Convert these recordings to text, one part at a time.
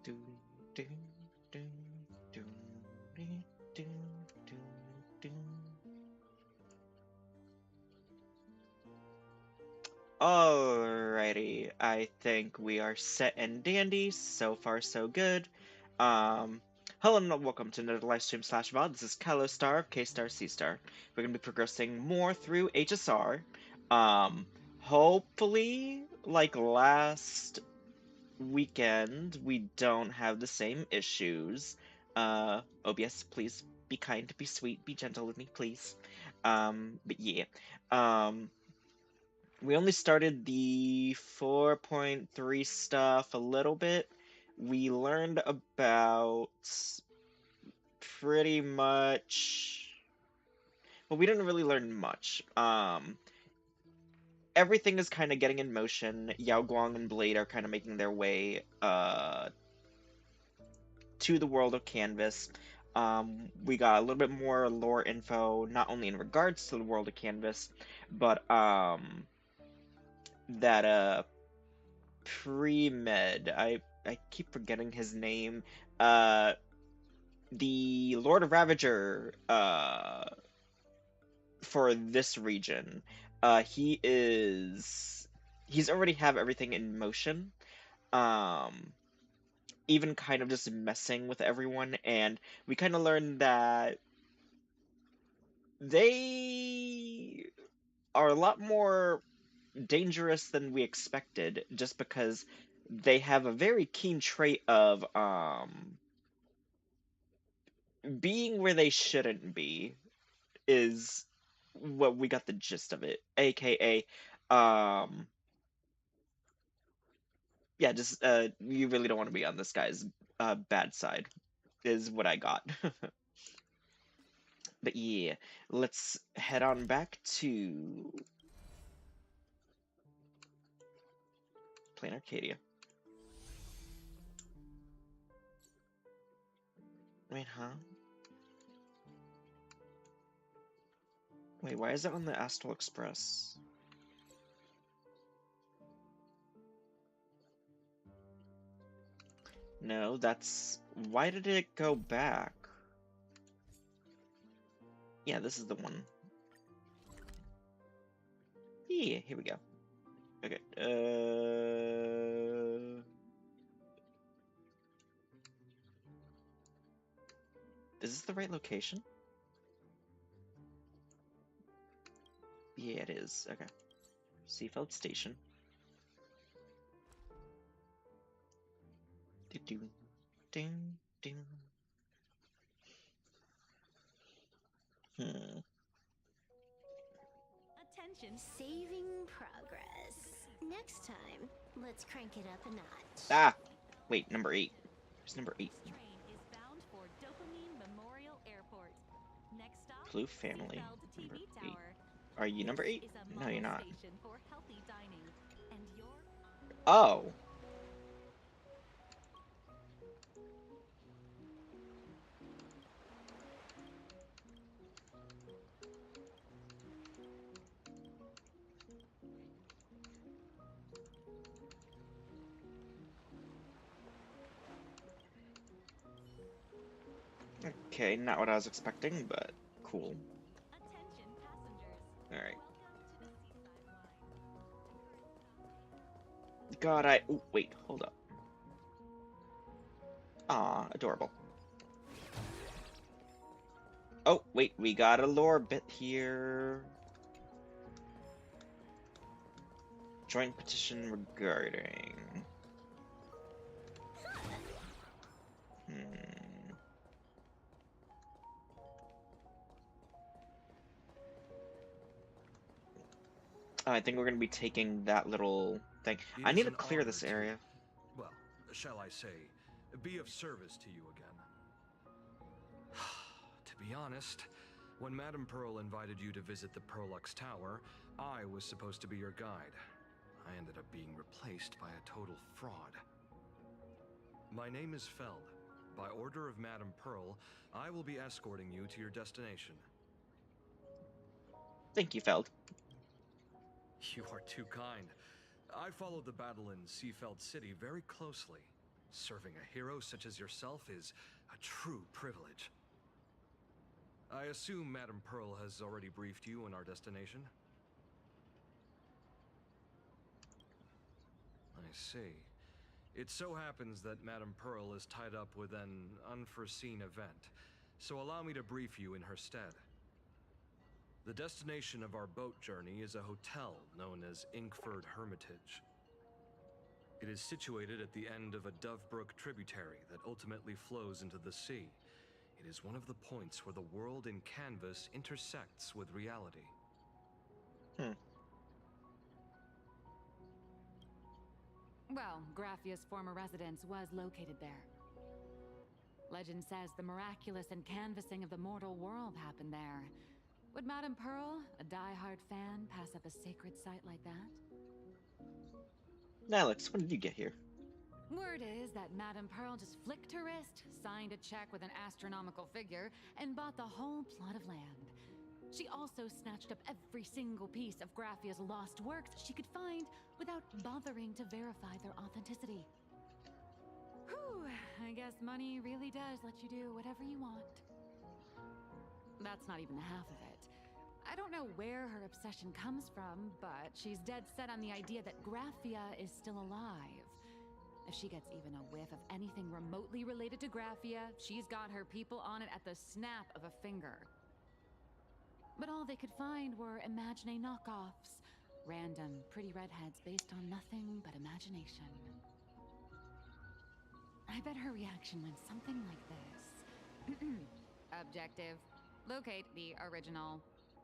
Do, do, do, do, do, do, do, do. Alrighty, I think we are set and dandy. So far, so good. Um, Hello and welcome to another live stream slash VOD. This is Kylo Star, K Star, C Star. We're gonna be progressing more through HSR. Um, Hopefully, like last weekend, we don't have the same issues. OBS, please be kind, be sweet, be gentle with me, please. But yeah. Um, we only started the 4.3 stuff a little bit. We learned about pretty much. Well, we didn't really learn much. Everything is kind of getting in motion. Yao Guang and Blade are kind of making their way to the world of Canvas. We got a little bit more lore info, not only in regards to the world of Canvas, but that pre-med. I keep forgetting his name. Uh, the Lord of Ravager. For this region, he is. He's already have everything in motion. Um, Even kind of just messing with everyone, and we kind of learned that they are a lot more dangerous than we expected, just because they have a very keen trait of being where they shouldn't be is what we got the gist of it, aka yeah, just you really don't want to be on this guy's bad side is what I got. But yeah, let's head on back to Plain Arcadia. Wait, huh? Wait, why is it on the Astral Express? No, that's... Why did it go back? Yeah, this is the one. Yeah, here we go. Okay, is this the right location? Yeah, it is. Okay. Seafeld Station. Do-do, ding, ding. Hmm. Attention, saving progress. Next time, let's crank it up a notch. Ah! Wait, number 8. Where's number 8? This train is bound for Dopamine Memorial Airport. Next stop, Blue family. Seafeld Number TV 8. Tower. Are you number This 8? is a No, you're model not. station for healthy dining, and you're Oh! Okay, not what I was expecting, but cool. attention passengers. Alright. Welcome to the Seaside Line. God, I... Ooh, wait, hold up. Aw, adorable. Oh, wait, we got a lore bit here. Joint petition regarding... Hmm... I think we're gonna be taking that little thing. It I need is to an clear honor this to, area. well, shall I say, be of service to you again. To be honest, when Madame Pearl invited you to visit the Perlux Tower, I was supposed to be your guide. I ended up being replaced by a total fraud. My name is Feld. By order of Madame Pearl, I will be escorting you to your destination. Thank you, Feld. You are too kind. I followed the battle in Seafeld City very closely. Serving a hero such as yourself is a true privilege. I assume Madame Pearl has already briefed you on our destination? I see. It so happens that Madame Pearl is tied up with an unforeseen event, so allow me to brief you in her stead. The destination of our boat journey is a hotel known as Inkford Hermitage. It is situated at the end of a Dovebrook tributary that ultimately flows into the sea. It is one of the points where the world in canvas intersects with reality. Well, Graffia's former residence was located there. Legend says the miraculous canvassing of the mortal world happened there. Would Madame Pearl, a die-hard fan, pass up a sacred site like that? Alex, when did you get here? Word is that Madame Pearl just flicked her wrist, signed a check with an astronomical figure, and bought the whole plot of land. She also snatched up every single piece of Graffia's lost works she could find without bothering to verify their authenticity. Whew, I guess money really does let you do whatever you want. That's not even half of it. I don't know where her obsession comes from, but she's dead set on the idea that Graffia is still alive. If she gets even a whiff of anything remotely related to Graffia, she's got her people on it at the snap of a finger. But all they could find were Imagine knockoffs. Random, pretty redheads based on nothing but imagination. I bet her reaction went something like this. Objective. Locate the original.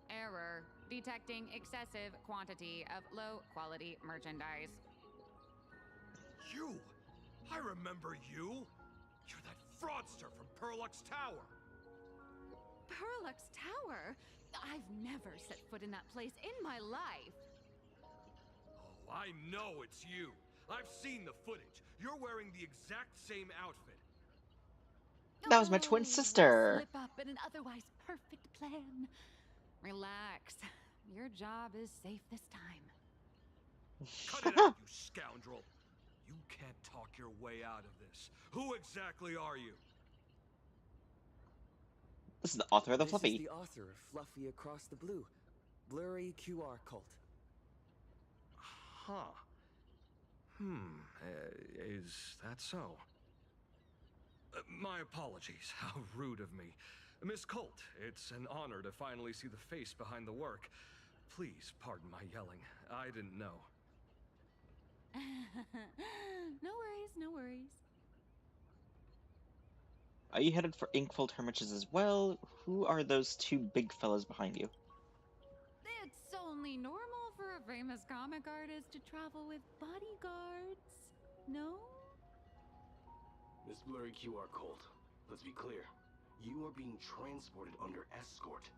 Error. Detecting excessive quantity of low-quality merchandise. You! I remember you! You're that fraudster from Perlux Tower! Perlux Tower? I've never set foot in that place in my life. Oh, I know it's you! I've seen the footage. You're wearing the exact same outfit. That was my twin sister. Slip up in an otherwise perfect plan. Relax. Your job is safe this time. Cut it out, you scoundrel! You can't talk your way out of this. Who exactly are you? This is the author of the This Fluffy. is the author of Fluffy Across the Blue, Blurry QR Cult. Huh. Is that so? My apologies. How rude of me. Miss Colt, it's an honor to finally see the face behind the work. Please pardon my yelling. I didn't know. No worries, no worries. Are you headed for Inkfold Hermitages as well? Who are those two big fellas behind you? It's only normal for a famous comic artist to travel with bodyguards, no? Miss Blurry QR Colt, let's be clear. You are being transported under escort.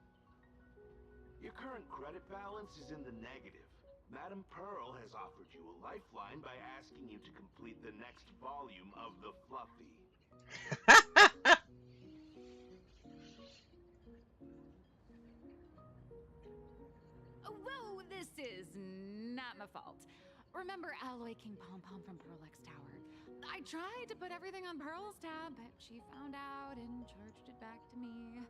Your current credit balance is in the negative. Madame Pearl has offered you a lifeline by asking you to complete the next volume of the Fluffy. Whoa, this is not my fault. Remember Alloy King Pom Pom from Perlux Tower? I tried to put everything on Pearl's tab, but she found out and charged it back to me.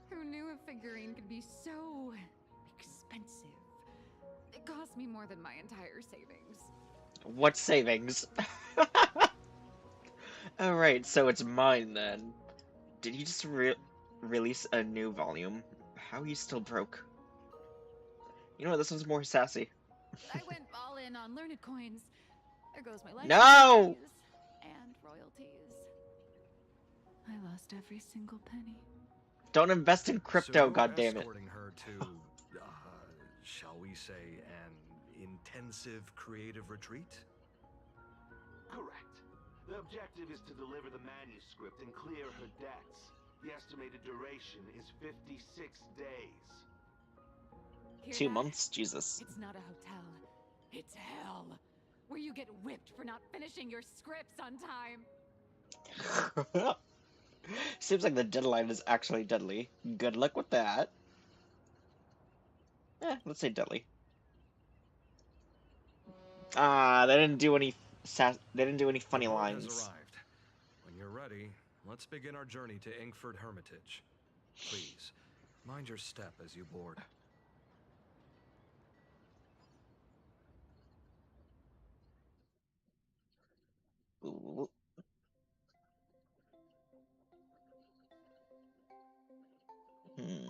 Who knew a figurine could be so expensive? It cost me more than my entire savings. What savings? Alright, so it's mine then. Did he just release a new volume? How are you still broke? You know what, this one's more sassy. I went all in on learned coins. There goes my life. No! And royalties. I lost every single penny. Don't invest in crypto, So goddammit. escorting her to, shall we say, an intensive creative retreat? Correct. The objective is to deliver the manuscript and clear her debts. The estimated duration is 56 days. Hear 2 that? months? Jesus. It's not a hotel. It's hell. Where you get whipped for not finishing your scripts on time. Seems like the deadline is actually deadly. Good luck with that. Let's say deadly. Ah, they didn't do any They didn't do any funny The boat has lines. arrived. When you're ready, let's begin our journey to Inkford Hermitage. Please, mind your step as you board. Ooh. Hmm.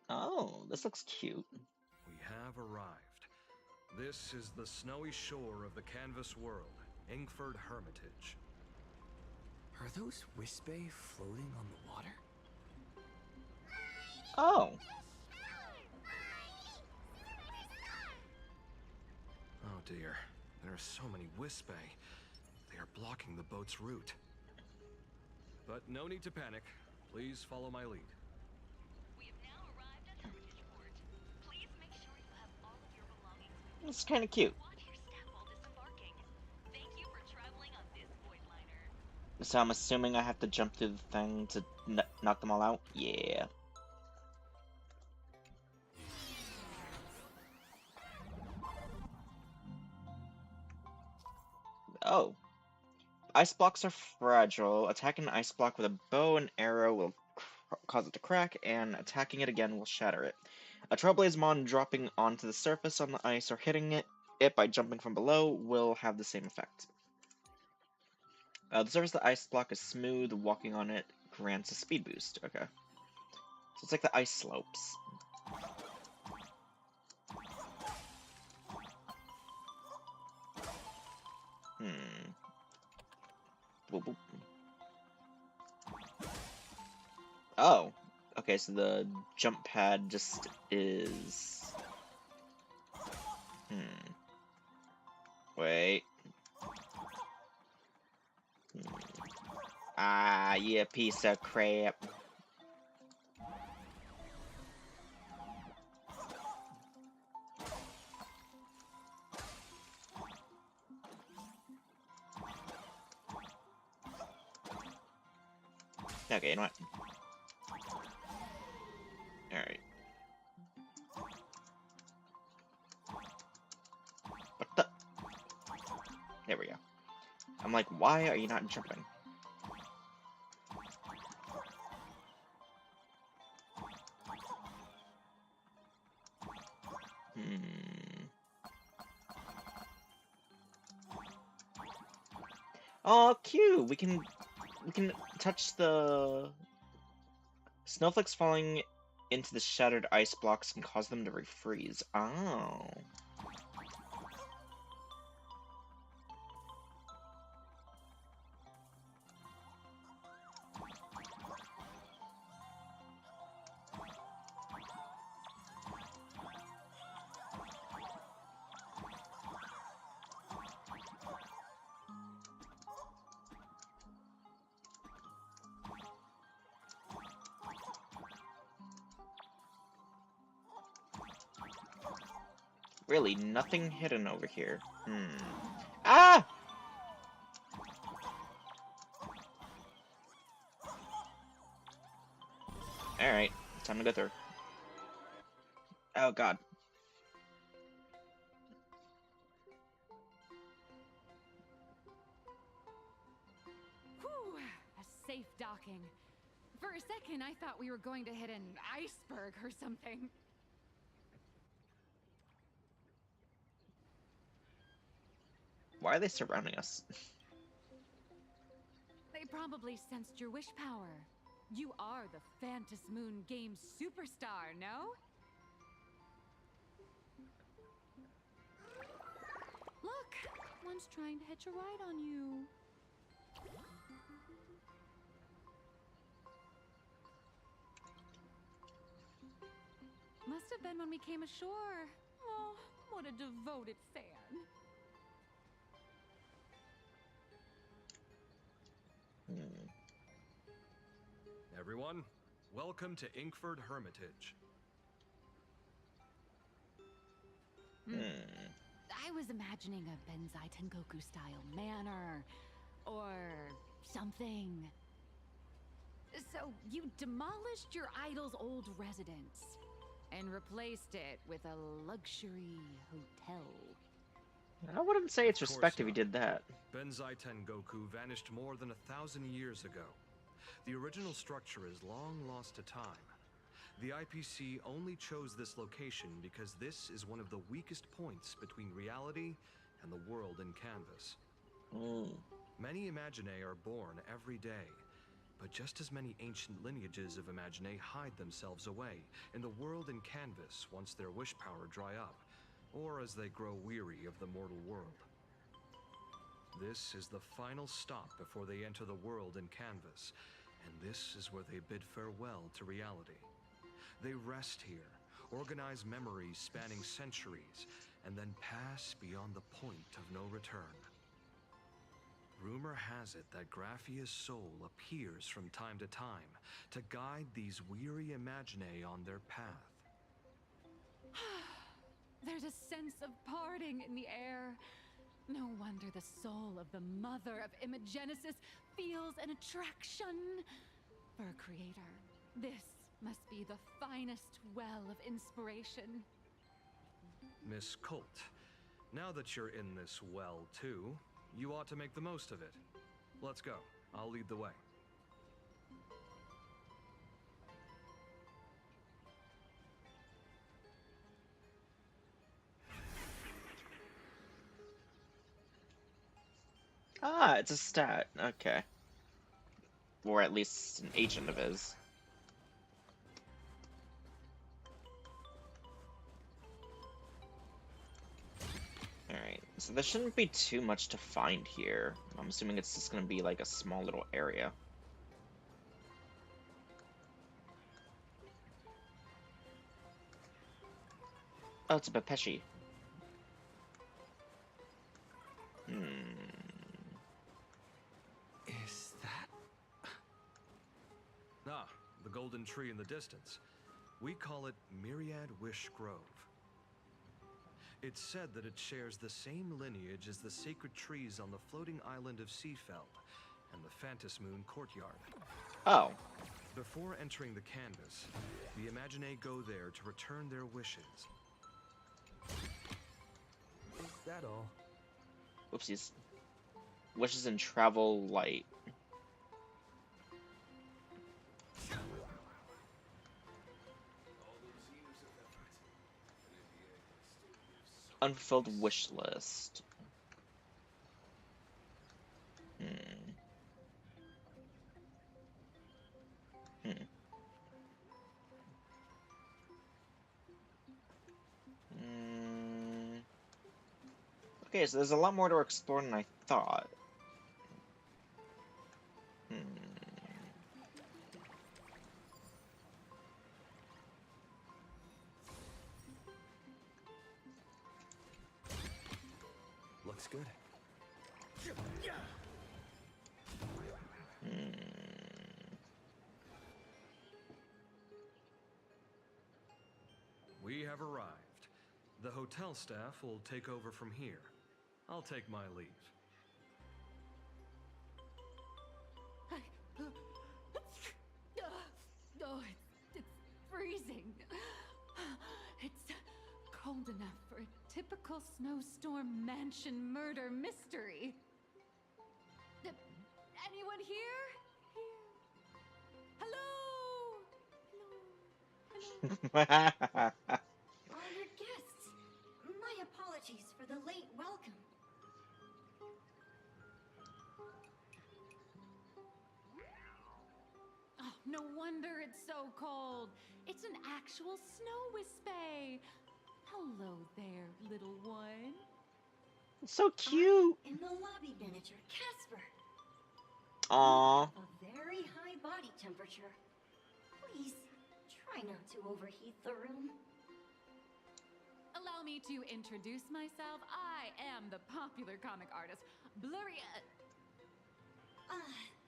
Oh, this looks cute. We have arrived. This is the snowy shore of the canvas world, Inkford Hermitage. Are those Wisbei floating on the water? Oh. Oh dear, there are so many Wisbei. They are blocking the boat's route. But no need to panic. Please follow my lead. We have now arrived at Hermitage Port. Please make sure you have all of your belongings with you. It's kind of cute. Watch your step while disembarking. Thank you for traveling on this void liner. So I'm assuming I have to jump through the thing to knock them all out? Yeah. Oh. Ice blocks are fragile. Attacking an ice block with a bow and arrow will cause it to crack, and attacking it again will shatter it. A Trailblazemon dropping onto the surface on the ice or hitting it by jumping from below will have the same effect. The surface of the ice block is smooth. Walking on it grants a speed boost. Okay. So it's like the ice slopes. Hmm. Boop, boop. Oh. Okay, so the jump pad just is... Hmm. Wait. Hmm. Ah, you piece of crap. Okay, you know what? Alright. What the? There we go. I'm like, why are you not jumping? Hmm. Oh, cute! We can touch the snowflakes falling into the shattered ice blocks can cause them to refreeze. Oh. Really, nothing hidden over here. Hmm. Ah! Alright, time to go through. Oh god. Whew, a safe docking. For a second, I thought we were going to hit an iceberg or something. Why are they surrounding us? They probably sensed your wish power. You are the Phantas Moon Games superstar, no? Look, one's trying to hitch a ride on you. Must have been when we came ashore. Oh, what a devoted fan. Hmm. Everyone, welcome to Inkford Hermitage. Hmm. I was imagining a Benzai Tengoku style manor or something. So you demolished your idol's old residence, and replaced it with a luxury hotel. I wouldn't say it's Of course respect if he not. did that. Benzai Tengoku vanished more than 1,000 years ago. The original structure is long lost to time. The IPC only chose this location because this is one of the weakest points between reality and the world in canvas. Mm. Many Imaginae are born every day, but just as many ancient lineages of Imaginae hide themselves away in the world in canvas once their wish power dry up, or as they grow weary of the mortal world. This is the final stop before they enter the world in canvas, and this is where they bid farewell to reality. They rest here, organize memories spanning centuries, and then pass beyond the point of no return. Rumor has it that Graphia's soul appears from time to time to guide these weary Imaginae on their path. There's a sense of parting in the air. No wonder the soul of the mother of Imagenesis feels an attraction for a creator. This must be the finest well of inspiration. Miss Colt, now that you're in this well too, you ought to make the most of it. Let's go. I'll lead the way. Ah, it's a stat. Okay. Or at least an agent of his. Alright, so there shouldn't be too much to find here. I'm assuming it's just gonna be like a small little area. Oh, it's a Bepeshi. Is that... Ah, the golden tree in the distance. We call it Myriad Wish Grove. It's said that it shares the same lineage as the sacred trees on the floating island of Seafeld and the Phantas Moon courtyard. Oh. Before entering the canvas, the Imaginae go there to return their wishes. is that all? Whoopsies. Wishes in travel light. Unfulfilled wish list. Okay, so there's a lot more to explore than I thought. Looks good. We have arrived. The hotel staff will take over from here. I'll take my leave. Oh, it's freezing. It's cold enough for a typical snowstorm mansion murder mystery. Anyone here? Hello? Hello? Honored guests, my apologies for the late welcome. Oh, no wonder it's so cold. It's an actual snow wispy. Hello there, little one. It's so cute. I am the lobby manager, Casper. Aww. A very high body temperature. Please, try not to overheat the room. Allow me to introduce myself. I am the popular comic artist, Blurry.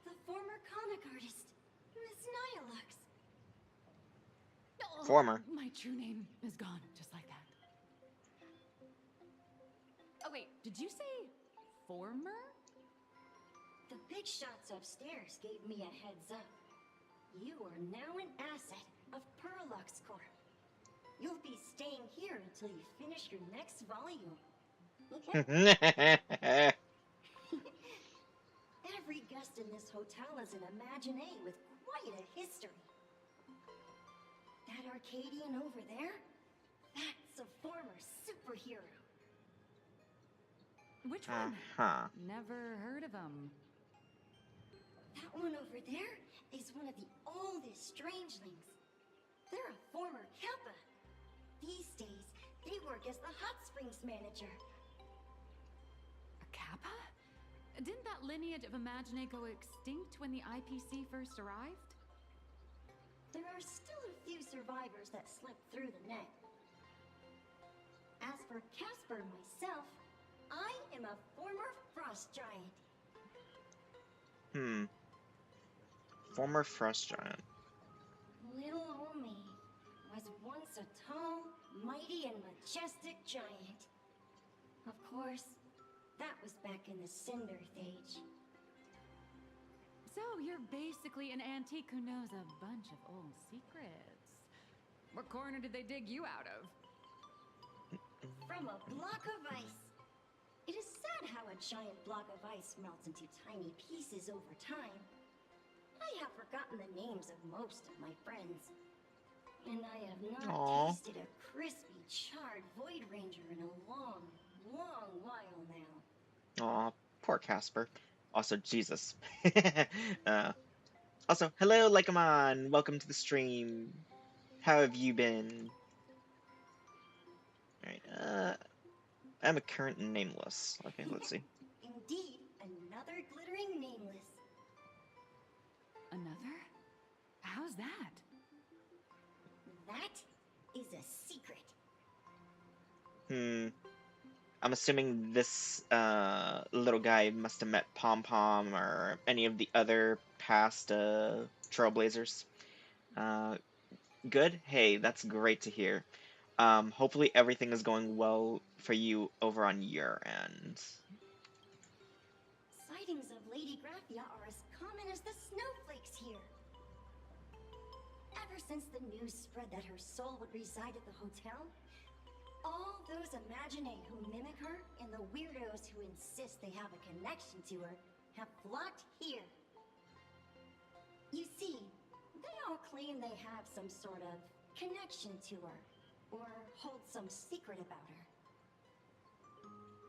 The former comic artist, Miss Nihilux. Oh, Former. My true name is gone, just like that. Oh wait, did you say former? The big shots upstairs gave me a heads up. You are now an asset of Perlux Corp. here until you finish your next volume. Okay? Every guest in this hotel is an Imaginee with quite a history. That Arcadian over there? That's a former superhero. Which one? Uh-huh. Never heard of him. That one over there is one of the oldest strangelings. They're a former Kappa. These days, they work as the hot springs manager. A Kappa? Didn't that lineage of Imaginee go extinct when the IPC first arrived? There are still a few survivors that slipped through the net. As for Casper myself, I am a former frost giant. Former frost giant. Little old me was once a tall, mighty, and majestic giant. Of course, that was back in the Cinder Age. So you're basically an antique who knows a bunch of old secrets. What corner did they dig you out of? From a block of ice. It is sad how a giant block of ice melts into tiny pieces over time. I have forgotten the names of most of my friends. And I have not tasted a crispy, charred Void Ranger in a long, long while now. Aw, poor Casper. Also, Jesus. Also, hello, Lycamon! Welcome to the stream. How have you been? Alright, I'm a current nameless. Okay, let's see. Indeed, another glittering nameless. Another? How's that? That is a secret. I'm assuming this little guy must have met Pom Pom or any of the other past Trailblazers. Good? Hey, that's great to hear. Hopefully everything is going well for you over on your end. Sightings of Lady Graphia are as common as the snowflakes here. Ever since the news spread that her soul would reside at the hotel, all those Imaginee who mimic her and the weirdos who insist they have a connection to her have flocked here. You see, they all claim they have some sort of connection to her, or hold some secret about her.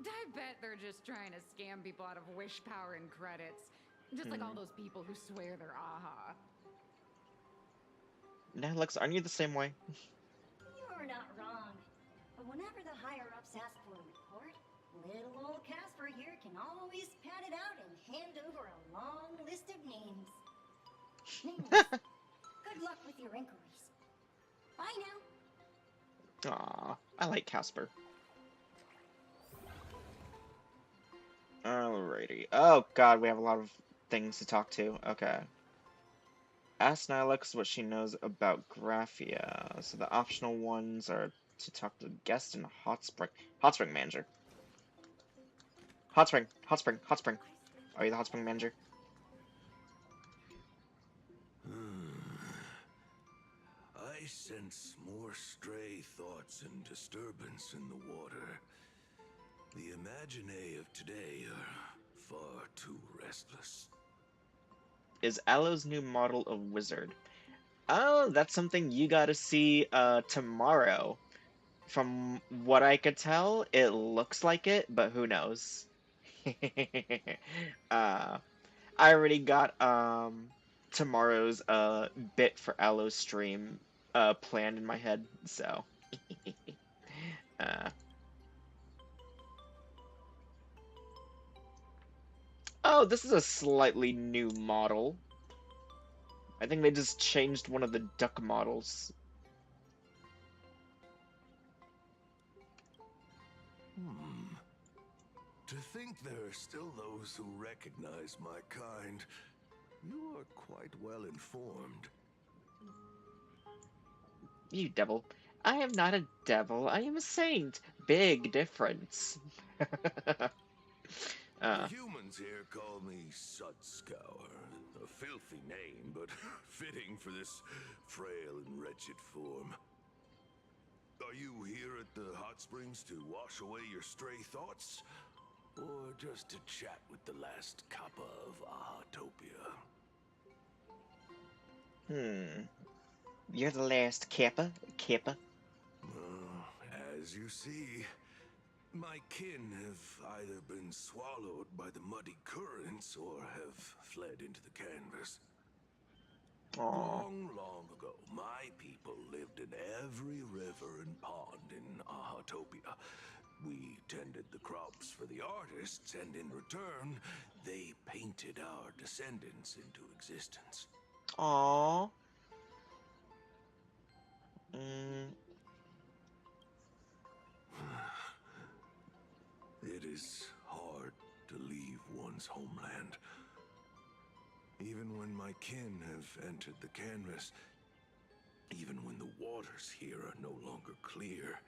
I bet they're just trying to scam people out of wish power and credits. Just like all those people who swear they're AHA. Now, Lex, aren't you the same way? You're not wrong. But whenever the higher-ups ask for a report, little old Casper here can always pad it out and hand over a long list of names. Nameless, good luck with your inquiries. Bye now. Aw, I like Casper. Alrighty. Oh god, we have a lot of things to talk to. Okay. Ask Nilux what she knows about Graphia. So the optional ones are to talk to the guest and Hot Spring manager. Hot Spring. Are you the Hot Spring manager? I sense more stray thoughts and disturbance in the water. The Imaginee of today are far too restless. Is Aloe's new model a wizard? Oh, that's something you gotta see tomorrow. From what I could tell, it looks like it, but who knows? I already got tomorrow's bit for Aloe's stream planned in my head, so oh, this is a slightly new model. I think they just changed one of the duck models. To think there are still those who recognize my kind. You are quite well informed. You devil. I am not a devil, I am a saint. Big difference. The humans here call me Sudscour. A filthy name, but fitting for this frail and wretched form. Are you here here at the hot springs to wash away your stray thoughts? Or just to chat with the last kappa of Ahatopia? You're the last Kappa? Kappa? As you see, my kin have either been swallowed by the muddy currents or have fled into the canvas. Aw. Long, long ago, my people lived in every river and pond in Ahatopia. We tended the crops for the artists, and in return, they painted our descendants into existence. Aww. Mm. It is hard to leave one's homeland. Even when my kin have entered the canvas, even when the waters here are no longer clear,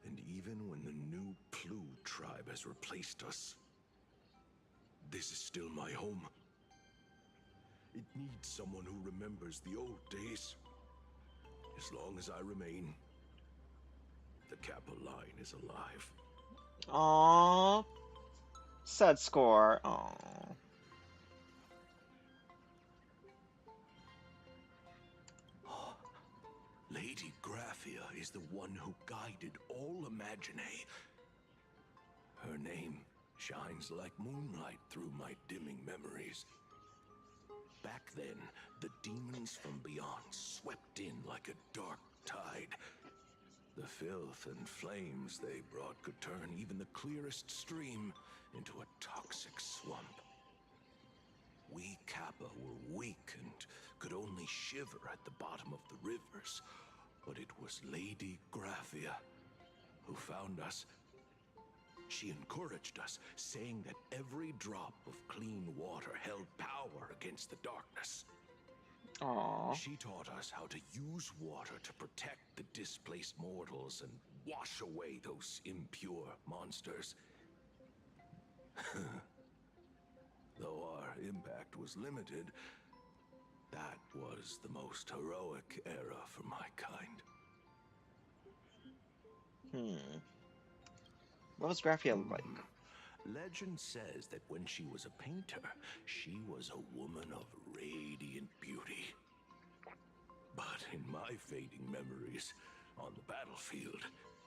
and even when the new Plu tribe has replaced us, this is still my home. It needs someone who remembers the old days. As long as I remain, the Kappa line is alive. Aww. Sad score. Aww. Lady Graphia is the one who guided all Imagine. Her name shines like moonlight through my dimming memories. Back then, the demons from beyond swept in like a dark tide. The filth and flames they brought could turn even the clearest stream into a toxic swamp. We Kappa were weak and could only shiver at the bottom of the rivers, but it was Lady Graphia who found us. She encouraged us, saying that every drop of clean water held power against the darkness. Aww. She taught us how to use water to protect the displaced mortals and wash away those impure monsters. Though our impact was limited, that was the most heroic era for my kind. What was Graphia like? Legend says that when she was a painter, she was a woman of radiant beauty. But in my fading memories, on the battlefield,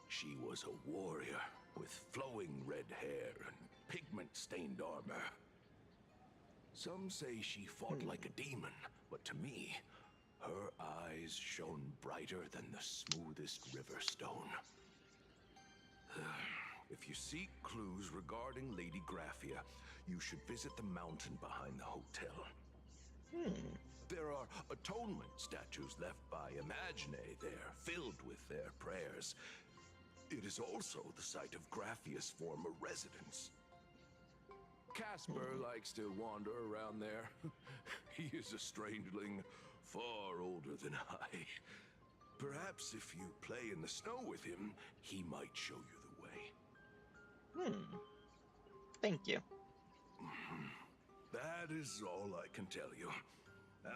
she was a warrior with flowing red hair and pigment-stained armor. Some say she fought like a demon, but to me, her eyes shone brighter than the smoothest river stone. If you seek clues regarding Lady Graphia, you should visit the mountain behind the hotel. There are atonement statues left by Imagine there, filled with their prayers. It is also the site of Graphia's former residence. Casper likes to wander around there. He is a strangeling, far older than I. Perhaps if you play in the snow with him, he might show you the way. Thank you. That is all I can tell you.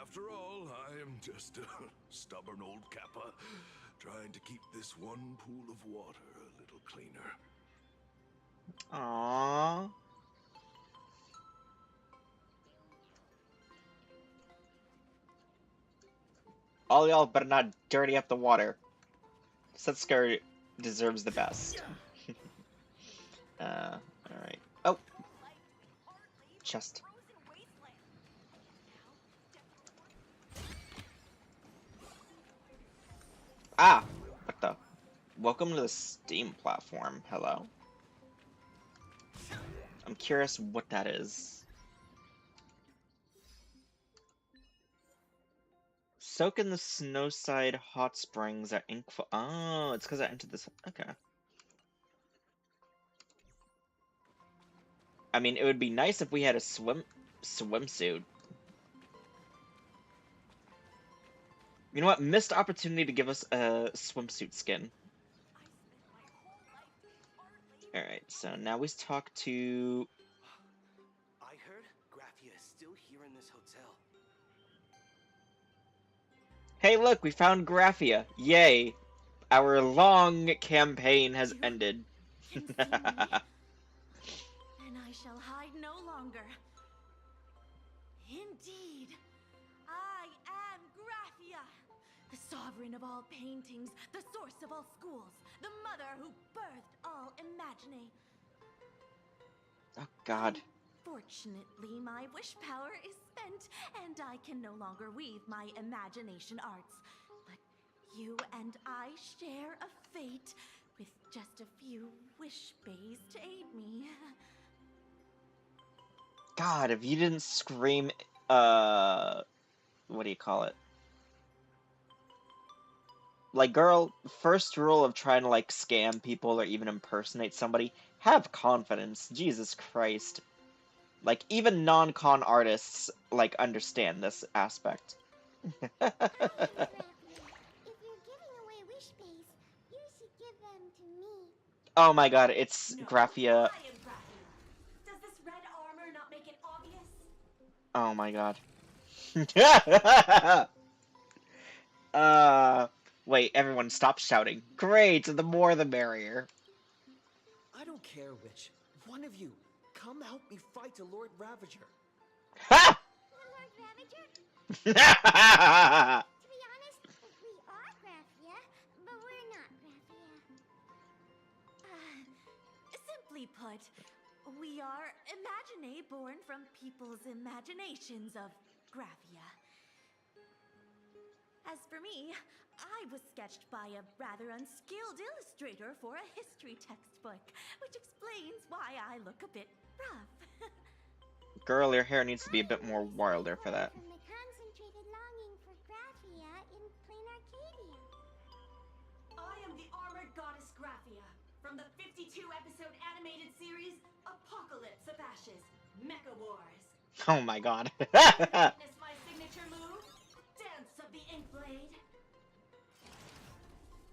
After all, I am just a stubborn old Kappa, trying to keep this one pool of water a little cleaner. Aww. All y'all better not dirty up the water. Setsuko deserves the best. Alright. Oh! Chest. Ah! What the? Welcome to the Steam platform. Hello? I'm curious what that is. Soak in the Snowside Hot Springs at Inkfall. Oh, it's because I entered this. Okay. I mean, it would be nice if we had a swimsuit. You know what? Missed opportunity to give us a swimsuit skin. Alright, so now we talk to... I heard Graphia is still here in this hotel. Hey, look, we found Graphia. Yay. Our long campaign has You ended. can see me, and I shall hide no longer. Indeed, I am Graphia, the sovereign of all paintings, the source of all schools, the mother who birthed all Imagine. Oh God. Unfortunately, my wish power is spent, and I can no longer weave my imagination arts. But you and I share a fate, with just a few wish bays to aid me. God, if you didn't scream, what do you call it? Like, girl, first rule of trying to, like, scam people or even impersonate somebody, have confidence. Jesus Christ. Like, even non-con artists, like, understand this aspect. I am Graphia. If you're giving away wish base, you should give them to me. Oh my god, it's No, Graphia. I am Graphia. Does this red armor not make it obvious? Oh my god. Wait, everyone stop shouting. Great, the more the merrier. I don't care which. One of you, come help me fight a Lord Ravager. Ha! Lord Ravager? Ha! To be honest, we are Graphia, but we're not Graphia. Simply put, we are Imagine born from people's imaginations of Graphia. As for me, I was sketched by a rather unskilled illustrator for a history textbook, which explains why I look a bit rough. Girl, your hair needs to be a bit I more am wilder for that. from the concentrated longing for Graphia in plain Arcadia. I am the armored goddess Graphia from the 52-episode animated series Apocalypse of Ashes, Mecha Wars. Oh my god. Witness my signature move, Dance of the Inkblade.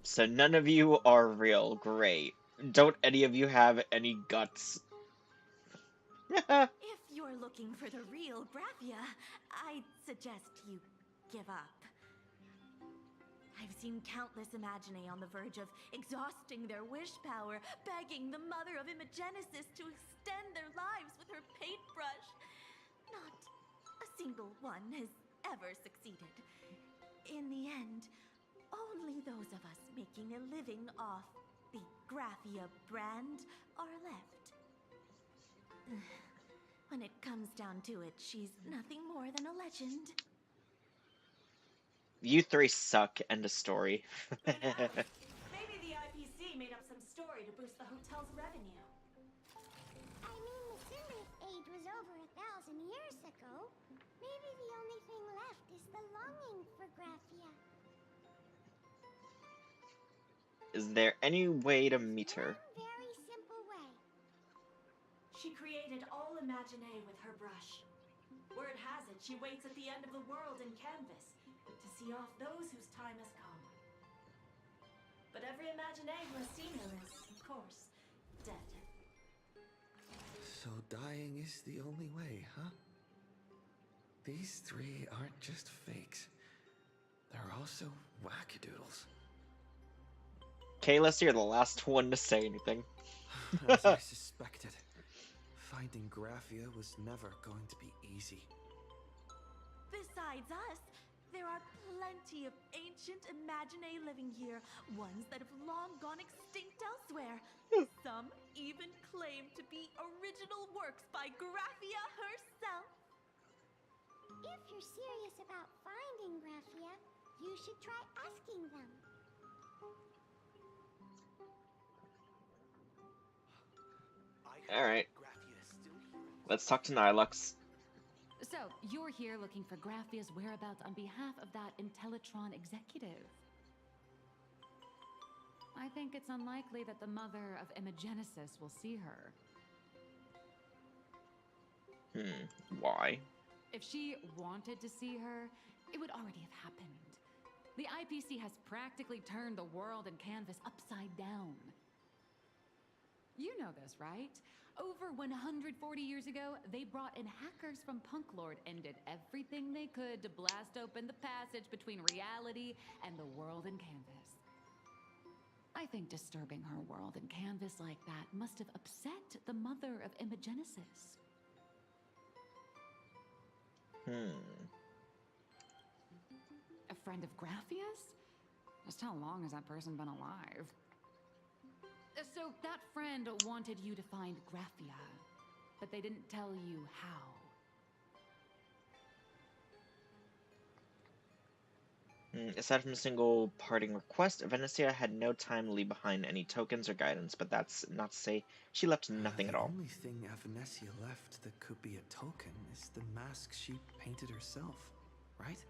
So none of you are real. Great. Don't any of you have any guts? If you're looking for the real Graphia, I'd suggest you give up. I've seen countless Imagine on the verge of exhausting their wish power, begging the mother of Imagenesis to extend their lives with her paintbrush. Not a single one has ever succeeded. In the end, only those of us making a living off the Graphia brand are left. When it comes down to it, she's nothing more than a legend. You three suck. End of story. Maybe the IPC made up some story to boost the hotel's revenue. I mean, the Simrith age was over 1,000 years ago. Maybe the only thing left is the longing for Graphia. Is there any way to meet her? One very simple way. She created all Imagine with her brush. Word has it, she waits at the end of the world in canvas to see off those whose time has come. But every Imagine who has seen her is, of course, dead. So dying is the only way, huh? These three aren't just fakes. They're also wackadoodles. Kalis, you're the last one to say anything. As I suspected, finding Graphia was never going to be easy. Besides us, there are plenty of ancient Imagine living here, ones that have long gone extinct elsewhere. Some even claim to be original works by Graphia herself. If you're serious about finding Graphia, you should try asking them. Alright. Let's talk to Nilux. So, you're here looking for Graphia's whereabouts on behalf of that Intellitron executive. I think it's unlikely that the mother of Imagenesis will see her. Why? If she wanted to see her, it would already have happened. The IPC has practically turned the world and canvas upside down. You know this, right? Over 140 years ago, they brought in hackers from Punklord and did everything they could to blast open the passage between reality and the world and canvas. I think disturbing her world in canvas like that must have upset the mother of Imogenesis. A friend of Graphia's? Just how long has that person been alive? So that friend wanted you to find Graphia, but they didn't tell you how. Aside from a single parting request, Venetia had no time to leave behind any tokens or guidance, but that's not to say she left nothing at all. The only thing Venetia left that could be a token is the mask she painted herself, right?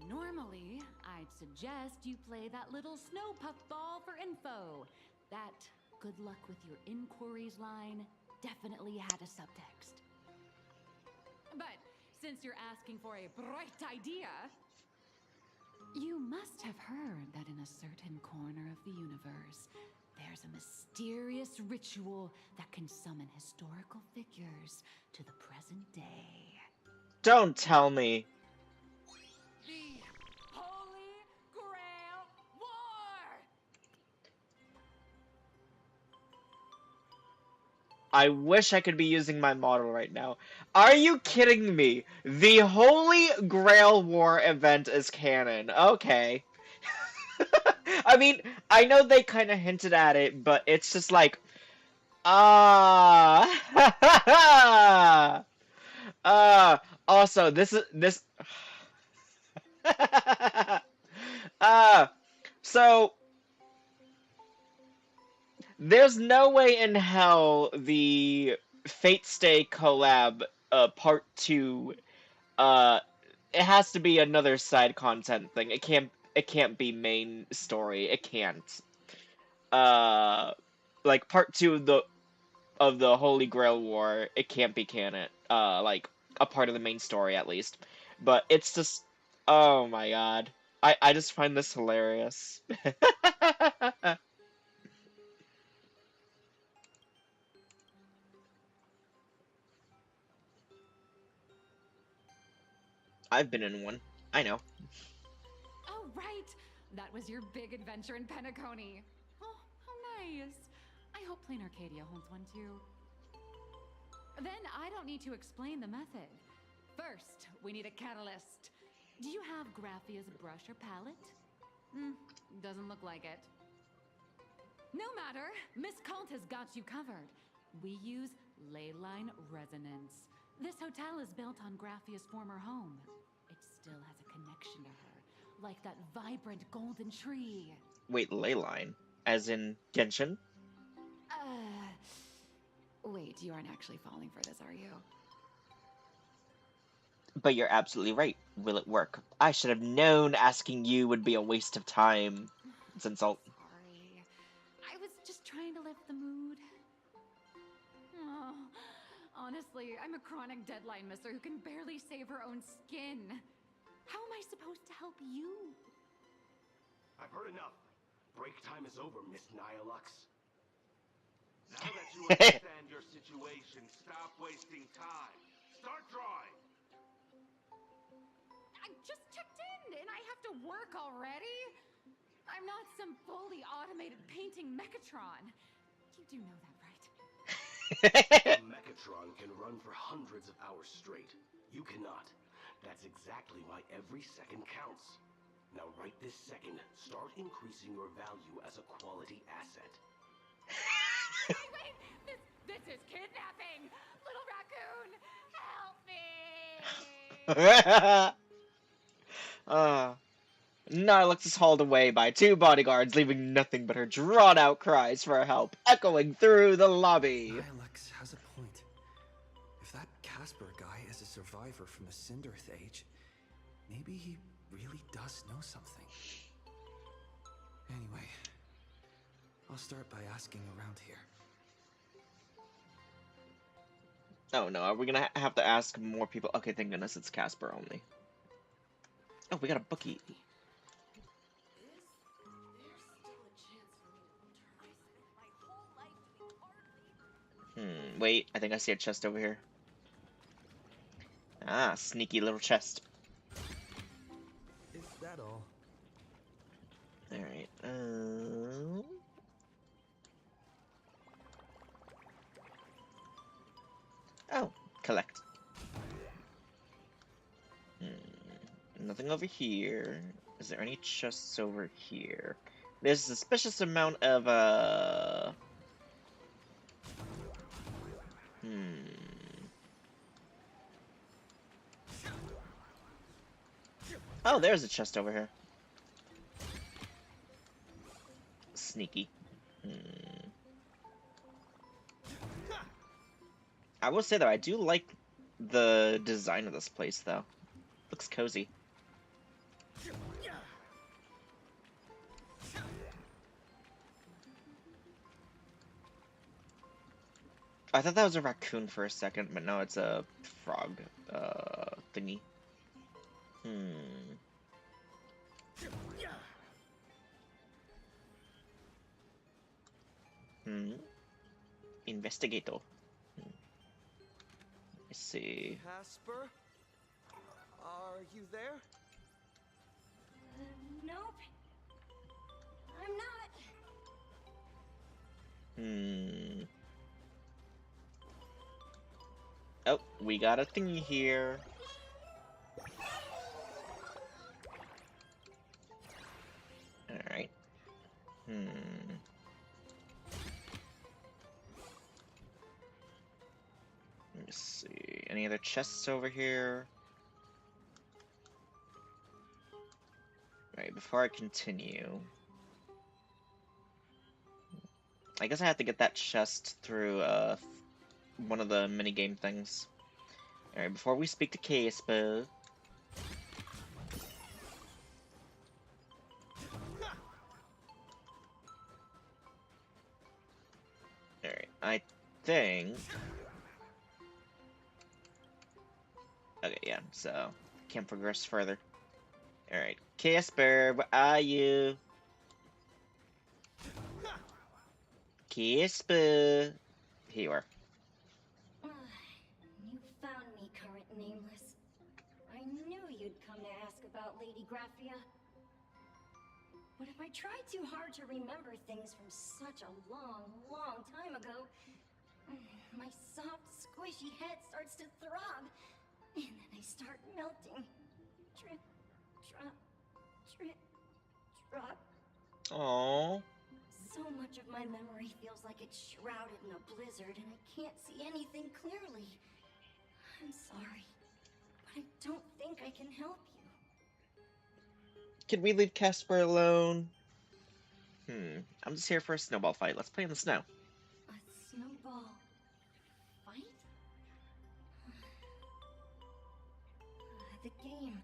Normally, I'd suggest you play that little snow puff ball for info. That good luck with your inquiries line definitely had a subtext. But since you're asking for a bright idea, you must have heard that in a certain corner of the universe, there's a mysterious ritual that can summon historical figures to the present day. Don't tell me. The Holy Grail War! I wish I could be using my model right now. Are you kidding me? The Holy Grail War event is canon. Okay. I mean, I know they kind of hinted at it, but it's just like, also, this. So there's no way in hell the Fate Stay collab, part 2, it has to be another side content thing. It can't be main story. It can't. Like part 2 of the Holy Grail War, it can't be canon. Like a part of the main story at least. But it's just, oh my god. I just find this hilarious. I've been in one. I know. Oh, right! That was your big adventure in Penacony. Oh, how nice. I hope Plain Arcadia holds one too. Then I don't need to explain the method. First, we need a catalyst. Do you have Graphia's brush or palette? Doesn't look like it. No matter, Miss Cult has got you covered. We use leyline resonance. This hotel is built on Graphia's former home. It still has a connection to her, like that vibrant golden tree. Wait, leyline? As in Genshin? Wait, you aren't actually falling for this, are you? But you're absolutely right. Will it work? I should have known asking you would be a waste of time. It's insult. Sorry. I was just trying to lift the mood. Oh, honestly, I'm a chronic deadline misser who can barely save her own skin. How am I supposed to help you? I've heard enough. Break time is over, Miss Nihilux. Now that you understand your situation, stop wasting time. Start drawing. I just checked in, and I have to work already? I'm not some fully automated painting Mechatron. You do know that, right? A Mechatron can run for hundreds of hours straight. You cannot. That's exactly why every second counts. Now right this second, start increasing your value as a quality asset. Wait! This is kidnapping! Little raccoon, help me! Nihilux is hauled away by 2 bodyguards, leaving nothing but her drawn-out cries for help echoing through the lobby. Nihilux has a point. If that Casper guy is a survivor from the Cinderth Age, maybe he really does know something. Anyway, I'll start by asking around here. Oh no, are we gonna have to ask more people? Okay, thank goodness it's Casper only. Oh, we got a bookie. Wait, I think I see a chest over here. Ah, sneaky little chest. that all? Alright, oh, collect. Nothing over here. Is there any chests over here? There's a suspicious amount of, Oh, there's a chest over here. Sneaky. I will say though, I do like the design of this place though. Looks cozy. I thought that was a raccoon for a second, but no, it's a frog, thingy. Investigator. Let's see. Casper? Are you there? Nope. I'm not. Oh, we got a thingy here. Alright. Let me see. Any other chests over here? Right, before I continue, I guess I have to get that chest through one of the minigame things. Alright, before we speak to Casper. Alright, I think... Okay, yeah, so can't progress further. Alright, Casper, where are you? Casper! Here you are. You found me, current nameless. I knew you'd come to ask about Lady Graphia. But if I try too hard to remember things from such a long, long time ago, my soft, squishy head starts to throb, and then I start melting. Drip, drop, drip, drop. Aww. So much of my memory feels like it's shrouded in a blizzard, and I can't see anything clearly. I'm sorry, but I don't think I can help you. Can we leave Casper alone? I'm just here for a snowball fight. Let's play in the snow. A snowball fight? The game,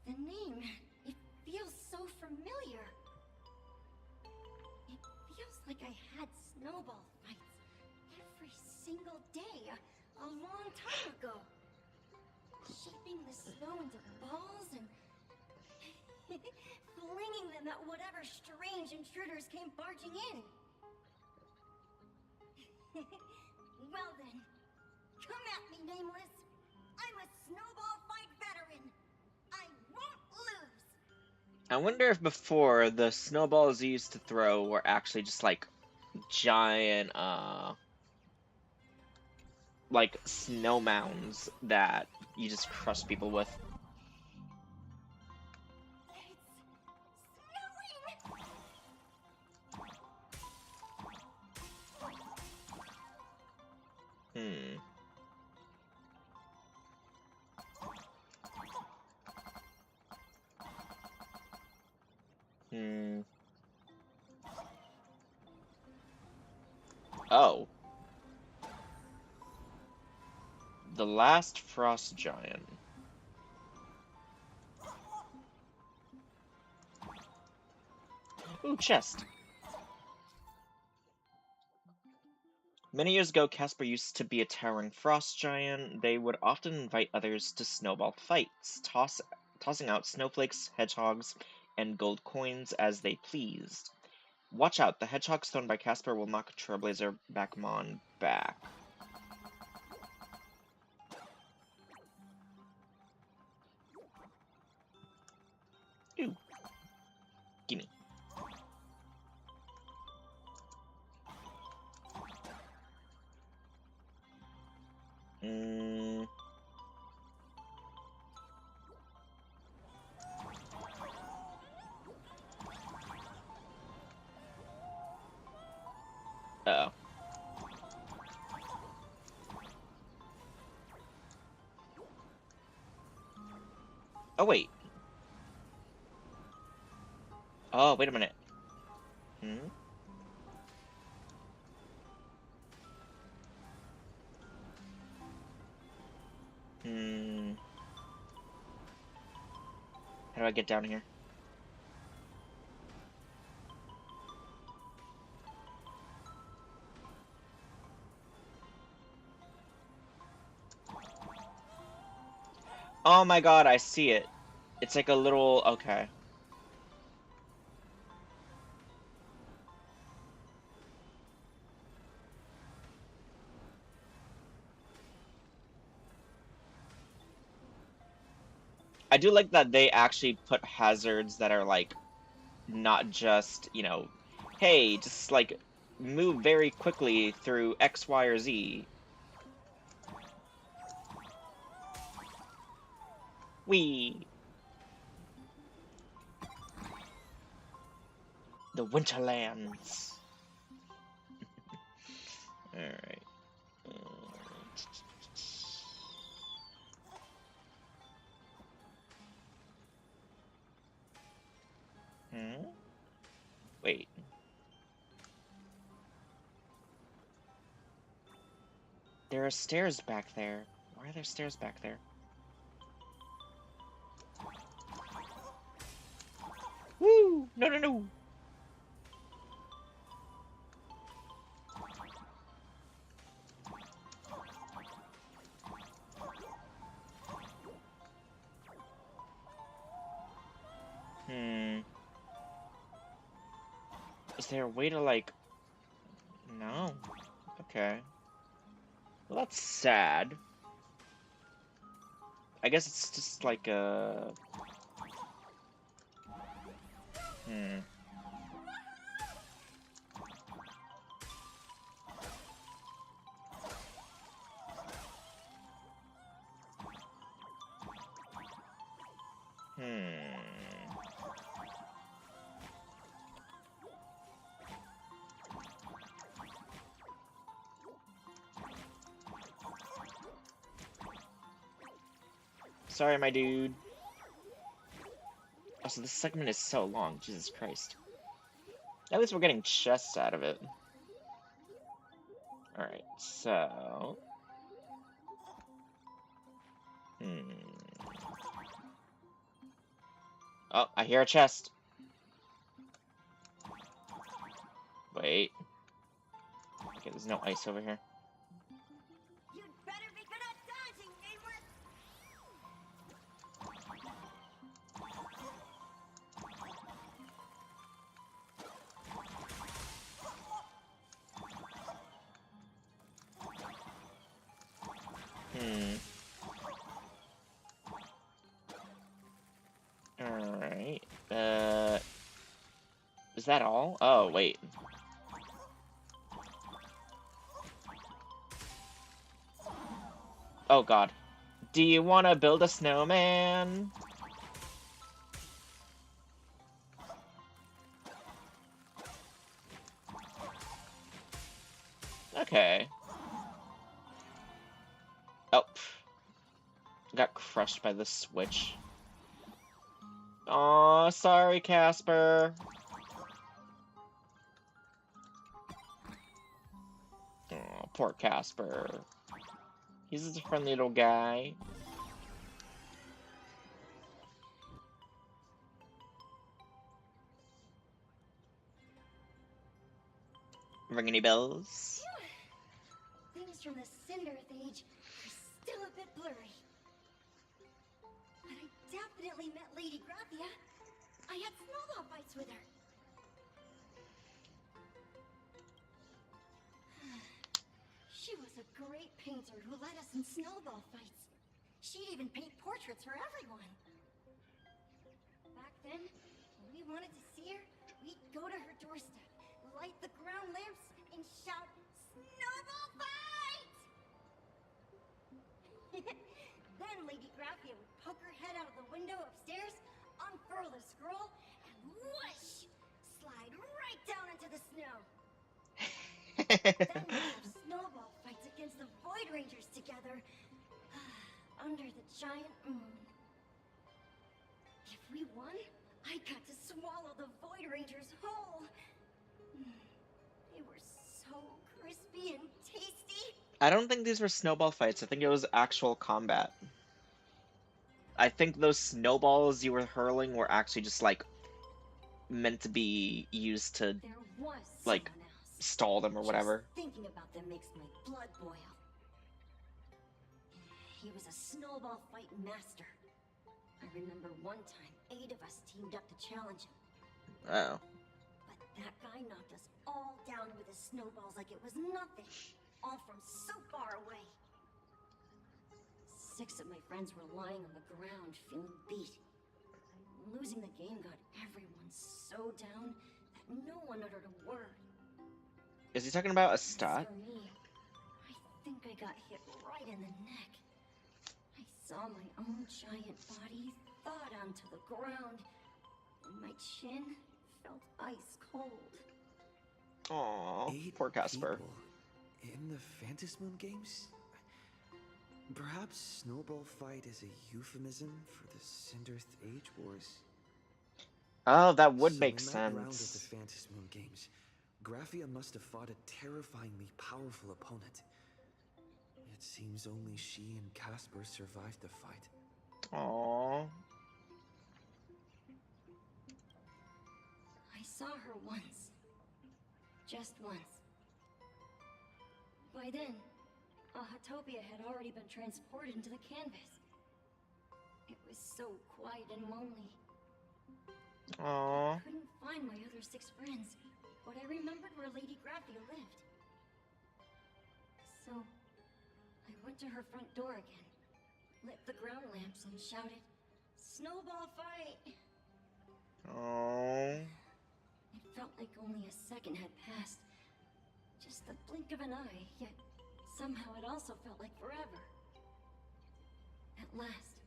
the name, it feels so familiar. It feels like I had snowball fights every single day a long time ago. Shaping the snow into balls and flinging them at whatever strange intruders came barging in. Well then, come at me, Nameless. I'm a snowball fight veteran. I won't lose. I wonder if before the snowballs used to throw were actually just like giant, like snow mounds that you just crush people with. Oh. The last frost giant. Ooh, chest. Many years ago, Casper used to be a towering frost giant. They would often invite others to snowball fights, tossing out snowflakes, hedgehogs, and gold coins as they pleased. Watch out, the hedgehogs thrown by Casper will knock Trailblazer Backmon back. Uh-oh. Oh, wait. Oh, wait a minute. Hmm? Hmm. How do I get down here? Oh my god, I see it. It's like a little... Okay. I do like that they actually put hazards that are like not just, you know, hey, just like move very quickly through X, Y, or Z. Wee. The Winterlands. Alright. Hmm? Wait. There are stairs back there. Why are there stairs back there? Woo! No, no, no! Hmm. Is there a way to, like... No. Okay. Well, that's sad. I guess it's just like a... Hmm. Hmm. Sorry, my dude. Also, this segment is so long. Jesus Christ. At least we're getting chests out of it. Alright, so... Hmm. Oh, I hear a chest. Wait. Okay, there's no ice over here. You'd better be good at dodging, nameless! Hmm. Alright. Is that all? Oh, wait. Oh, God. Do you want to build a snowman? Okay. Oh. Got crushed by the switch. Aw, sorry, Casper. Aw, poor Casper. He's just a friendly little guy. Ring any bells? Things from the Cinderth Age are still a bit blurry. But I definitely met Lady Graphia. I had snowball fights with her. She was a great painter who led us in snowball fights. She'd even paint portraits for everyone. Back then, when we wanted to see her, we'd go to her doorstep, light the ground lamps, and shout, "Snowball fight!" Then Lady Graphia would poke her head out of the window upstairs, unfurl the scroll, and whoosh! Slide right down into the snow. Then we'll have snowball fights against the Void Rangers together. Under the giant moon. If we won, I got to swallow the Void Rangers whole. They were so crispy and tasty. I don't think these were snowball fights. I think it was actual combat. I think those snowballs you were hurling were actually just like meant to be used to There was like someone else. stall them or whatever. Just thinking about them makes my blood boil. He was a snowball fight master. I remember one time 8 of us teamed up to challenge him. Oh. But that guy knocked us all down with his snowballs like it was nothing. All from so far away. 6 of my friends were lying on the ground feeling beat. Losing the game got everyone so down that no one uttered a word. Is he talking about a As stat? for me, I think I got hit right in the neck. I saw my own giant body thawed onto the ground, and my chin felt ice cold. Aww, 8 poor Casper. people in the Phantasmoon games? Perhaps Snowball Fight is a euphemism for the Cinderth Age Wars? Oh, that would So make in that round of the sense. Phantasmoon games, Graphia must have fought a terrifyingly powerful opponent. It seems only she and Casper survived the fight. Aww. I saw her once. Just once. By then, Ahatopia had already been transported into the canvas. It was so quiet and lonely. Aww. I couldn't find my other 6 friends, but I remembered where Lady Graphia lived. So, I went to her front door again, lit the ground lamps and shouted, "Snowball fight!" Aww. It felt like only a second had passed. Just the blink of an eye, yet somehow it also felt like forever. At last,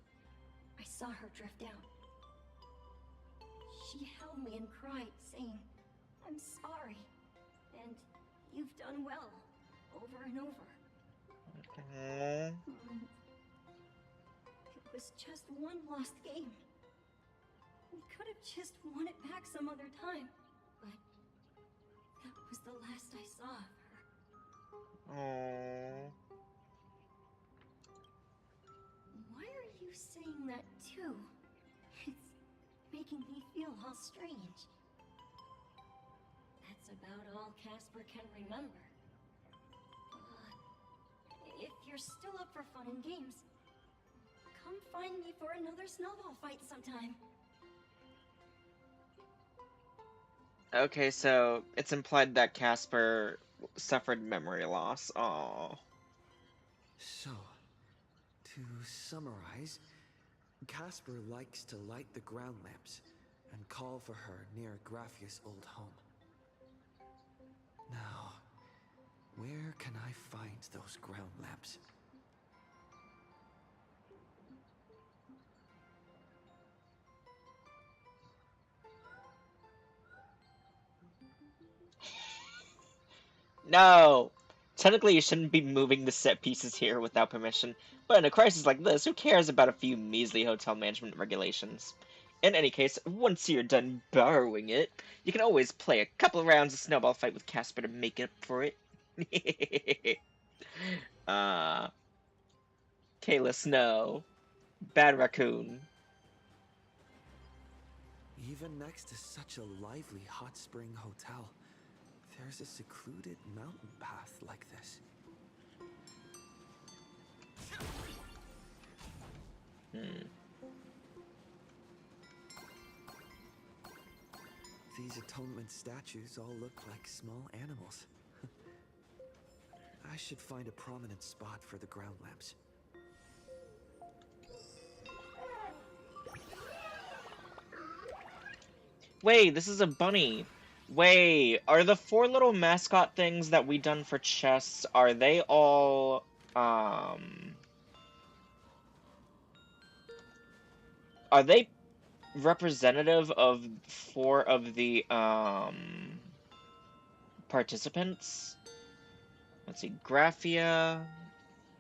I saw her drift out. She held me and cried, saying, "I'm sorry, and you've done well," over and over. Aww. It was just one lost game. We could have just won it back some other time, but that was the last I saw of her. Aww. Why are you saying that too? It's making me feel all strange. That's about all Casper can remember. If you're still up for fun and games, come find me for another snowball fight sometime. Okay, so it's implied that Casper suffered memory loss. Aww. So, to summarize, Casper likes to light the ground lamps and call for her near Graphia's old home. Now, where can I find those ground lamps? No! Technically, you shouldn't be moving the set pieces here without permission, but in a crisis like this, who cares about a few measly hotel management regulations? In any case, once you're done borrowing it, you can always play a couple of rounds of Snowball Fight with Casper to make up for it. Kayla Snow. Bad Raccoon. Even next to such a lively hot spring hotel, there's a secluded mountain path like this. These atonement statues all look like small animals. I should find a prominent spot for the ground lamps. Wait, this is a bunny. Wait, are the 4 little mascot things that we done for chests, are they all, are they representative of 4 of the, participants? Let's see. Graphia,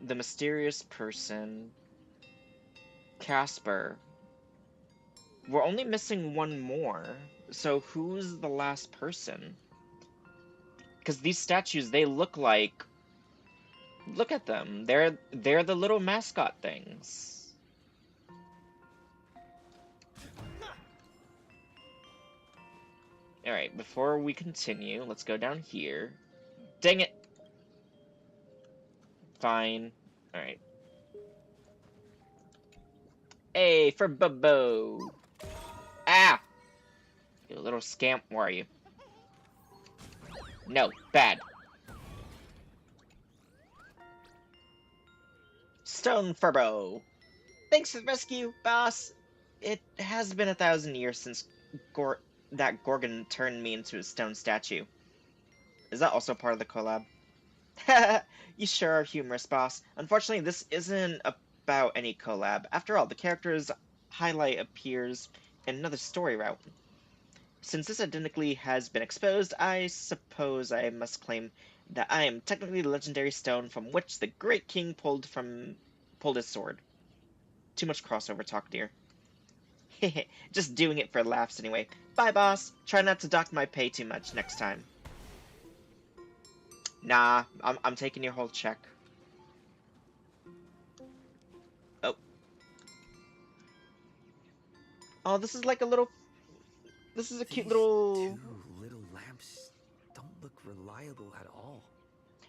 the mysterious person, Casper. We're only missing one more. So who's the last person? Because these statues, they look like... Look at them. They're the little mascot things. Alright, before we continue, let's go down here. Dang it! Fine. Alright. Hey, for Bobo! Ah! You little scamp, where are you? No, bad. Stone Furbo! Thanks for the rescue, boss! It has been 1,000 years since that Gorgon turned me into a stone statue. Is that also part of the collab? You sure are humorous, boss. Unfortunately, this isn't about any collab. After all, the character's highlight appears in another story route. Since this identically has been exposed, I suppose I must claim that I am technically the legendary stone from which the Great King pulled his sword. Too much crossover talk, dear. Just doing it for laughs anyway. Bye, boss. Try not to dock my pay too much next time. Nah, I'm taking your whole check. Oh. Oh, this is like a little... This is a cute little... Two little lamps don't look reliable at all.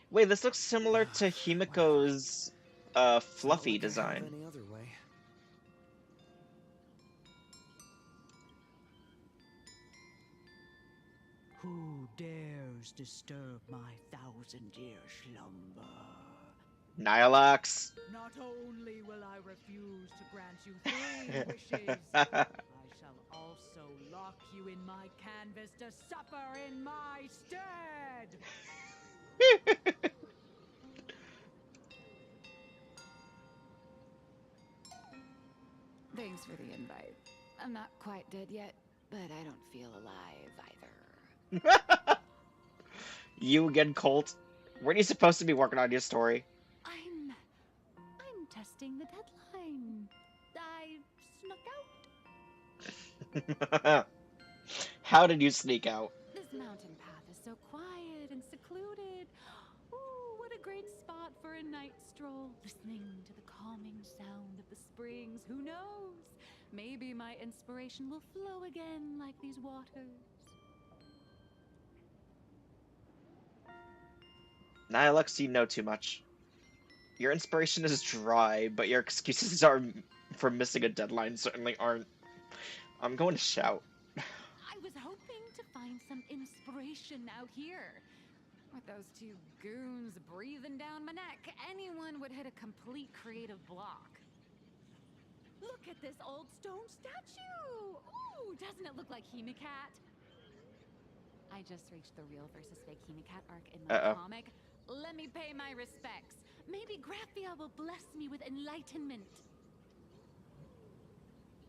Wait, this looks similar to Himiko's fluffy It's not like I have design. any other way. Who dares disturb my 1,000-year slumber? Nylox. Not only will I refuse to grant you 3 wishes, I shall also lock you in my canvas to suffer in my stead! Thanks for the invite. I'm not quite dead yet, but I don't feel alive either. You again, Colt. Weren't you supposed to be working on your story? I'm testing the deadline. I snuck out. How did you sneak out? This mountain path is so quiet and secluded. Ooh, what a great spot for a night stroll. Listening to the calming sound of the springs. Who knows? Maybe my inspiration will flow again like these waters. Nylox, you know too much. Your inspiration is dry, but your excuses are for missing a deadline certainly aren't. I'm going to shout. I was hoping to find some inspiration out here. With those 2 goons breathing down my neck, anyone would hit a complete creative block. Look at this old stone statue! Ooh, doesn't it look like Himicat? I just reached the real versus fake Himicat arc in my comic. Let me pay my respects. Maybe Graphia will bless me with enlightenment.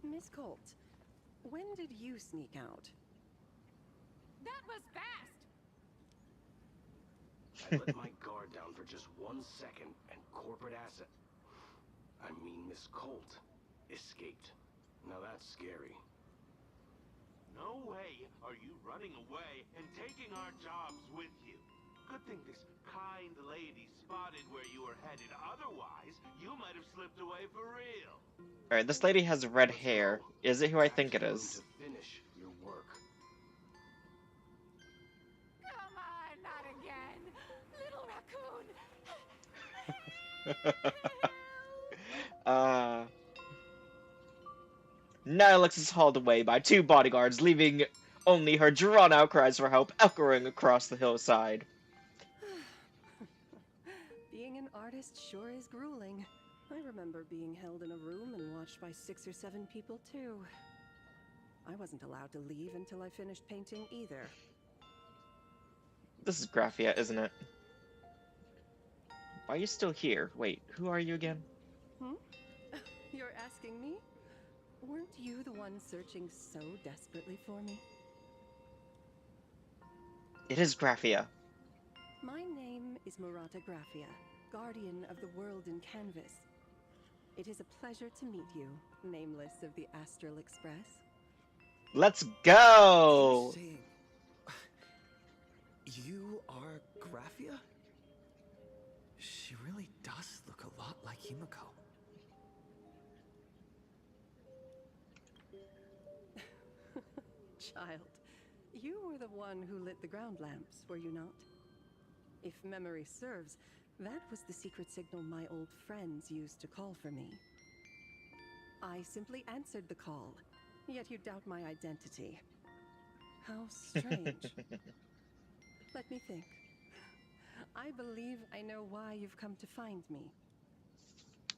Miss Colt, when did you sneak out? That was fast! I let my guard down for just 1 second, and corporate asset, I mean Miss Colt, escaped. Now that's scary. No way are you running away and taking our jobs with you. Good thing this kind lady spotted where you were headed. Otherwise, you might have slipped away for real. Alright, this lady has red hair. Is it who I think it is? To finish your work. Come on, not again! Little raccoon! Nylox is hauled away by 2 bodyguards, leaving only her drawn-out cries for help echoing across the hillside. Being an artist sure is grueling. I remember being held in a room and watched by 6 or 7 people, too. I wasn't allowed to leave until I finished painting either. This is Graphia, isn't it? Why are you still here? Wait, who are you again? You're asking me? Weren't you the one searching so desperately for me? It is Graphia. My name is Murata Graphia, guardian of the world in canvas. It is a pleasure to meet you, nameless of the Astral Express. Let's Keep go! saying, you are Graphia? She really does look a lot like Himiko. Child, you were the one who lit the ground lamps, were you not? If memory serves, that was the secret signal my old friends used to call for me. I simply answered the call, yet you doubt my identity. How strange. Let me think. I believe I know why you've come to find me.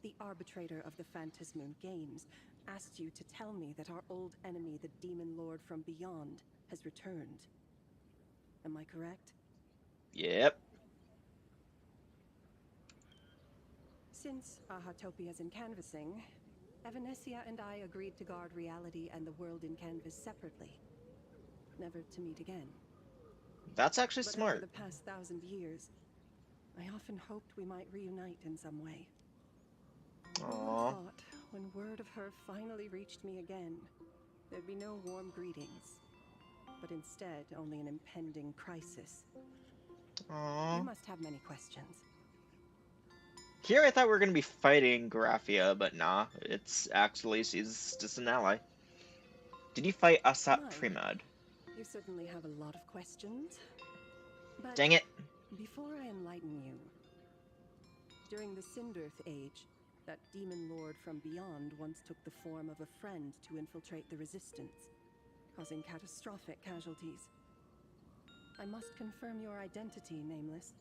The arbitrator of the Phantasmoon Games asked you to tell me that our old enemy, the Demon Lord from Beyond, has returned. Am I correct? Yep. Since Ahatopia's in canvassing, Evanesia and I agreed to guard reality and the world in canvas separately, never to meet again. That's actually But smart. over the past 1,000 years, I often hoped we might reunite in some way. Who would Aww. have thought, when word of her finally reached me again, there'd be no warm greetings, but instead only an impending crisis. Aww. You must have many questions. Here I thought we were gonna be fighting Graphia, but nah, it's actually, she's just an ally. Did you fight Asat Mine. Primad? You certainly have a lot of questions. But Dang it. before I enlighten you, during the Cinderth Age, that demon lord from beyond once took the form of a friend to infiltrate the Resistance, causing catastrophic casualties. I must confirm your identity, Nameless.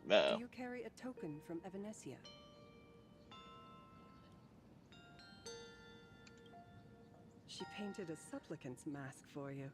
Uh-oh. Do you carry a token from Evanesia? She painted a supplicant's mask for you.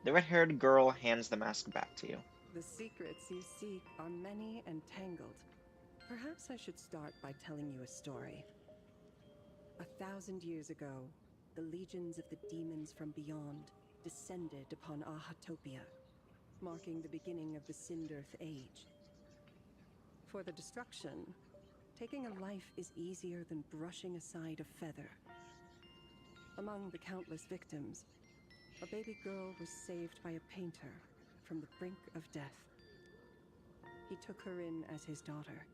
The red-haired girl hands the mask back to you. The secrets you seek are many and tangled. Perhaps I should start by telling you a story. 1,000 years ago, the legions of the demons from beyond descended upon Ahatopia, marking the beginning of the Cinderth Age. For the destruction, taking a life is easier than brushing aside a feather. Among the countless victims, a baby girl was saved by a painter from the brink of death. He took her in as his daughter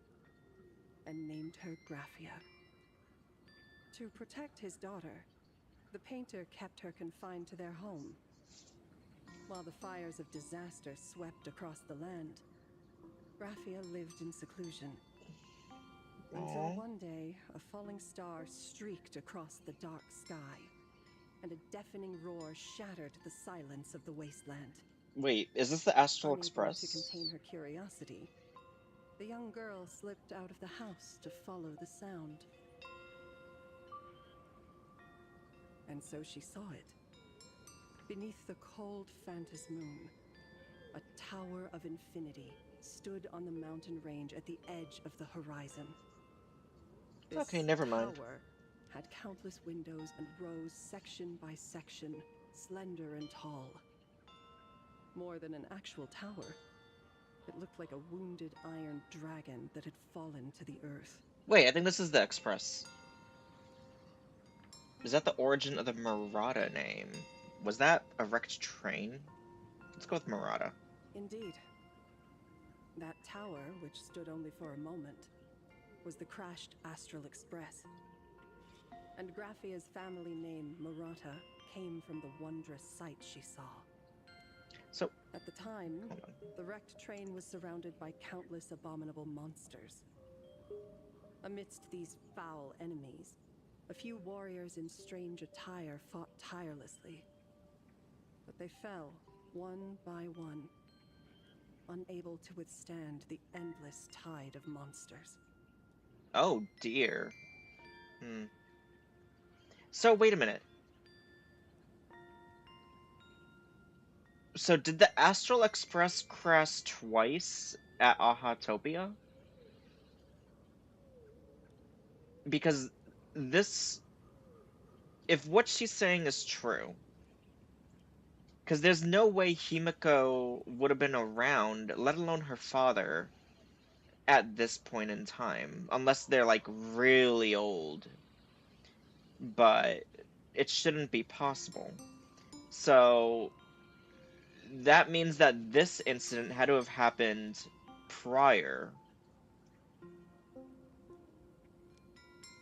and named her Graphia. To protect his daughter, the painter kept her confined to their home. While the fires of disaster swept across the land, Graphia lived in seclusion. Until one day, a falling star streaked across the dark sky, and a deafening roar shattered the silence of the wasteland. Wait, is this the Astral Unable Express? to contain her curiosity, the young girl slipped out of the house to follow the sound. And so she saw it. Beneath the cold Phantasmoon, a tower of infinity stood on the mountain range at the edge of the horizon. This Okay, never mind. tower had countless windows and rose section by section, slender and tall. More than an actual tower, it looked like a wounded iron dragon that had fallen to the earth. Wait, I think this is the Express. Is that the origin of the Murata name? Was that a wrecked train? Let's go with Murata. Indeed. That tower, which stood only for a moment, was the crashed Astral Express. And Graphia's family name, Murata, came from the wondrous sight she saw. So, at the time, the wrecked train was surrounded by countless abominable monsters. Amidst these foul enemies, a few warriors in strange attire fought tirelessly. But they fell, one by one, unable to withstand the endless tide of monsters. oh dear. So, wait a minute. So did the Astral Express crash twice at Ahatopia? Because this, if what she's saying is true, because there's no way Himiko would have been around, let alone her father, at this point in time, unless they're like really old. But it shouldn't be possible. So that means that this incident had to have happened prior.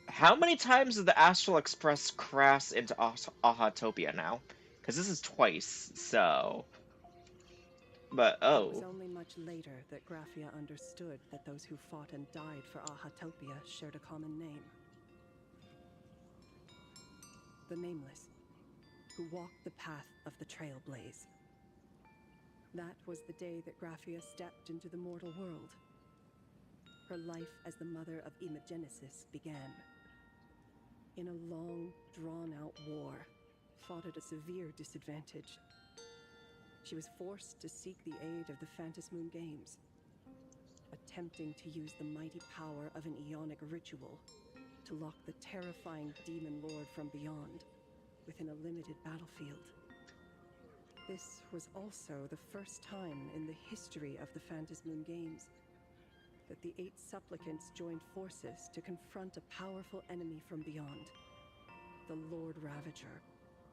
How many times did the Astral Express crash into Ahatopia now? Because this is twice, so... But, It was oh. only much later that Graphia understood that those who fought and died for Ahatopia shared a common name. The Nameless, who walked the path of the Trailblaze. That was the day that Graphia stepped into the mortal world. Her life as the mother of Imogenesis began. In a long, drawn-out war, fought at a severe disadvantage. She was forced to seek the aid of the Phantasmoon Games, attempting to use the mighty power of an Ionic ritual to lock the terrifying demon lord from beyond within a limited battlefield. This was also the first time in the history of the Phantasmoon Games that the 8 supplicants joined forces to confront a powerful enemy from beyond, the Lord Ravager,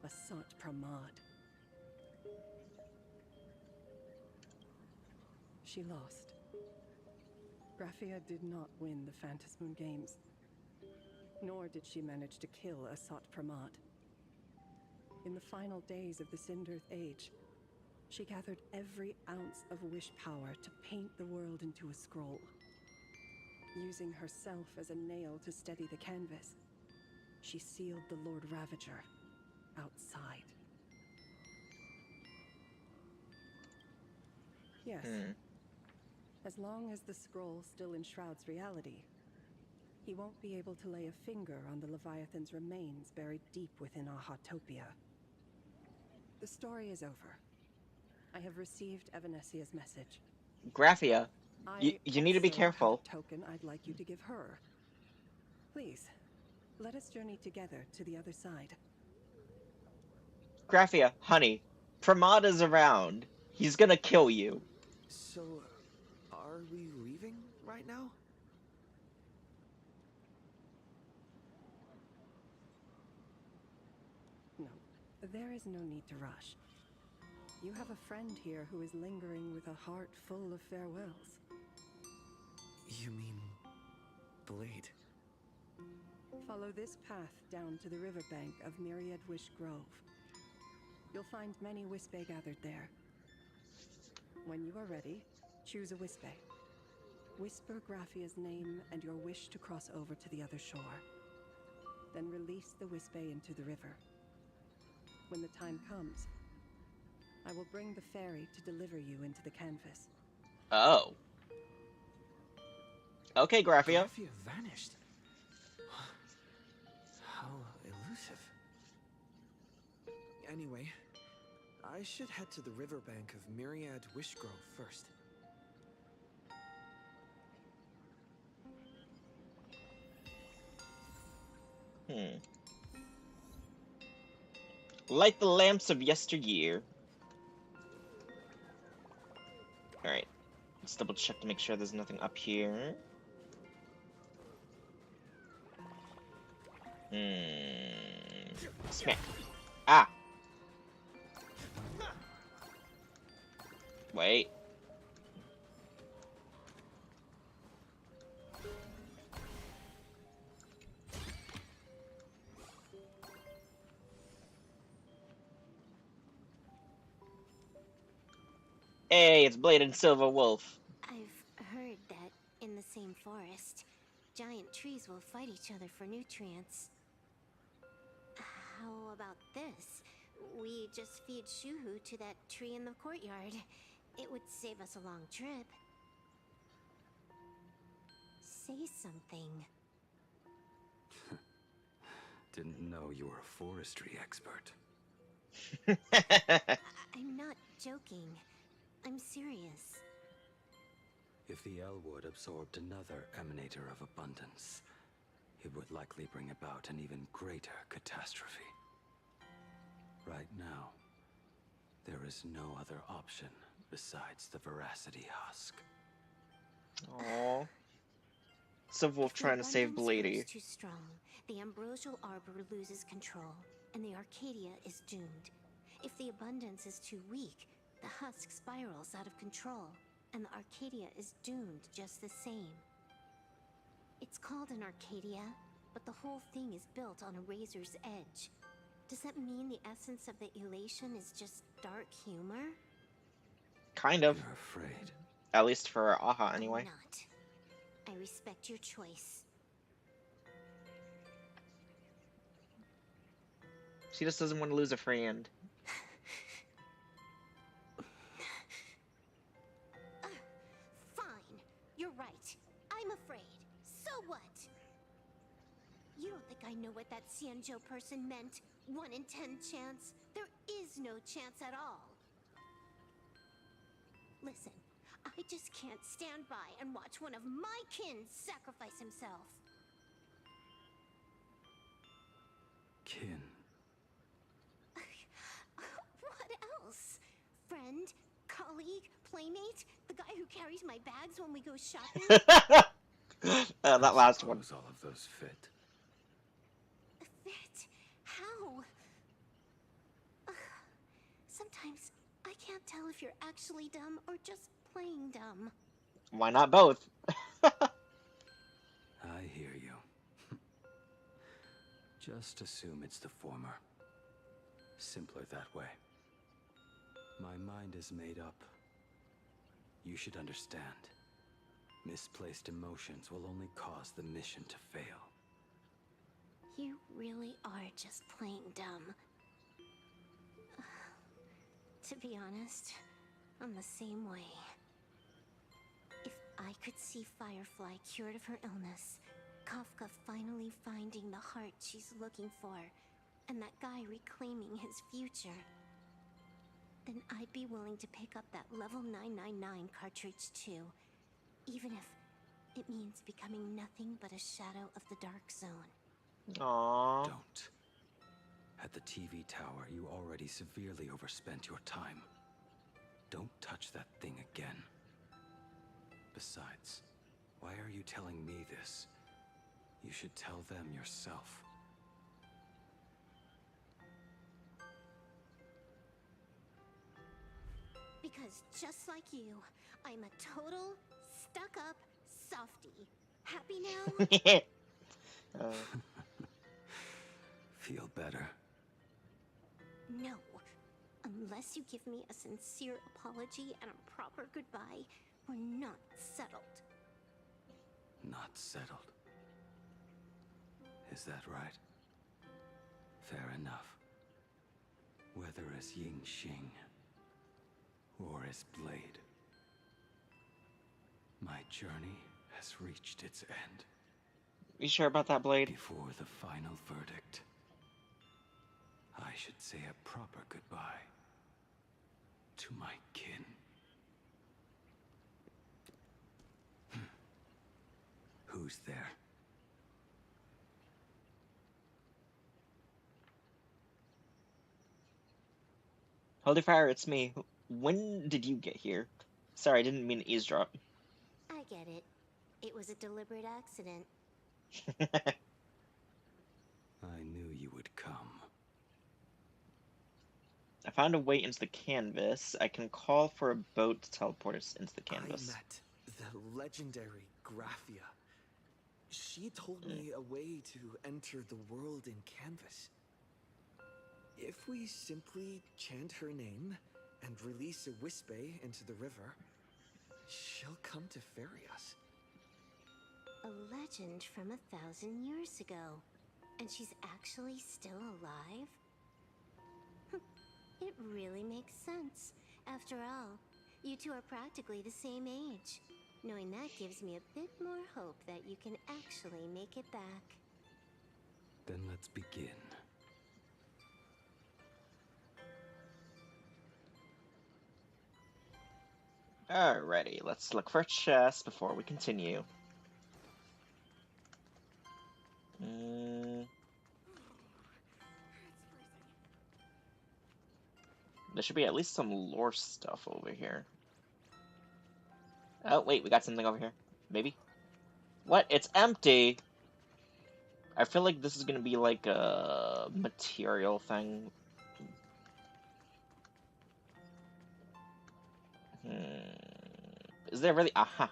Asat Pramad. She lost. Graphia did not win the Phantasmoon Games, nor did she manage to kill Asat Pramad. In the final days of the Cinderth Age, she gathered every ounce of wish power to paint the world into a scroll. Using herself as a nail to steady the canvas, she sealed the Lord Ravager outside. Yes. As long as the scroll still enshrouds reality, he won't be able to lay a finger on the Leviathan's remains buried deep within Ahatopia. The story is over. I have received Evanesia's message. Graphia, you need to be careful. Have a token I'd like you to give her. Please, let us journey together to the other side. Graphia, honey, Pramod is around. He's gonna kill you. So, are we leaving right now? No, there is no need to rush. You have a friend here who is lingering with a heart full of farewells. You mean... Blade? Follow this path down to the riverbank of Myriad Wish Grove. You'll find many Wispe gathered there. When you are ready, choose a Wispe. Whisper Graphia's name and your wish to cross over to the other shore. Then release the Wispe into the river. When the time comes, I will bring the ferry to deliver you into the canvas. Oh. Okay, Graphia. Graphia vanished. How elusive. Anyway, I should head to the riverbank of Myriad Wishgrove first. Light the lamps of yesteryear. Alright. Let's double check to make sure there's nothing up here. Smack. Ah! Wait. Hey, it's Blade and Silver Wolf. I've heard that in the same forest, giant trees will fight each other for nutrients. How about this? We just feed Shuhu to that tree in the courtyard. It would save us a long trip. Say something. Didn't know you were a forestry expert. I'm not joking. I'm serious. If the Elwood absorbed another emanator of abundance, it would likely bring about an even greater catastrophe. Right now, there is no other option besides the Veracity Husk. Aww. Wolf If the trying to save abundance grows Blady. too strong, the ambrosial arbor loses control, and the Arcadia is doomed. If the abundance is too weak, the husk spirals out of control, and the Arcadia is doomed just the same. It's called an Arcadia, but the whole thing is built on a razor's edge. Does that mean the essence of the elation is just dark humor? Kind of. You're afraid. At least for Aha, anyway. I'm not. I respect your choice. She just doesn't want to lose a friend. Fine. You're right. I'm afraid. So what? You don't think I know what that Xianzhou person meant? 1 in 10 chance? There is no chance at all. Listen, I just can't stand by and watch one of my kin sacrifice himself. Kin. What else? Friend? Colleague? Playmate? The guy who carries my bags when we go shopping? That last one. All of those fit. Fit? How? Sometimes I can't tell if you're actually dumb or just playing dumb. Why not both? I hear you. Just assume it's the former. Simpler that way. My mind is made up. You should understand. Misplaced emotions will only cause the mission to fail. You really are just playing dumb. To be honest, I'm the same way. If I could see Firefly cured of her illness, Kafka finally finding the heart she's looking for, and that guy reclaiming his future, then I'd be willing to pick up that level 999 cartridge too, even if it means becoming nothing but a shadow of the Dark Zone. Aww. Don't. At the TV tower, you already severely overspent your time. Don't touch that thing again. Besides, why are you telling me this? You should tell them yourself. Because just like you, I'm a total, stuck-up softie. Happy now? Feel better? No. Unless you give me a sincere apology and a proper goodbye, we're not settled. Not settled. Is that right? Fair enough. Whether as Ying Xing or as Blade, my journey has reached its end. You sure about that, Blade? Before the final verdict, I should say a proper goodbye to my kin. Who's there? Holy Fire, it's me. When did you get here? Sorry, I didn't mean to eavesdrop. I get it. It was a deliberate accident. I knew you would come. I found a way into the canvas. I can call for a boat to teleport us into the canvas. I met the legendary Graphia. She told me a way to enter the world in canvas. If we simply chant her name and release a Wispe into the river, she'll come to ferry us. A legend from 1,000 years ago. And she's actually still alive? It really makes sense. After all, you two are practically the same age. Knowing that gives me a bit more hope that you can actually make it back. Then let's begin. Alrighty, let's look for a chest before we continue. There should be at least some lore stuff over here. Oh, wait, we got something over here. Maybe? What? It's empty! I feel like this is gonna be like a material thing. Is there really? Aha!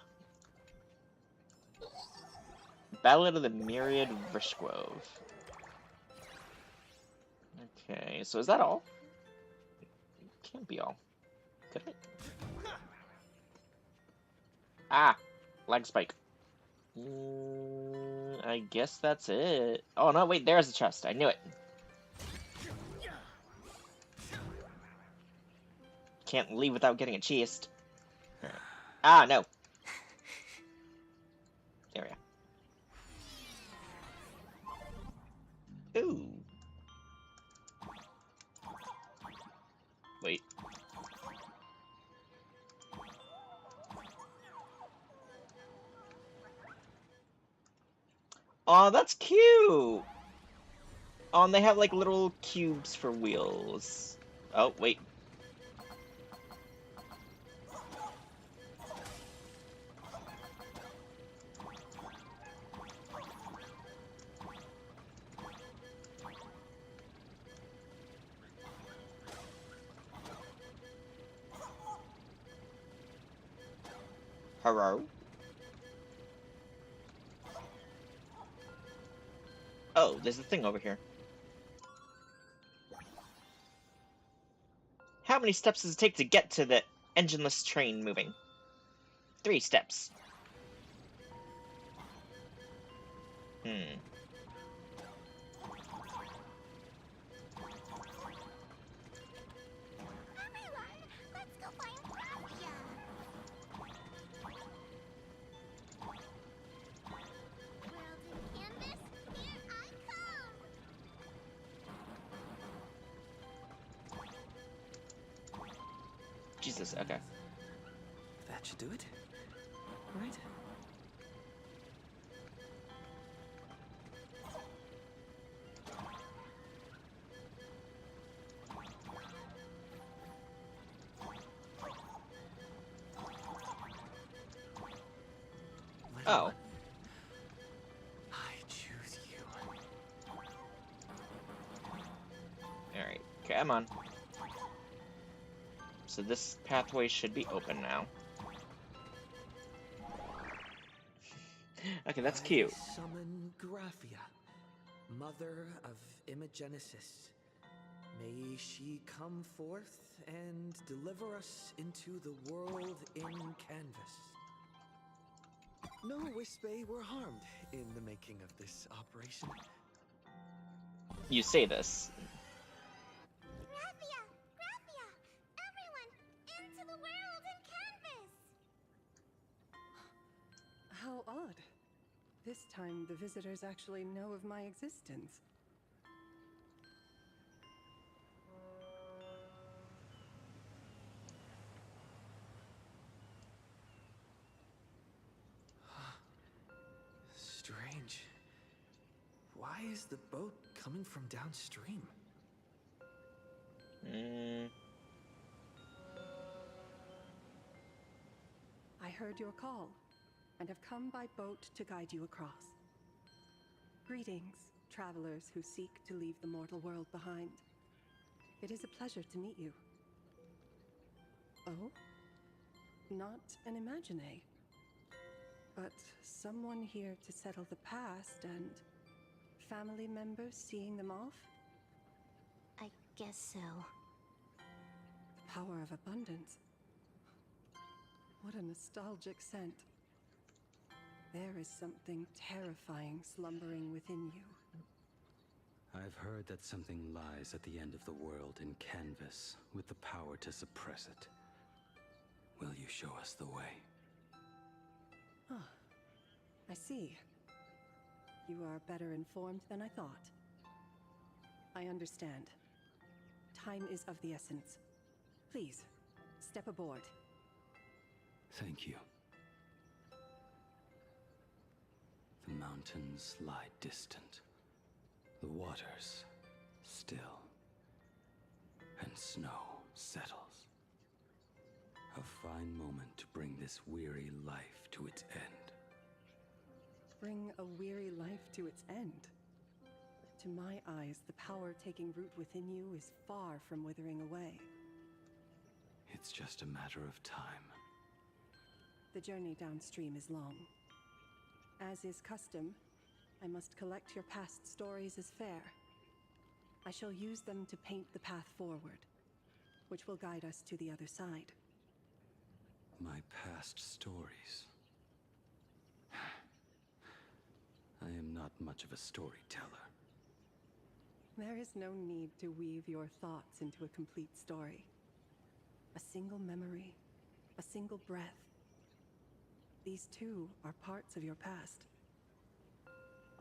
Ballad of the Myriad Vrishgrove. Okay, so is that all? Can't be all. Could it? Ah! Lag spike. I guess that's it. Oh no, wait, there's a chest. I knew it. Can't leave without getting a chest. Right. Ah, no. There we go. Ooh. Wait. Oh, that's cute! Oh, and they have like little cubes for wheels. Oh, wait. Hello? Oh, there's a thing over here. How many steps does it take to get to the engineless train moving? 3 steps. Everyone, let's go find Graphia. World in canvas, here I come. Jesus, okay. That should do it, right? Oh. I choose you. Alright, come on. So this pathway should be open now. Okay, that's cute. I summon Graphia, mother of Imogenesis. May she come forth and deliver us into the world in canvas. No Wispe were harmed in the making of this operation. You say this. Graphia! Graphia! Everyone, into the world in canvas! How odd. This time the visitors actually know of my existence. Strange. Why is the boat coming from downstream? I heard your call, and have come by boat to guide you across. Greetings, travelers who seek to leave the mortal world behind. It is a pleasure to meet you. Oh? Not an Imagine, but someone here to settle the past and family members seeing them off? I guess so. The power of abundance. What a nostalgic scent. There is something terrifying slumbering within you. I've heard that something lies at the end of the world in canvas with the power to suppress it. Will you show us the way? Ah, I see. You are better informed than I thought. I understand. Time is of the essence. Please, step aboard. Thank you. The mountains lie distant. The waters still. And snow settles. A fine moment to bring this weary life to its end. Bring a weary life to its end? To my eyes, the power taking root within you is far from withering away. It's just a matter of time. The journey downstream is long. As is custom, I must collect your past stories as fair. I shall use them to paint the path forward, which will guide us to the other side. My past stories. I am not much of a storyteller. There is no need to weave your thoughts into a complete story. A single memory, a single breath. These too are parts of your past.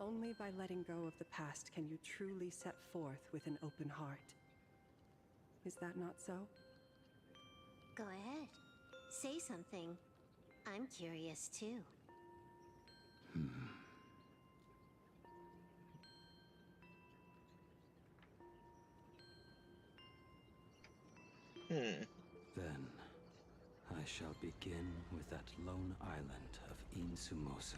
Only by letting go of the past can you truly set forth with an open heart. Is that not so? Go ahead. Say something. I'm curious too. Then, I shall begin with that lone island of Insumosu.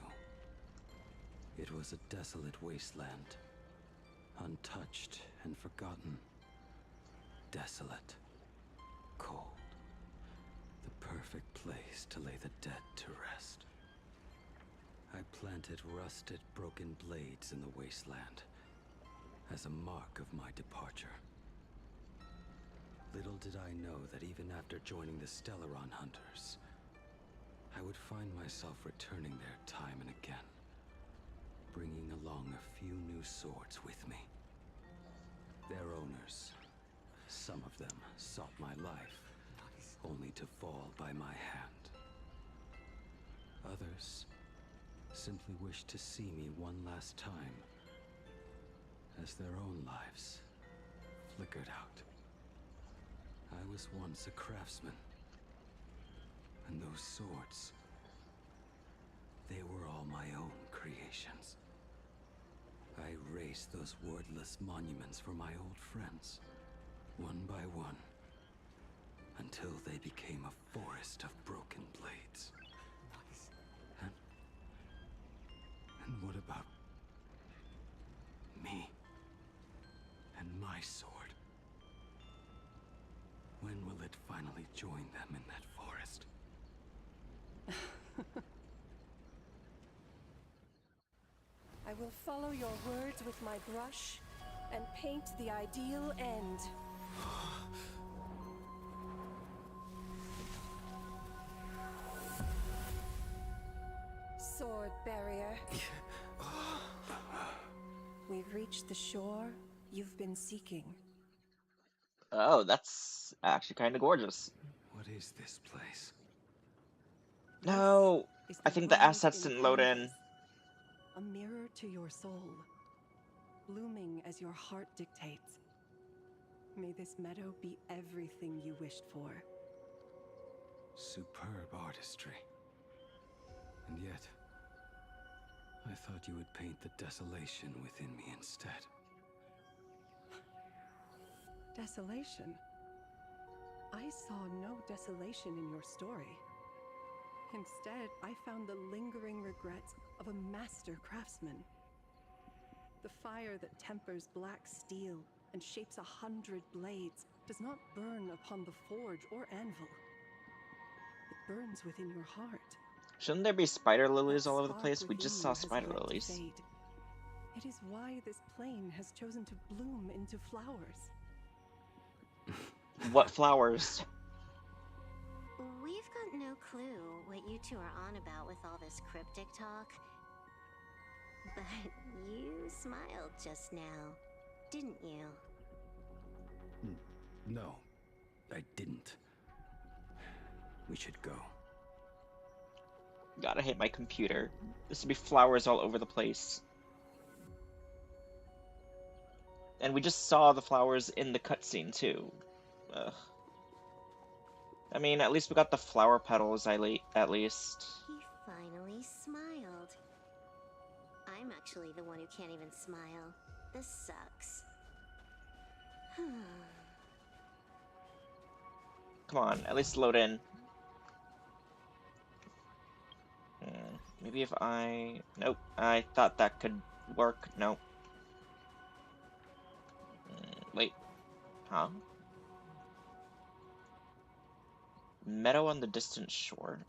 It was a desolate wasteland, untouched and forgotten. Desolate, cold, the perfect place to lay the dead to rest. I planted rusted, broken blades in the wasteland as a mark of my departure. Little did I know that even after joining the Stellaron Hunters, I would find myself returning there time and again, bringing along a few new swords with me. Their owners, some of them sought my life, only to fall by my hand. Others simply wished to see me one last time, as their own lives flickered out. I was once a craftsman, and those swords, they were all my own creations. I razed those wordless monuments for my old friends, one by one, until they became a forest of broken blades. And what about me and my sword? When will it finally join them in that forest? I will follow your words with my brush and paint the ideal end. Sword barrier. We've reached the shore you've been seeking. Oh, that's actually kind of gorgeous. What is this place? No, Is I the think the world assets in didn't load in. canvas. A mirror to your soul, blooming as your heart dictates. May this meadow be everything you wished for. Superb artistry. And yet, I thought you would paint the desolation within me instead. Desolation? I saw no desolation in your story. Instead, I found the lingering regrets of a master craftsman. The fire that tempers black steel and shapes 100 blades does not burn upon the forge or anvil. It burns within your heart. Shouldn't there be spider lilies That all over the spark place? We within just you saw has spider yet to lilies. fade. It is why this plane has chosen to bloom into flowers. What flowers? We've got no clue what you two are on about with all this cryptic talk. But you smiled just now, didn't you? No, I didn't. We should go. God, I hate my computer. This would be flowers all over the place. And we just saw the flowers in the cutscene, too. Ugh. I mean, at least we got the flower petals, at least. He finally smiled. I'm actually the one who can't even smile. This sucks. Come on, at least load in. Maybe if I... Nope, I thought that could work. Nope. Wait. Huh? Meadow on the distant shore.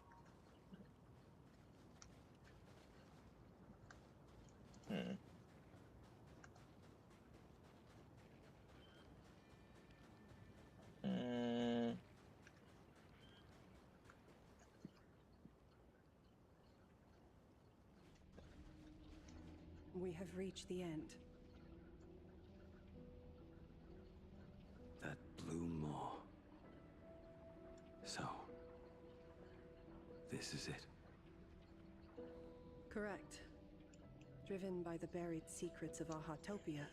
We have reached the end. That blue maw. So, this is it. Correct. Driven by the buried secrets of Ahatopia,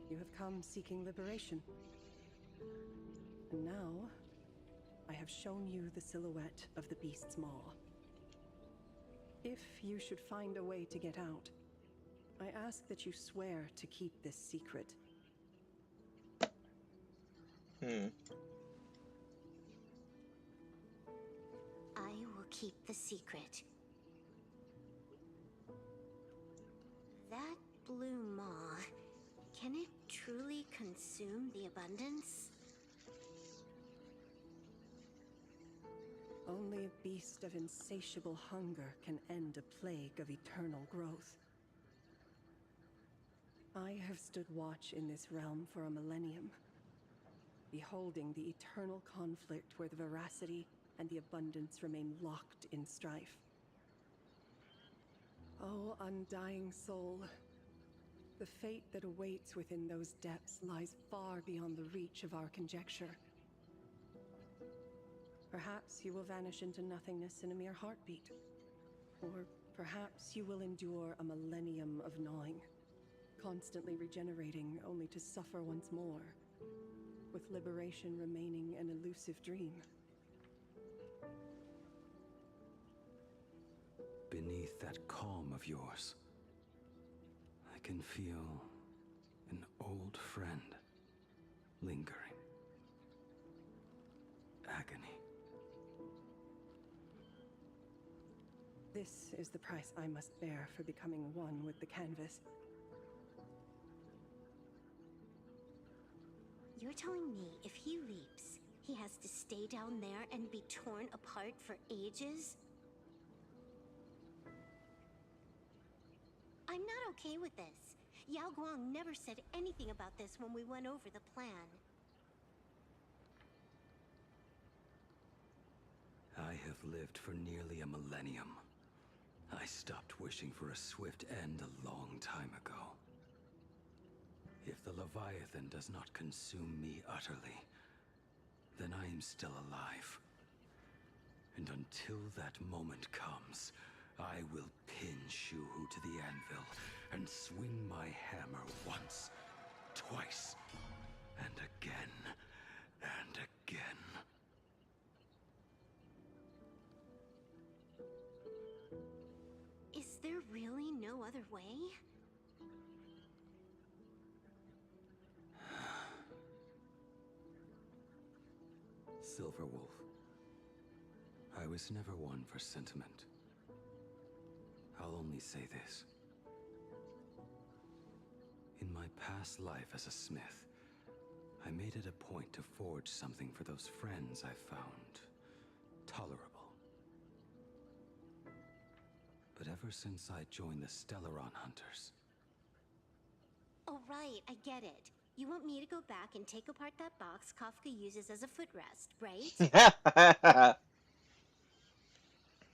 you have come seeking liberation. And now, I have shown you the silhouette of the beast's maw. If you should find a way to get out, I ask that you swear to keep this secret. I will keep the secret. That blue maw, can it truly consume the abundance? Only a beast of insatiable hunger can end a plague of eternal growth. I have stood watch in this realm for a millennium, beholding the eternal conflict where the veracity and the abundance remain locked in strife. Oh, undying soul, the fate that awaits within those depths lies far beyond the reach of our conjecture. Perhaps you will vanish into nothingness in a mere heartbeat. Or perhaps you will endure a millennium of gnawing, constantly regenerating only to suffer once more, with liberation remaining an elusive dream. Beneath that calm of yours, I can feel an old friend lingering. Agony. This is the price I must bear for becoming one with the canvas. You're telling me if he leaps, he has to stay down there and be torn apart for ages? I'm not okay with this. Yao Guang never said anything about this when we went over the plan. I have lived for nearly a millennium. I stopped wishing for a swift end a long time ago. If the Leviathan does not consume me utterly, then I am still alive. And until that moment comes, I will pin Shuhu to the anvil and swing my hammer once, twice, and again, and again. Is there really no other way? Silverwolf. I was never one for sentiment. I'll only say this. In my past life as a smith, I made it a point to forge something for those friends I found tolerable. But ever since I joined the Stellaron Hunters... Oh right, I get it. You want me to go back and take apart that box Kafka uses as a footrest, right?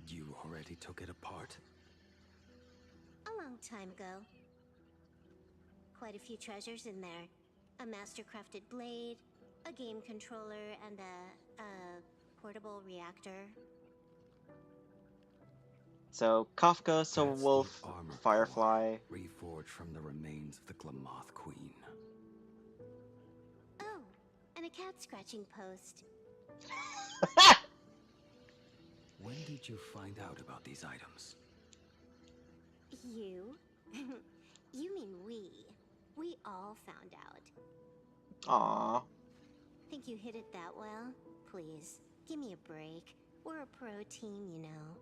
You already took it apart? A long time ago. Quite a few treasures in there. A master-crafted blade, a game controller, and a portable reactor. So, Kafka, That's Silverwolf, the armor Firefly. core, reforged from the remains of the Glamoth Queen. Oh, and a cat scratching post. When did you find out about these items? You? You mean we. We all found out. Aww. Think you hid it that well? Please, give me a break. We're a pro team, you know.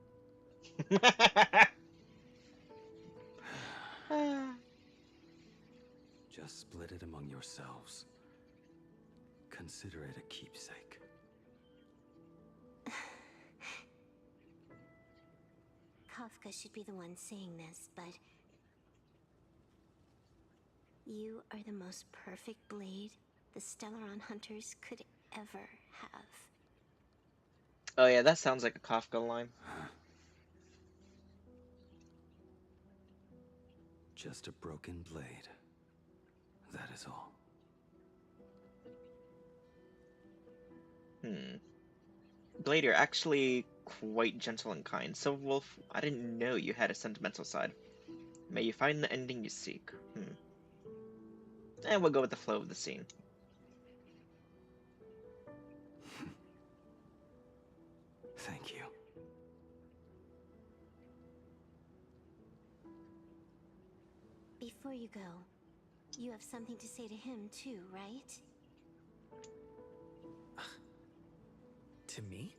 Just split it among yourselves. Consider it a keepsake. Kafka should be the one saying this, but you are the most perfect blade the Stellaron hunters could ever have. Oh yeah, that sounds like a Kafka line. Just a broken blade. That is all. Blade, you're actually quite gentle and kind. So, Wolf, I didn't know you had a sentimental side. May you find the ending you seek. And we'll go with the flow of the scene. Thank you. Before you go, you have something to say to him too, right? To me?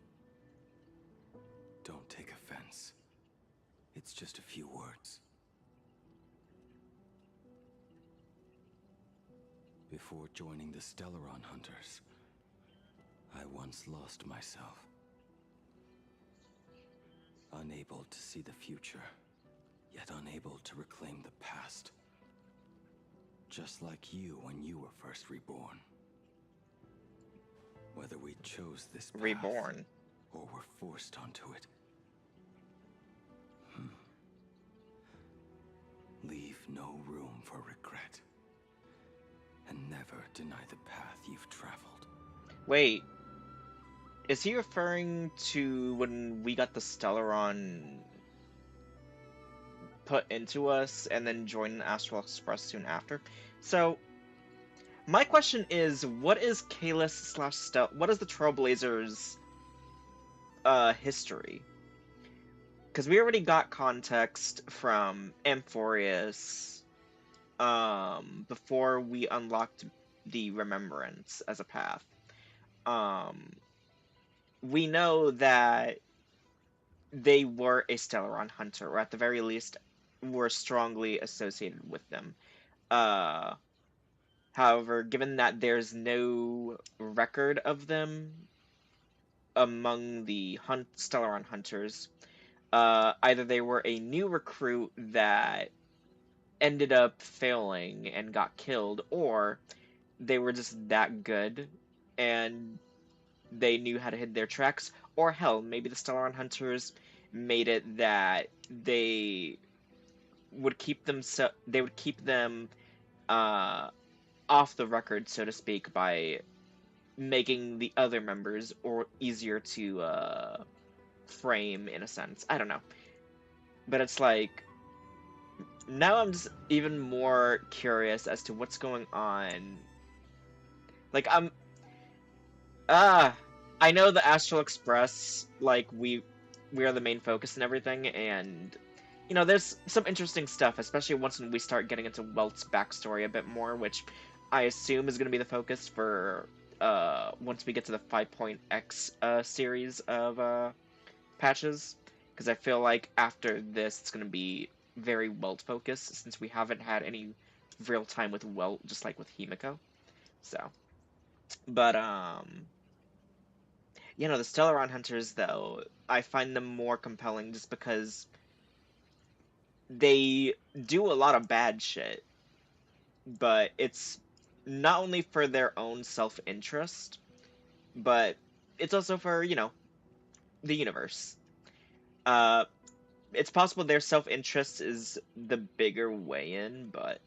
Don't take offense. It's just a few words. Before joining the Stellaron Hunters, I once lost myself. Unable to see the future, yet unable to reclaim the past. Just like you when you were first reborn. Whether we chose this path, Reborn. or were forced onto it. Leave no room for regret. And never deny the path you've traveled. Wait. Is he referring to when we got the Stellaron put into us and then joined the Astral Express soon after? So, my question is, what is Kalis / what is the Trailblazers' history? Because we already got context from Amphorius before we unlocked the Remembrance as a path. We know that they were a Stellaron hunter, or at the very least were strongly associated with them. However, given that there's no record of them among the Stellaron hunters, either they were a new recruit that ended up failing and got killed, or they were just that good and they knew how to hit their tracks, or hell, maybe the Stellaron hunters made it that they would keep them off the record, so to speak, by making the other members or easier to frame in a sense. I don't know. But it's like now I'm just even more curious as to what's going on. Like I know the Astral Express, like we are the main focus and everything, and you know, there's some interesting stuff, especially once we start getting into Welt's backstory a bit more, which I assume is going to be the focus for once we get to the 5.x series of patches, because I feel like after this it's going to be very Welt focused, since we haven't had any real time with Welt, just like with Himiko. So, but you know, the Stellaron Hunters, though, I find them more compelling just because they do a lot of bad shit, but it's not only for their own self-interest, but it's also for, you know, the universe. It's possible their self-interest is the bigger way in, but,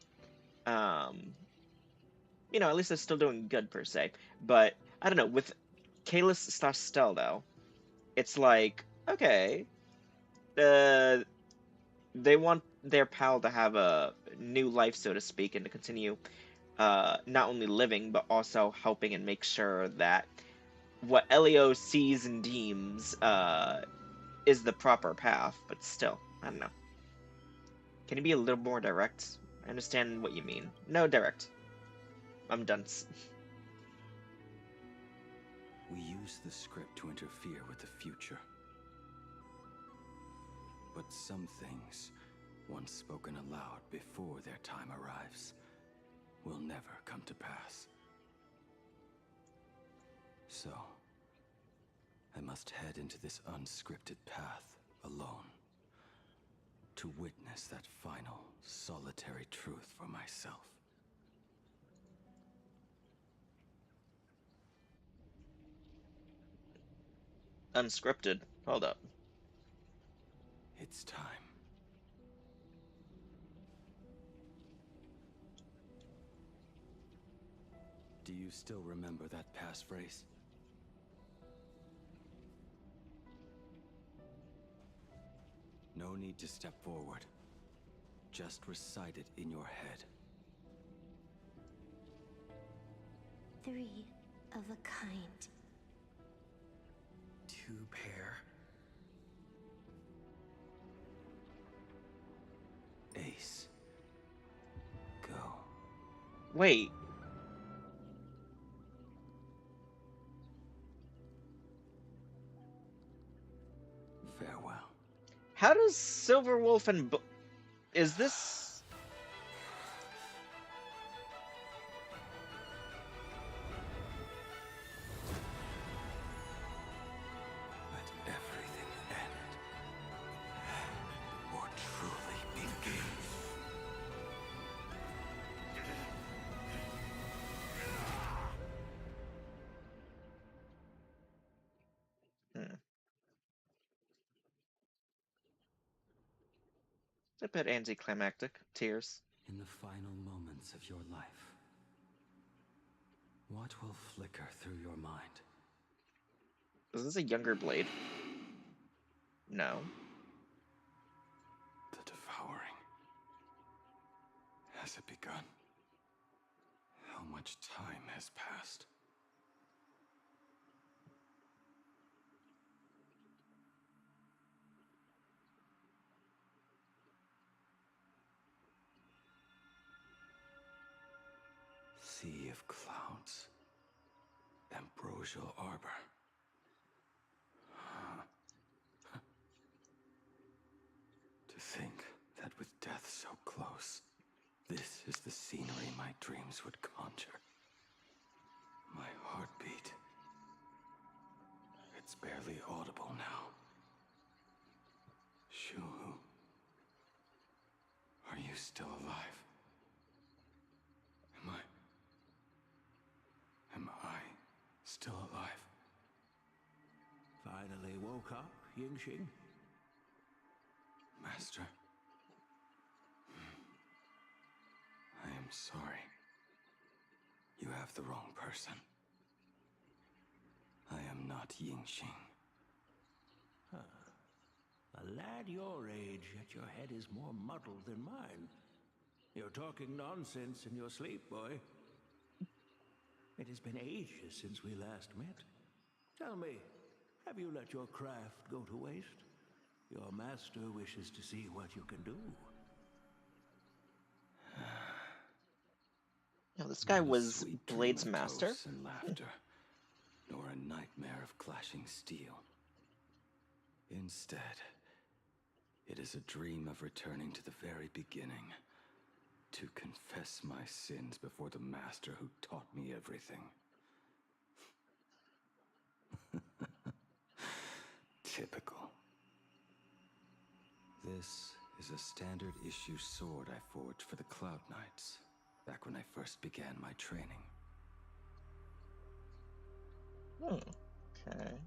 you know, at least they're still doing good, per se. But, I don't know, with Kalis / Stell, though, it's like, okay, they want their pal to have a new life, so to speak, and to continue not only living, but also helping and make sure that what Elio sees and deems is the proper path, but still, I don't know. Can you be a little more direct? I understand what you mean. No, direct. I'm done. We use the script to interfere with the future. But some things, once spoken aloud before their time arrives, will never come to pass. So, I must head into this unscripted path alone, to witness that final, solitary truth for myself. Unscripted. Hold up. It's time. Do you still remember that passphrase? No need to step forward. Just recite it in your head. 3 of a kind. 2 pair. Ace. Go. Wait. Farewell. How does Silverwolf and is this? Let everything end, or truly begin. A bit anticlimactic. Tears. In the final moments of your life, what will flicker through your mind? Is this a younger Blade? No. The devouring. Has it begun? How much time has passed? Sea of clouds. Ambrosial arbor. To think that with death so close, this is the scenery my dreams would conjure. My heartbeat. It's barely audible now. Shu, are you still alive? Am I still alive? Finally woke up, Yingxing? Master. I am sorry. You have the wrong person. I am not Yingxing. Huh. A lad your age, yet your head is more muddled than mine. You're talking nonsense in your sleep, boy. It has been ages since we last met. Tell me, have you let your craft go to waste? Your master wishes to see what you can do. No, this guy was Blade's master? And laughter, nor a nightmare of clashing steel. Instead, it is a dream of returning to the very beginning, to confess my sins before the master who taught me everything. Typical. This is a standard issue sword I forged for the Cloud Knights, back when I first began my training. Okay.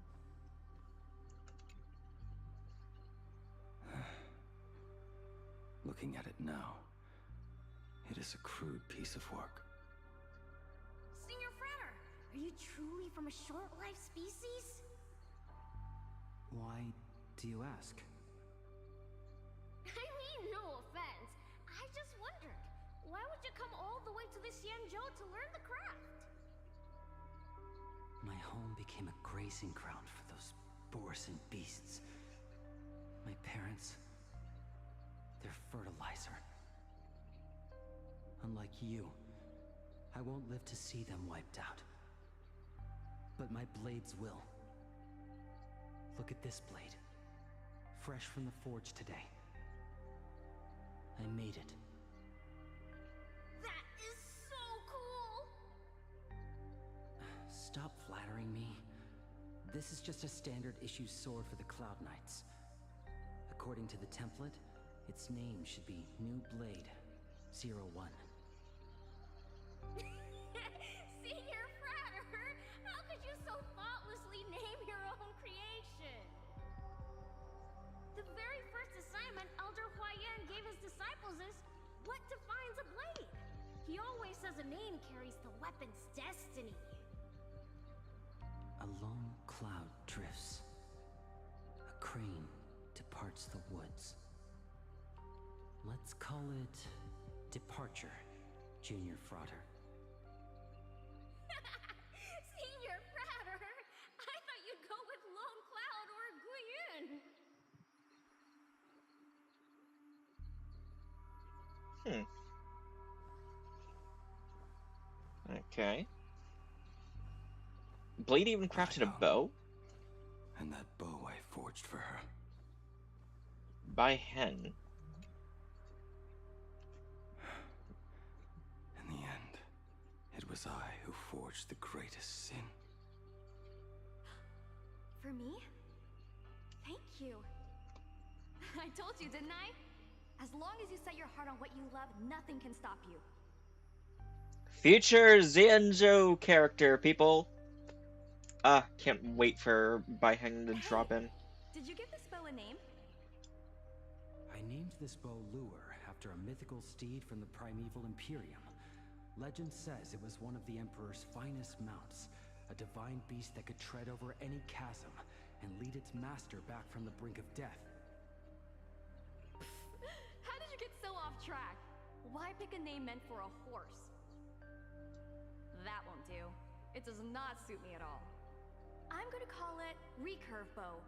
Looking at it now, it is a crude piece of work. Senior Frater, are you truly from a short-lived species? Why do you ask? I mean, no offense. I just wondered, why would you come all the way to this Yanzhou to learn the craft? My home became a grazing ground for those boars and beasts. My parents, they're fertilizer. Unlike you, I won't live to see them wiped out. But my blades will. Look at this blade. Fresh from the forge today. I made it. That is so cool! Stop flattering me. This is just a standard issue sword for the Cloud Knights. According to the template, its name should be New Blade 01. Senior Fratter! How could you so thoughtlessly name your own creation? The very first assignment Elder Huayan gave his disciples is what defines a blade? He always says a name carries the weapon's destiny. A lone cloud drifts. A crane departs the woods. Let's call it Departure, Junior Frater. Senior Fratter! I thought you'd go with Lone Cloud or Guiyun! Okay. Blade even crafted a bow? And that bow I forged for her. By Hen. In the end, it was I who forged the greatest sin. For me? Thank you. I told you, didn't I? As long as you set your heart on what you love, nothing can stop you. Future Xianzhou character, people. Can't wait for Baiheng to drop in. Did you give this bow a name? I named this bow Lure after a mythical steed from the primeval Imperium. Legend says it was one of the Emperor's finest mounts, a divine beast that could tread over any chasm and lead its master back from the brink of death. How did you get so off track? Why pick a name meant for a horse? That won't do. It does not suit me at all. I'm gonna call it Recurve Bow.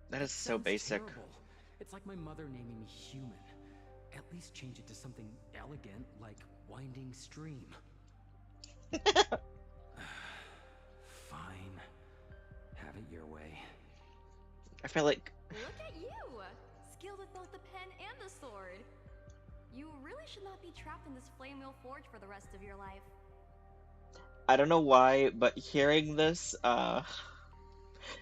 That is so Sounds basic. terrible. It's like my mother naming me Human. At least change it to something elegant like Winding Stream. Fine. Have it your way. I feel like... Look at you! Skilled with both the pen and the sword. You really should not be trapped in this flame wheel forge for the rest of your life. I don't know why, but hearing this,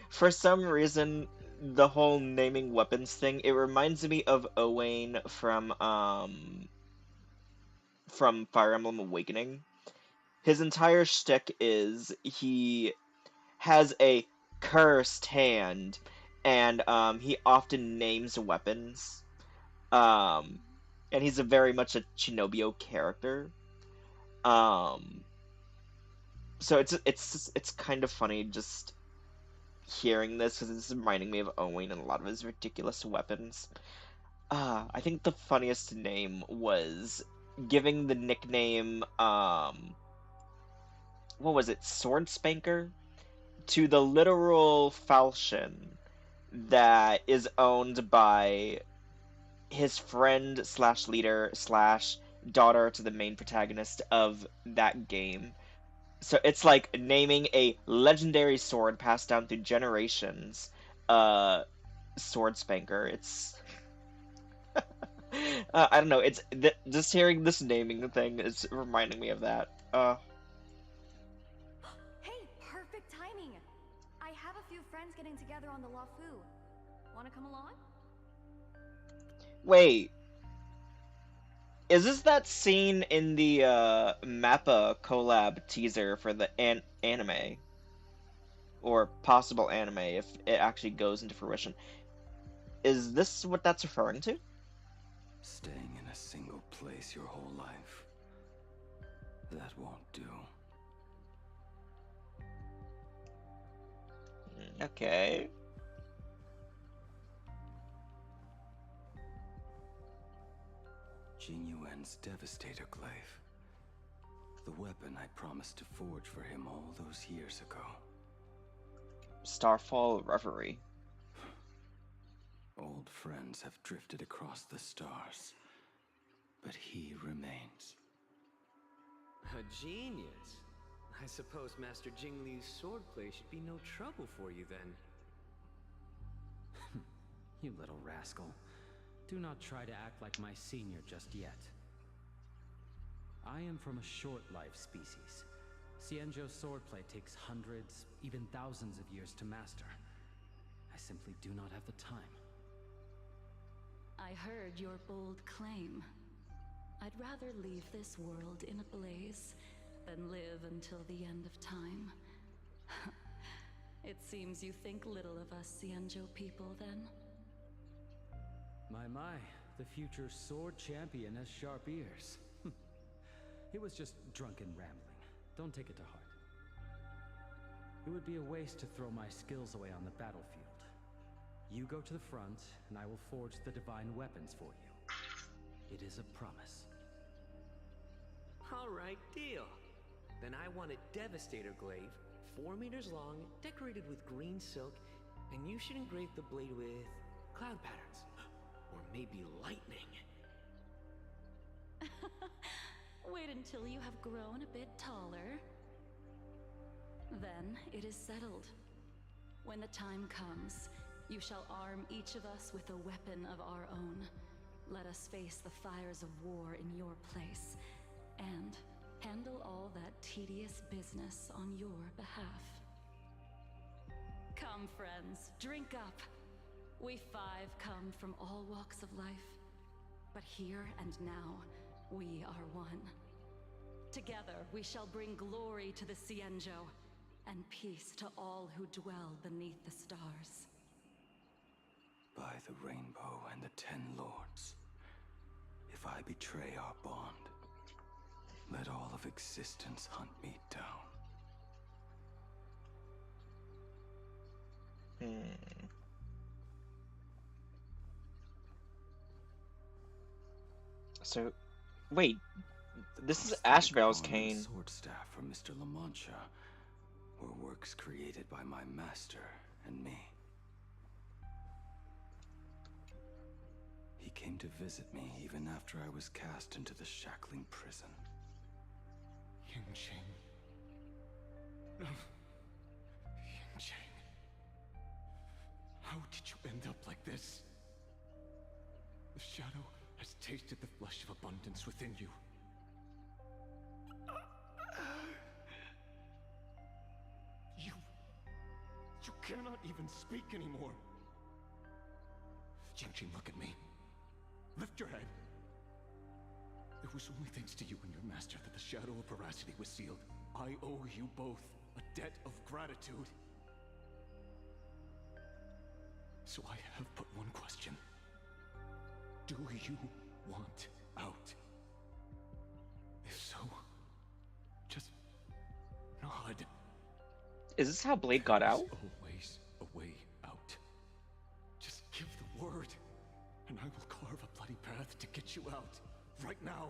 for some reason, the whole naming weapons thing, it reminds me of Owain from Fire Emblem Awakening. His entire shtick is he has a cursed hand, and he often names weapons. And he's a very much a Chinobio character. So it's kind of funny just hearing this because it's reminding me of Owain and a lot of his ridiculous weapons. I think the funniest name was giving the nickname what was it, Sword Spanker, to the literal falchion that is owned by his friend slash leader slash daughter to the main protagonist of that game. So it's like naming a legendary sword passed down through generations, Sword Spanker. It's I don't know. It's just hearing this naming thing is reminding me of that. Hey, perfect timing! I have a few friends getting together on the Lafu. Wanna come along? Wait. Is this that scene in the Mappa collab teaser for the anime? Or possible anime if it actually goes into fruition. Is this what that's referring to? Staying in a single place your whole life. That won't do. Okay. Jing Yuan's Devastator Glaive. The weapon I promised to forge for him all those years ago. Starfall Reverie. Old friends have drifted across the stars, but he remains. A genius. I suppose Master Jingliu's swordplay should be no trouble for you then. You little rascal. Do not try to act like my senior just yet. I am from a short-life species. Xianzhou's swordplay takes hundreds, even thousands of years to master. I simply do not have the time. I heard your bold claim. I'd rather leave this world in a blaze than live until the end of time. It seems you think little of us Xianzhou people, then? My, the future sword champion has sharp ears. It was just drunken rambling. Don't take it to heart. It would be a waste to throw my skills away on the battlefield. You go to the front, and I will forge the divine weapons for you. It is a promise. Alright, deal. Then I want a Devastator glaive, 4 meters long, decorated with green silk, and you should engrave the blade with cloud patterns. Or maybe lightning. Wait until you have grown a bit taller. Then it is settled. When the time comes, you shall arm each of us with a weapon of our own. Let us face the fires of war in your place, and handle all that tedious business on your behalf. Come, friends, drink up. We 5 come from all walks of life, but here and now, we are one. Together, we shall bring glory to the Xianzhou, and peace to all who dwell beneath the stars. By the rainbow and the 10 lords, if I betray our bond, let all of existence hunt me down. So, wait, this is Ashbel's cane. Sword staff from Mr. La Mancha were works created by my master and me. He came to visit me even after I was cast into the shackling prison. Yingqing. Yingqing. How did you end up like this? The shadow has tasted the flesh of abundance within you. You cannot even speak anymore. Yingqing, look at me. Lift your head. It was only thanks to you and your master that the shadow of veracity was sealed. I owe you both a debt of gratitude. So I have but one question. Do you want out? If so, just nod. Is this how Blade got out? There's always a way out. Just give the word, and I will carve a bloody path to get you out. Right now.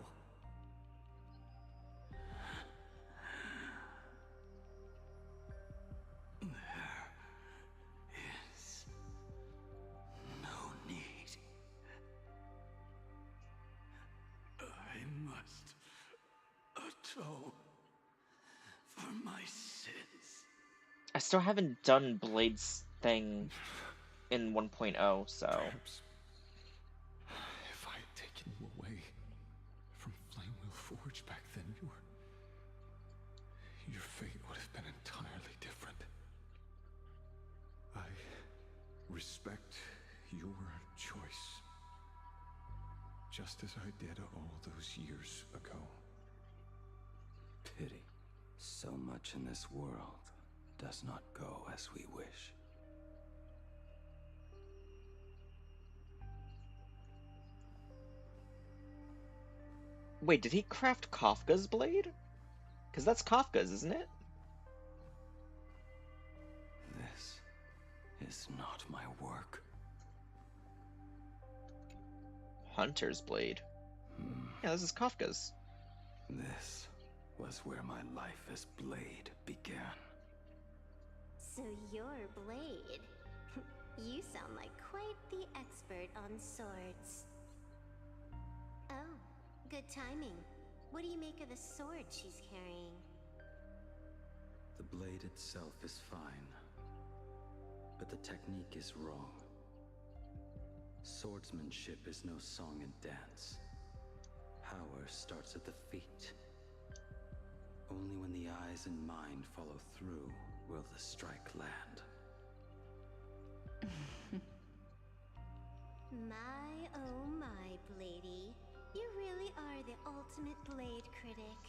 There is no need. I must atone for my sins. I still haven't done Blade's thing in 1.0, so... Perhaps if I had taken you away from Flamewheel Forge back then, your fate would have been entirely different. I respect your choice, just as I did all those years ago. Pity. So much in this world does not go as we wish. Wait, did he craft Kafka's blade? Because that's Kafka's, isn't it? This is not my work. Hunter's blade. Yeah, this is Kafka's. This was where my life as Blade began. So you're Blade. You sound like quite the expert on swords. Oh, good timing. What do you make of the sword she's carrying? The blade itself is fine, but the technique is wrong. Swordsmanship is no song and dance. Power starts at the feet. Only when the eyes and mind follow through will the strike land. My oh my, Bladey. You really are the ultimate blade critic.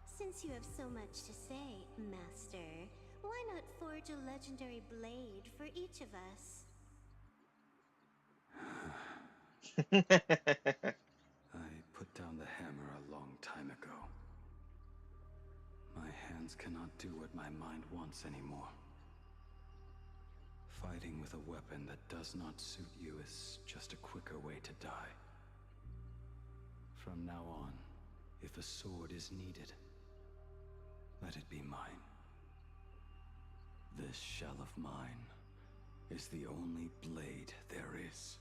Since you have so much to say, Master, why not forge a legendary blade for each of us? I put down the hammer a long time ago. My hands cannot do what my mind wants anymore. Fighting with a weapon that does not suit you is just a quicker way to die. From now on, if a sword is needed, let it be mine. This shell of mine is the only blade there is.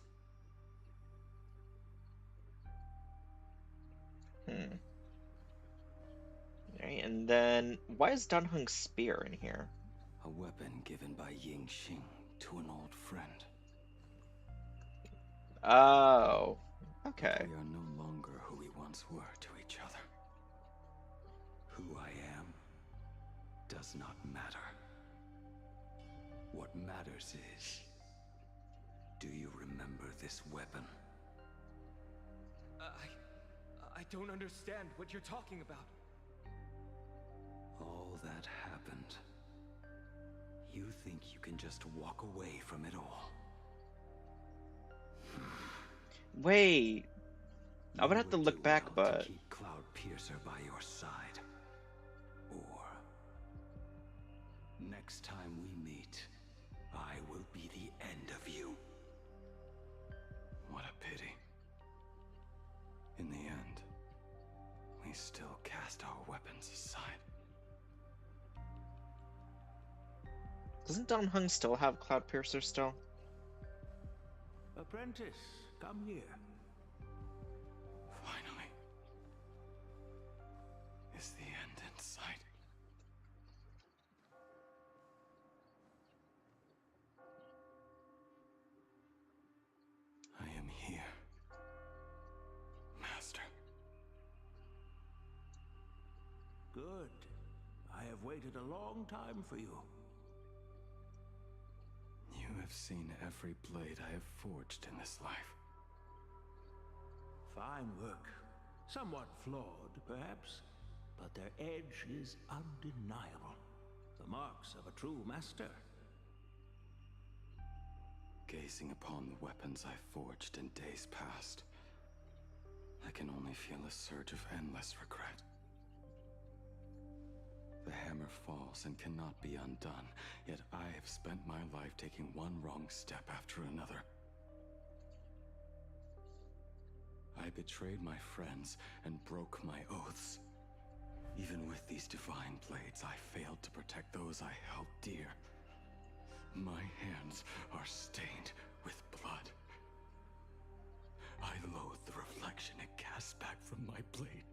Alright, and then why is Dan Heng's spear in here? A weapon given by Ying Xing to an old friend. Oh, okay. We are no longer who we once were to each other. Who I am does not matter. What matters is, do you remember this weapon? I don't understand what you're talking about. All that happened. You think you can just walk away from it all? Wait, I would You have to look do back, well to but keep Cloud Piercer by your side. Or next time we meet, I will be the end of you. What a pity. In the end, we still cast our weapons aside. doesn't Dan Heng still have Cloud Piercer still? Apprentice, come here. Finally. Is the end in sight? I am here, Master. Good. I have waited a long time for you. You have seen every blade I have forged in this life. Fine work. Somewhat flawed, perhaps, but their edge is undeniable. The marks of a true master. Gazing upon the weapons I forged in days past, I can only feel a surge of endless regret. The hammer falls and cannot be undone, yet I have spent my life taking one wrong step after another. I betrayed my friends and broke my oaths. Even with these divine blades, I failed to protect those I held dear. My hands are stained with blood. I loathe the reflection it casts back from my blade.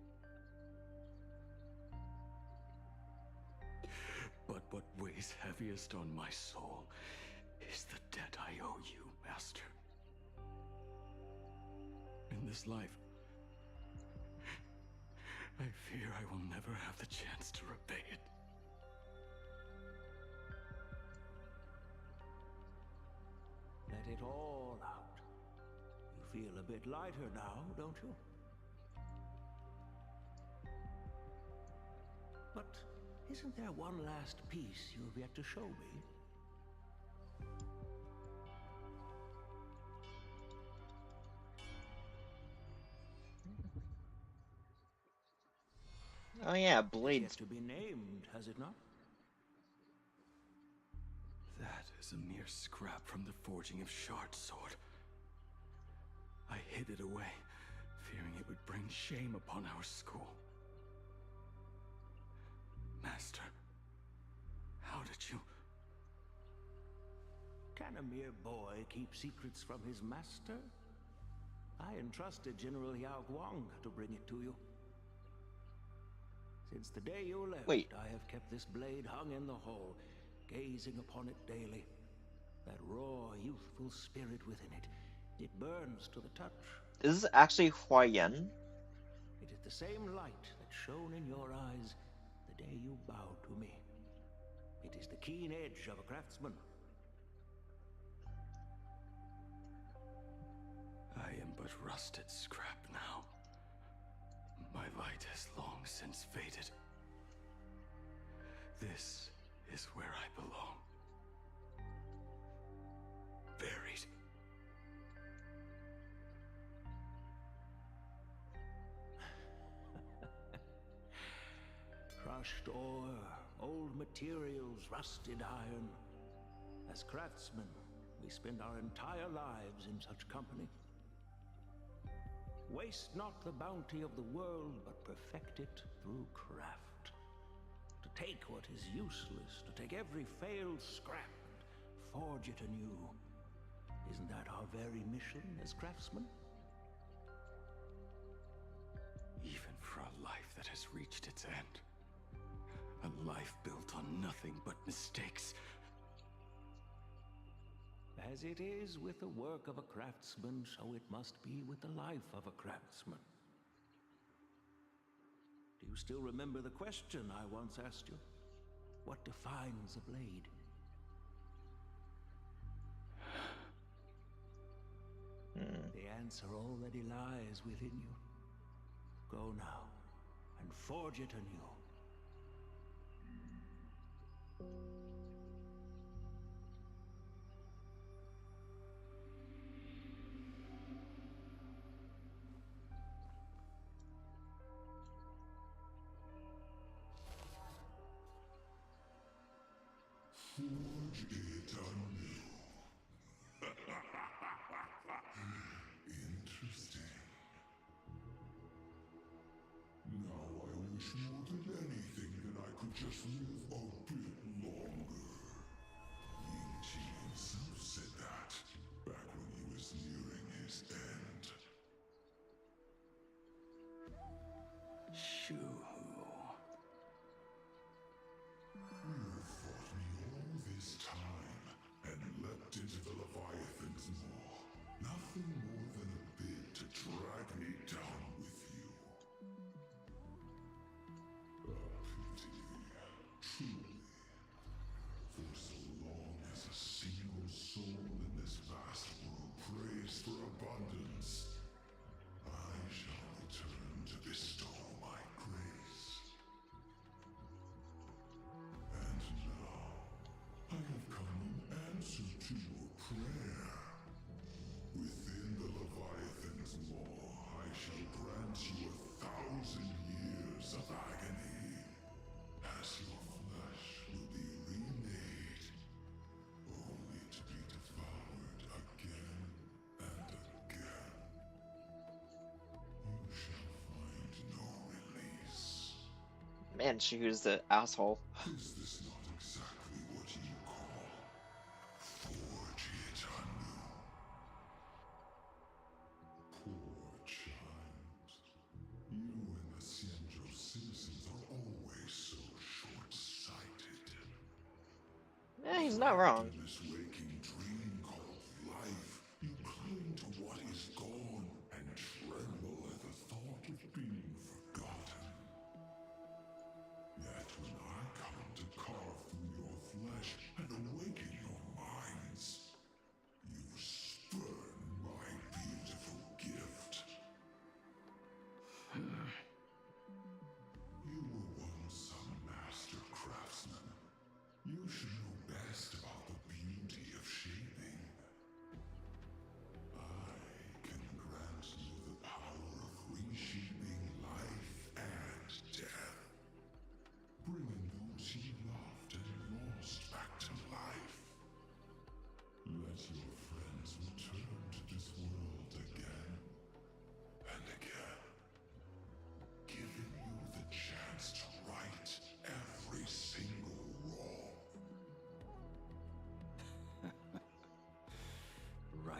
But what weighs heaviest on my soul is the debt I owe you, Master. In this life, I fear I will never have the chance to repay it. Let it all out. You feel a bit lighter now, don't you? But isn't there one last piece you've yet to show me? Oh yeah, It's blades. yet to be named, has it not? That is a mere scrap from the forging of Shard Sword. I hid it away, fearing it would bring shame upon our school. Can a mere boy keep secrets from his master? I entrusted General Yao Guang to bring it to you. Since the day you left, Wait. I have kept this blade hung in the hall, gazing upon it daily. That raw, youthful spirit within it, it burns to the touch. Is this actually Hua Yan? It is the same light that shone in your eyes the day you bowed to me. It is the keen edge of a craftsman. I am but rusted scrap now. My light has long since faded. This is where I belong. Buried. Crushed ore, old materials, rusted iron. As craftsmen, we spend our entire lives in such company. Waste not the bounty of the world, but perfect it through craft. To take what is useless, to take every failed scrap and forge it anew. Isn't that our very mission as craftsmen? Even for a life that has reached its end. A life built on nothing but mistakes. As it is with the work of a craftsman, so it must be with the life of a craftsman. Do you still remember the question I once asked you? What defines a blade? The answer already lies within you. Go now, and forge it anew. Forge it anew. Interesting. Now I wish more than anything that I could just live a bit longer. Ying Qi himself said that back when he was nearing his end. Shoo. You fought me all this time and leapt into the Leviathan's maw. Nothing more than a bid to drag me down with you. A pity, truly. For so long as a single soul in this vast world prays for abundance, I shall return to bestow my grace. And now, I have come in answer to your prayer. Within the Leviathan's maw, I shall grant you 1,000 years of agony, as your flesh will be remade, only to be devoured again and again. You shall find no release. Man, she was the asshole. Is this not exactly what you call forge it anew? Poor child. You and the Xianzhou citizens are always so short-sighted. He's not wrong. In this waking dream called life, you cling to what is gone and tremble at the thought of being forgotten. Yet when I come to carve through your flesh and awaken your minds, you spurn my beautiful gift. You were once a master craftsman. You should know best about the beauty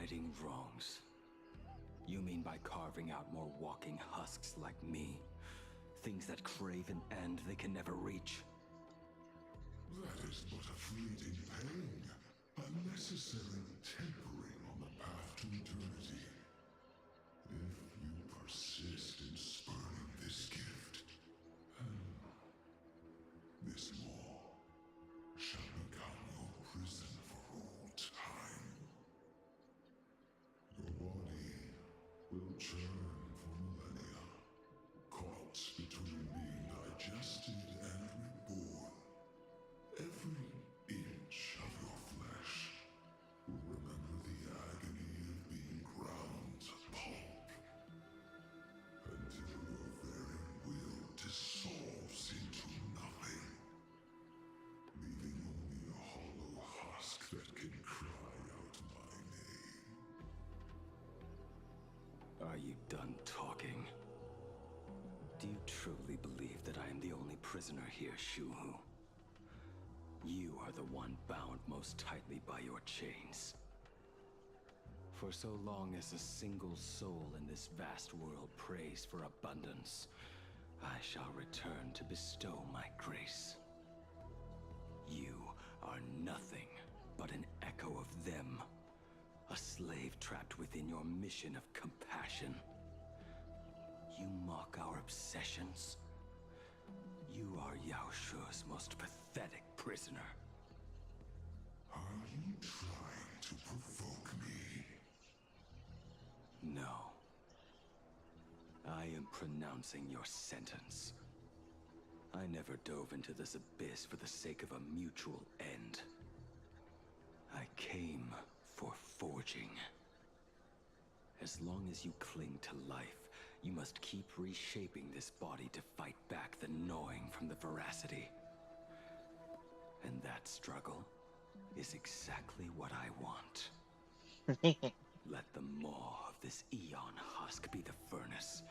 Righting wrongs. You mean by carving out more walking husks like me? Things that crave an end they can never reach? That is but a fleeting pang, a necessary tempering on the path to eternity. If you persist in spurning this gift, this maw shall become your prison for all time. Your body will churn for millennia, caught between being digested and reborn. Every inch of your flesh will remember the agony of being ground to pulp, until your very will dissolves into nothing, leaving only a hollow husk that can cry out my name. Are you done talking? Do you truly believe that I am the only prisoner here, Shuhu? You are the one bound most tightly by your chains. For so long as a single soul in this vast world prays for abundance, I shall return to bestow my grace. You are nothing but an echo of them, a slave trapped within your mission of compassion. You mock our obsessions. You are Yao Shu's most pathetic prisoner. Are you trying to provoke me? No. I am pronouncing your sentence. I never dove into this abyss for the sake of a mutual end. I came for forging. As long as you cling to life, you must keep reshaping this body to fight back the gnawing from the veracity. And that struggle is exactly what I want. Let the maw of this eon husk be the furnace.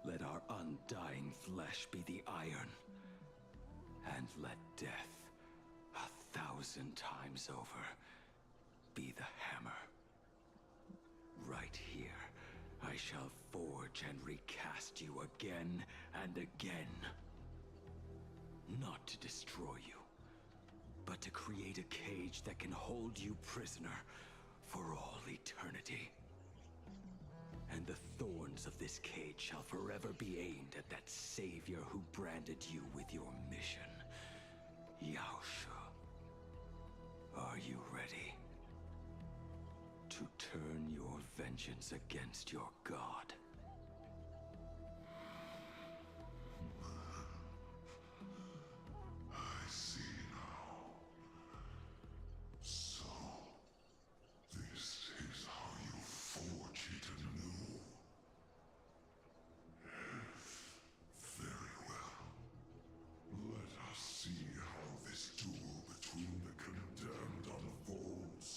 Let our undying flesh be the iron. And let death, 1,000 times over, be the hammer. Right here, I shall forge and recast you again and again. Not to destroy you, but to create a cage that can hold you prisoner for all eternity. And the thorns of this cage shall forever be aimed at that savior who branded you with your mission. Yao Shu. Are you ready to turn your vengeance against your god? I see now. So, this is how you forge it anew. Very well. Let us see how this duel between the condemned unfolds.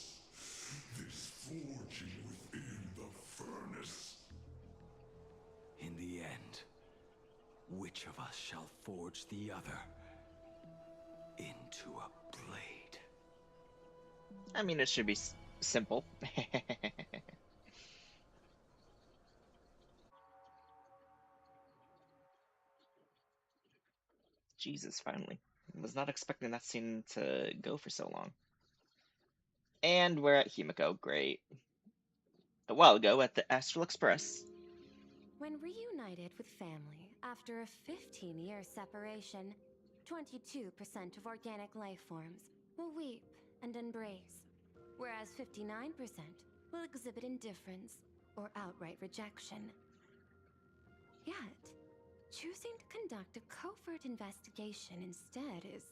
This forging within the furnace. In the end, which of us shall forge the other into a blade? I mean, it should be simple. Jesus, finally. Was not expecting that scene to go for so long. And we're at Himiko. Great. A while ago at the Astral Express. When reunited with family after a 15-year separation, 22% of organic life forms will weep and embrace, whereas 59% will exhibit indifference or outright rejection. Yet, choosing to conduct a covert investigation instead is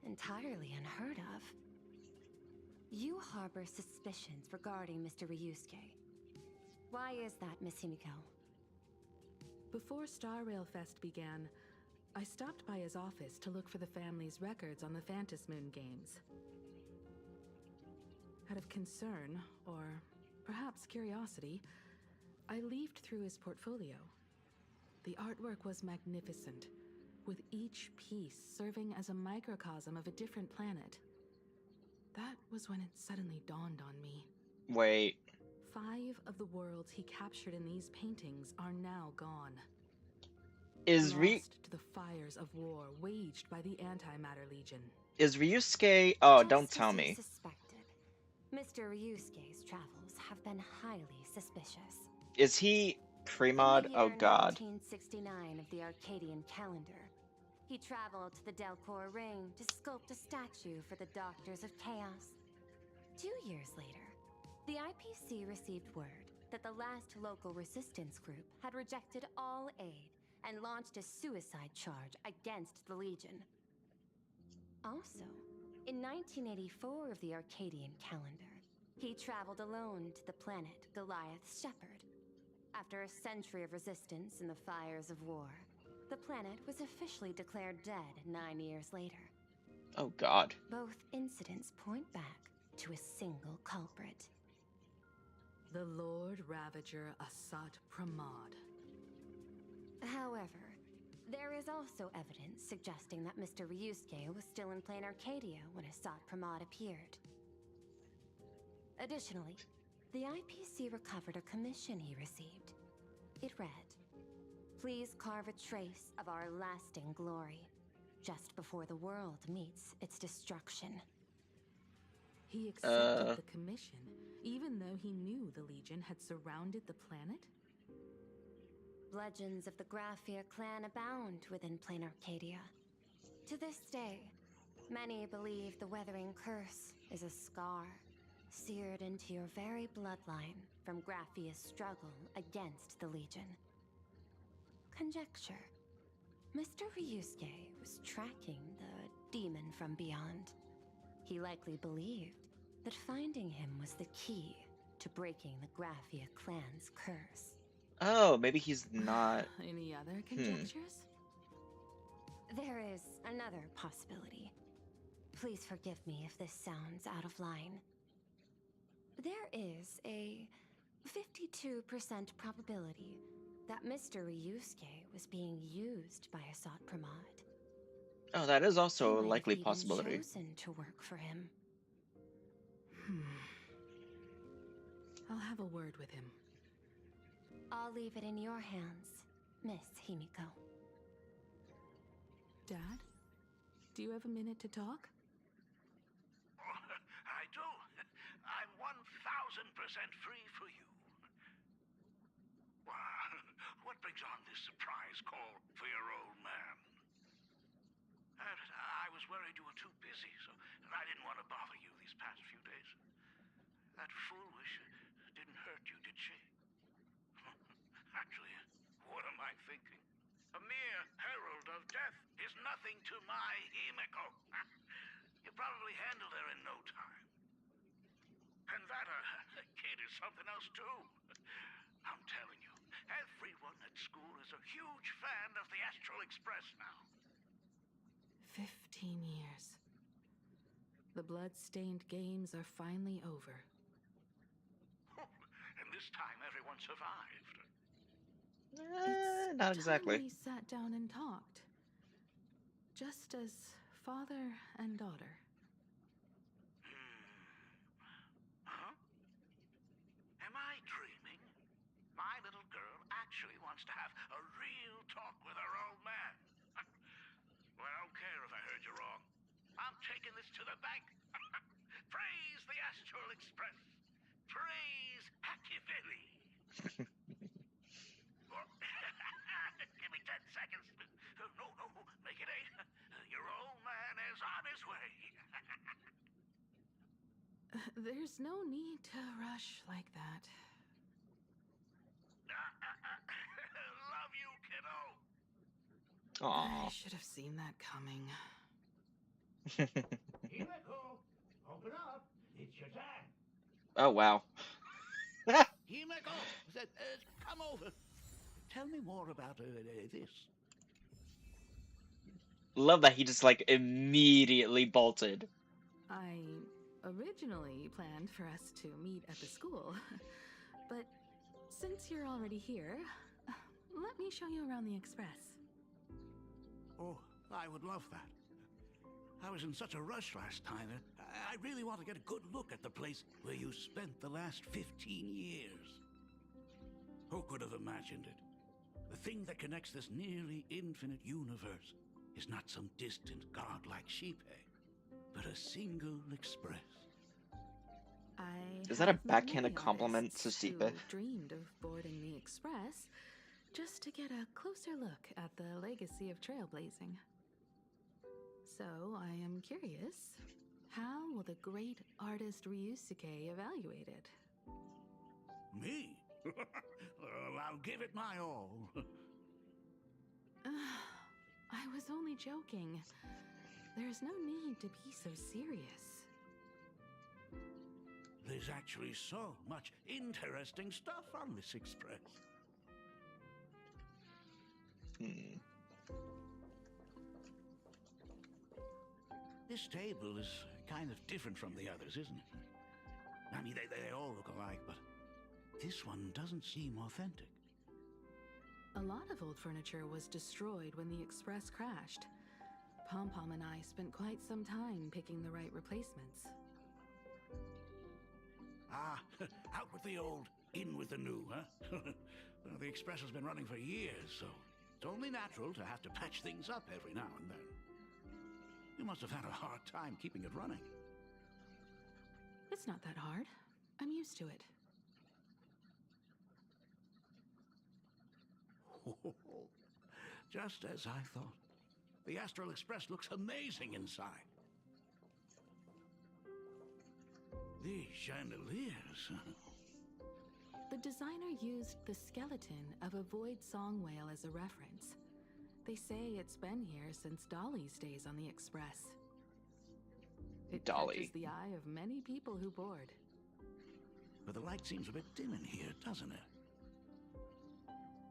entirely unheard of. You harbor suspicions regarding Mr. Ryusuke. Why is that, Miss Himiko? Before Star Rail Fest began, I stopped by his office to look for the family's records on the Phantom Moon games. Out of concern, or perhaps curiosity, I leafed through his portfolio. The artwork was magnificent, with each piece serving as a microcosm of a different planet. That was when it suddenly dawned on me. Wait. 5 of the worlds he captured in these paintings are now gone. Is Lost to the fires of war waged by the Antimatter Legion. Ryusuke? Oh, Just don't tell as you me. suspected, Mr. Ryusuke's travels have been highly suspicious. Is he In pre-mod? the Oh year god. 1969 of the Arcadian calendar, he traveled to the Delcor Ring to sculpt a statue for the Doctors of Chaos. 2 years later, the IPC received word that the last local resistance group had rejected all aid and launched a suicide charge against the Legion. Also, in 1984 of the Arcadian calendar, he traveled alone to the planet Goliath's Shepherd. After a century of resistance in the fires of war, the planet was officially declared dead 9 years later. Oh god. Both incidents point back to a single culprit. The Lord Ravager Asat Pramod. However, there is also evidence suggesting that Mr. Ryusuke was still in plain Arcadia when Asat Pramod appeared. Additionally, the IPC recovered a commission he received. It read, "Please carve a trace of our lasting glory, just before the world meets its destruction." He accepted the commission, even though he knew the Legion had surrounded the planet? Legends of the Graphia clan abound within plain Arcadia. To this day, many believe the Weathering Curse is a scar seared into your very bloodline from Graphia's struggle against the Legion. Conjecture. Mr. Ryusuke was tracking the demon from beyond. He likely believed that finding him was the key to breaking the Graphia clan's curse. Oh, maybe he's not. Any other conjectures? There is another possibility. Please forgive me if this sounds out of line. There is a 52% probability that Mr. Ryusuke was being used by Asat Pramod. Oh, that is also a He might likely have even possibility. chosen to work for him. I'll have a word with him. I'll leave it in your hands, Miss Himiko. Dad, do you have a minute to talk? I do. I'm 1000% free for you. What brings on this surprise call for your old man? I was worried you were too busy, so I didn't want to bother you these past few days. That foolish didn't hurt you, did she? Actually, what am I thinking? A mere herald of death is nothing to my Himiko. You probably handled her in no time. And that kid is something else too. I'm telling you, everyone at school is a huge fan of the Astral Express now. 15 years. The blood-stained games are finally over. And this time everyone survived. Not exactly. We sat down and talked. Just as father and daughter. Huh? Am I dreaming? My little girl actually wants to have a real talk with her old man. Well, I don't care if I heard you wrong. I'm taking this to the bank. Praise the Astral Express. Praise Hachivelli. Give me 10 seconds. No, make it 8. Your old man is on his way. There's no need to rush like that. Love you, kiddo. I should have seen that coming. Himiko, open up. It's your time. Oh, wow. Himiko, come over. Tell me more about this. Love that he just, like, immediately bolted. I originally planned for us to meet at the school, but since you're already here, let me show you around the Express. Oh, I would love that. I was in such a rush last time. I really want to get a good look at the place where you spent the last 15 years. Who could have imagined it? The thing that connects this nearly infinite universe is not some distant godlike sheep, but a single express. I Is that a have known backhanded many compliment to artists who Sipa? dreamed of boarding the Express just to get a closer look at the legacy of trailblazing. So I am curious, how will the great artist Ryusuke evaluate it? Me? Well, I'll give it my all. I was only joking. There's no need to be so serious. There's actually so much interesting stuff on this express. This table is kind of different from the others, isn't it? I mean, they all look alike, but this one doesn't seem authentic. A lot of old furniture was destroyed when the Express crashed. Pom Pom and I spent quite some time picking the right replacements. Ah, out with the old, in with the new, huh? Well, the Express has been running for years, so it's only natural to have to patch things up every now and then. You must have had a hard time keeping it running. It's not that hard. I'm used to it. Just as I thought. The Astral Express looks amazing inside. These chandeliers. The designer used the skeleton of a void song whale as a reference. They say it's been here since Dolly's days on the Express. It catches the eye of many people who board. But the light seems a bit dim in here, doesn't it?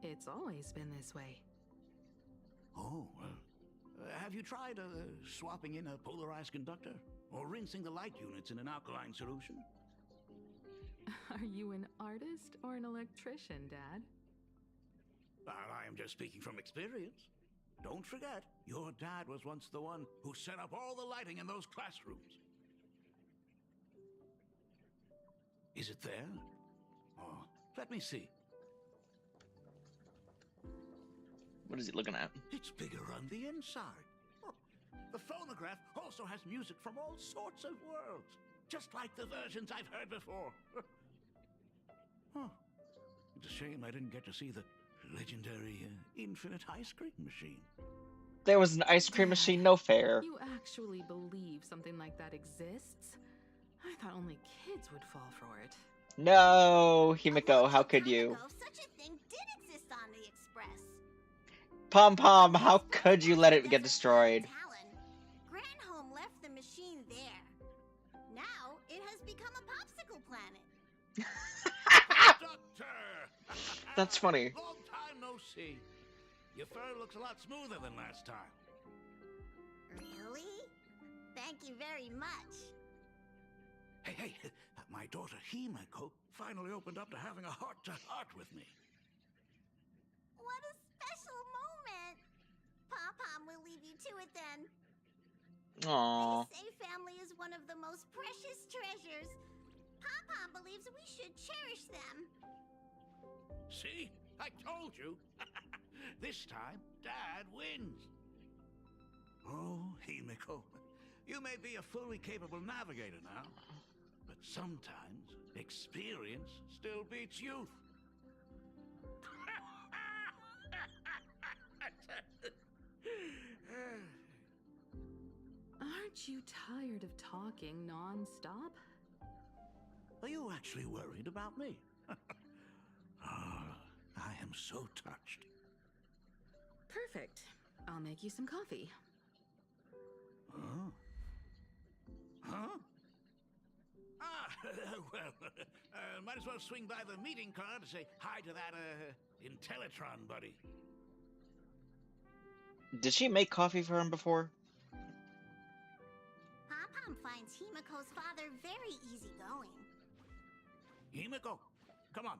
It's always been this way. Oh, well. Have you tried swapping in a polarized conductor? Or rinsing the light units in an alkaline solution? Are you an artist or an electrician, Dad? Well, I am just speaking from experience. Don't forget, your dad was once the one who set up all the lighting in those classrooms. Is it there? Oh, let me see. What is he looking at? It's bigger on the inside. Oh, the phonograph also has music from all sorts of worlds, just like the versions I've heard before. Oh, it's a shame I didn't get to see the legendary infinite ice cream machine. There was an ice cream machine, no fair. You actually believe something like that exists? I thought only kids would fall for it. No, Himiko, how could you? Such a thing did exist on the Express. Pom Pom, how could you let it get destroyed? Granholm left the machine there. Now it has become a popsicle planet. Doctor! That's funny. Long time no see. Your fur looks a lot smoother than last time. Really? Thank you very much. Hey, my daughter Himiko finally opened up to having a heart-to-heart with me. What a special moment. Pom-Pom will leave you to it then. Aww. They say family is one of the most precious treasures. Pom-Pom believes we should cherish them. See? I told you. This time, Dad wins. Oh, Himiko, you may be a fully capable navigator now, but sometimes experience still beats youth. Aren't you tired of talking non-stop? Are you actually worried about me? I am so touched. Perfect. I'll make you some coffee. Huh? Huh? Ah, well, might as well swing by the meeting car to say hi to that, Intellitron buddy. Did she make coffee for him before? Pom-Pom finds Himiko's father very easygoing. Himiko, come on.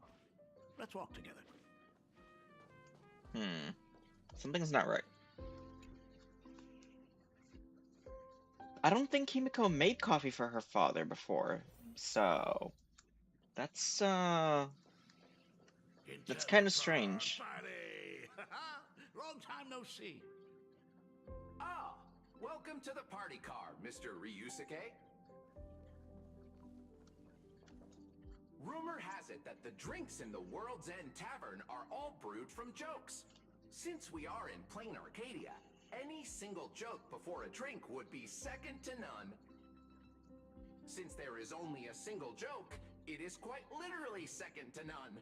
Let's walk together. Something's not right. I don't think Himiko made coffee for her father before, so that's kind of strange. Party! Long time no see. Ah, welcome to the party car, Mr. Ryusuke. Rumor has it that the drinks in the World's End Tavern are all brewed from jokes. Since we are in plain Arcadia, any single joke before a drink would be second to none. Since there is only a single joke, it is quite literally second to none.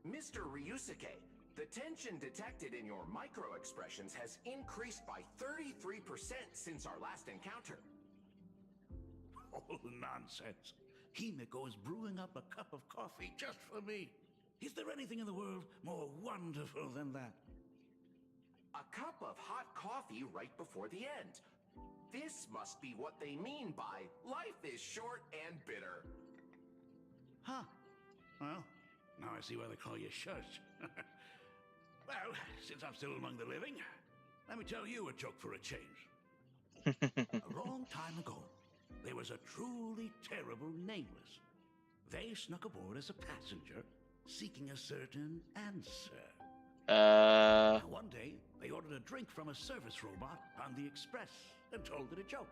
Mr. Ryusuke, the tension detected in your micro-expressions has increased by 33% since our last encounter. Oh, nonsense. Himiko is brewing up a cup of coffee just for me. Is there anything in the world more wonderful than that? A cup of hot coffee right before the end. This must be what they mean by life is short and bitter. Huh. Well, now I see why they call you Shush. Well, since I'm still among the living, let me tell you a joke for a change. A long time ago, there was a truly terrible nameless. They snuck aboard as a passenger, seeking a certain answer. Now, one day, they ordered a drink from a service robot on the express and told it a joke.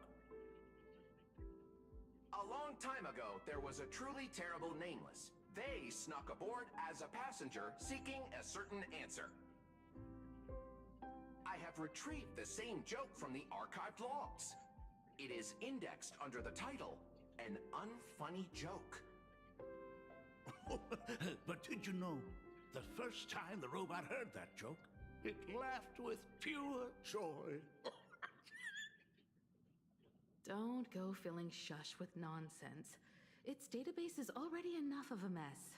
A long time ago, there was a truly terrible nameless. They snuck aboard as a passenger seeking a certain answer. I have retrieved the same joke from the archived logs. It is indexed under the title, An Unfunny Joke. But did you know, the first time the robot heard that joke, it laughed with pure joy. Don't go filling Shush with nonsense. Its database is already enough of a mess.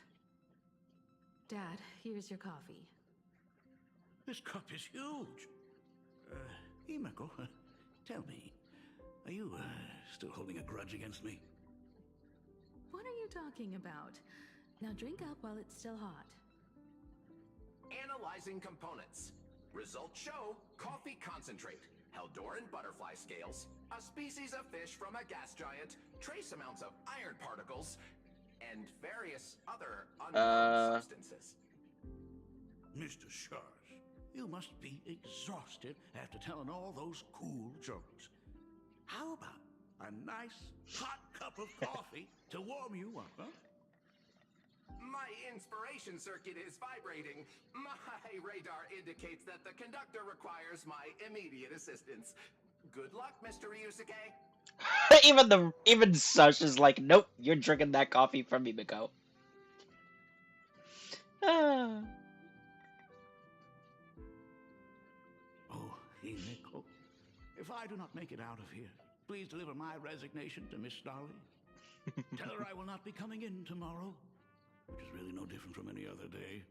Dad, here's your coffee. This cup is huge. Himiko, tell me, are you still holding a grudge against me? What are you talking about? Now drink up while it's still hot. Analyzing components. Results show coffee concentrate, Heldoran butterfly scales, a species of fish from a gas giant, trace amounts of iron particles, and various other unknown substances. Mr. Shars, you must be exhausted after telling all those cool jokes. How about a nice hot cup of coffee to warm you up, huh? My inspiration circuit is vibrating. My radar indicates that the conductor requires my immediate assistance. Good luck, Mr. Ryusuke. even Sush is like, nope, you're drinking that coffee from Himiko. Oh, Himiko, if I do not make it out of here, please deliver my resignation to Miss Dolly. Tell her I will not be coming in tomorrow, which is really no different from any other day.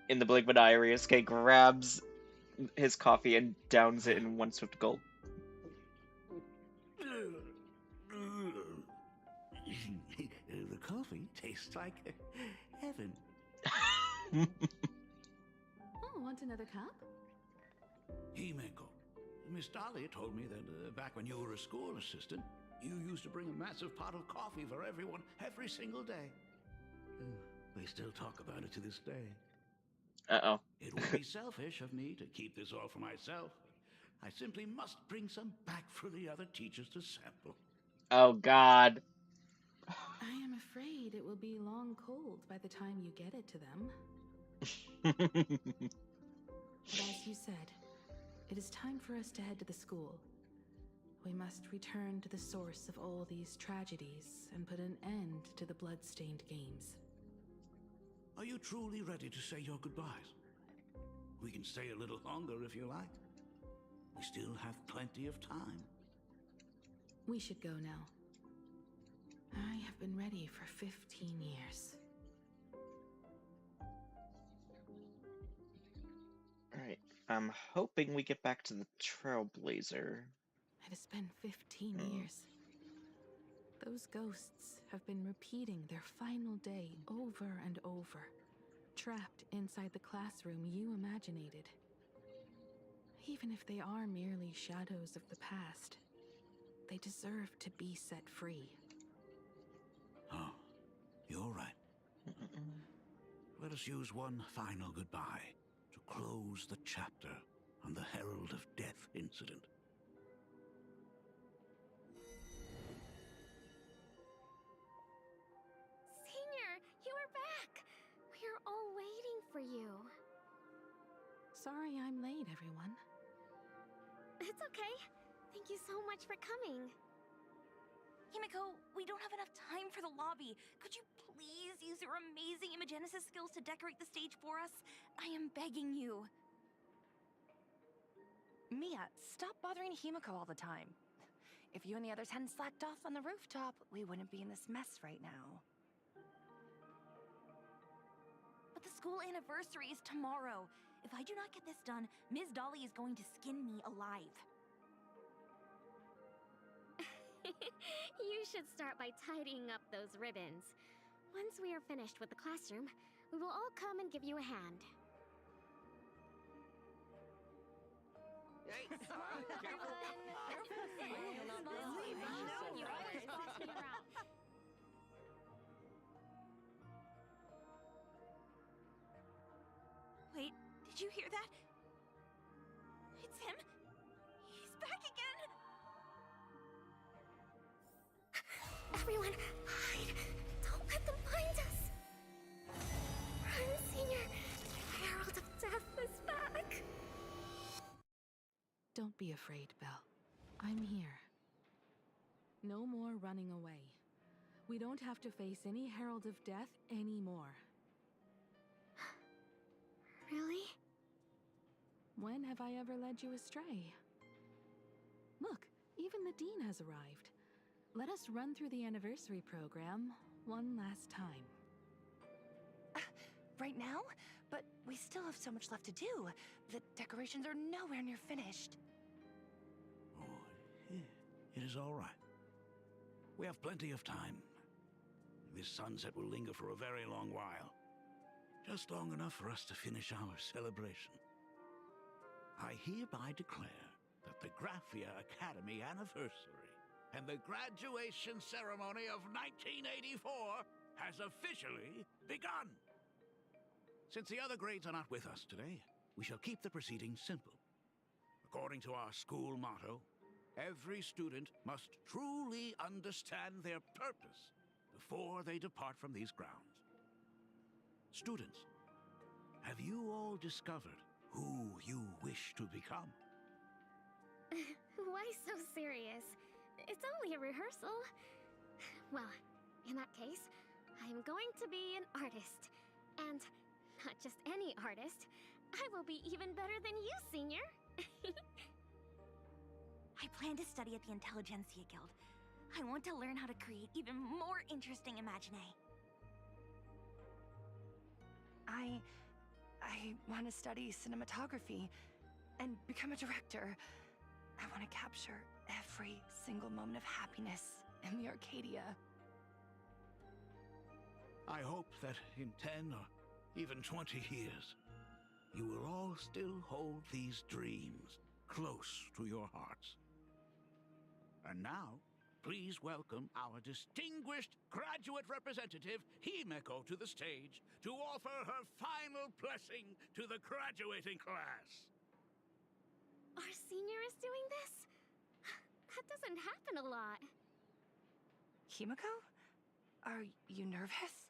In the blink of an eye, Ryusuke grabs his coffee and downs it in one swift gulp. The coffee tastes like heaven. Oh, want another cup? Himiko, Miss Dolly told me that back when you were a school assistant, you used to bring a massive pot of coffee for everyone every single day. They still talk about it to this day. Uh-oh. It would be selfish of me to keep this all for myself. I simply must bring some back for the other teachers to sample. Oh, God. I am afraid it will be long cold by the time you get it to them. But as you said, it is time for us to head to the school. We must return to the source of all these tragedies and put an end to the blood-stained games. Are you truly ready to say your goodbyes? We can stay a little longer if you like. We still have plenty of time. We should go now. I have been ready for 15 years. Alright, I'm hoping we get back to the Trailblazer. It has been 15 years. Those ghosts have been repeating their final day over and over, trapped inside the classroom you imaginated. Even if they are merely shadows of the past, they deserve to be set free. Oh, you're right. Let us use one final goodbye to close the chapter on the Herald of Death incident. Senior, you are back! We are all waiting for you. Sorry I'm late, everyone. It's okay. Thank you so much for coming. Himiko, we don't have enough time for the lobby. Could you please use your amazing Imagenesis skills to decorate the stage for us? I am begging you. Mia, stop bothering Himiko all the time. If you and the others hadn't slacked off on the rooftop, we wouldn't be in this mess right now. But the school anniversary is tomorrow. If I do not get this done, Ms. Dolly is going to skin me alive. You should start by tidying up those ribbons. Once we are finished with the classroom, we will all come and give you a hand. Hey, Careful. Wait, did you hear that? It's him. He's back again. Everyone, hide! Don't let them find us! Run, Senior! The Herald of Death is back! Don't be afraid, Belle. I'm here. No more running away. We don't have to face any Herald of Death anymore. Really? When have I ever led you astray? Look, even the Dean has arrived. Let us run through the anniversary program one last time. Right now? But we still have so much left to do. The decorations are nowhere near finished. Oh, it is all right. We have plenty of time. This sunset will linger for a very long while. Just long enough for us to finish our celebration. I hereby declare that the Graphia Academy anniversary and the graduation ceremony of 1984 has officially begun. Since the other grades are not with us today, we shall keep the proceedings simple. According to our school motto, every student must truly understand their purpose before they depart from these grounds. Students, have you all discovered who you wish to become? Why so serious? It's only a rehearsal. Well, in that case, I'm going to be an artist. And not just any artist. I will be even better than you, Senior. I plan to study at the Intelligentsia Guild. I want to learn how to create even more interesting imaginae. I want to study cinematography and become a director. I want to capture every single moment of happiness in the Arcadia. I hope that in 10 or even 20 years, you will all still hold these dreams close to your hearts. And now, please welcome our distinguished graduate representative, Himiko, to the stage to offer her final blessing to the graduating class. Our senior is doing this? That doesn't happen a lot. Himiko? Are you nervous?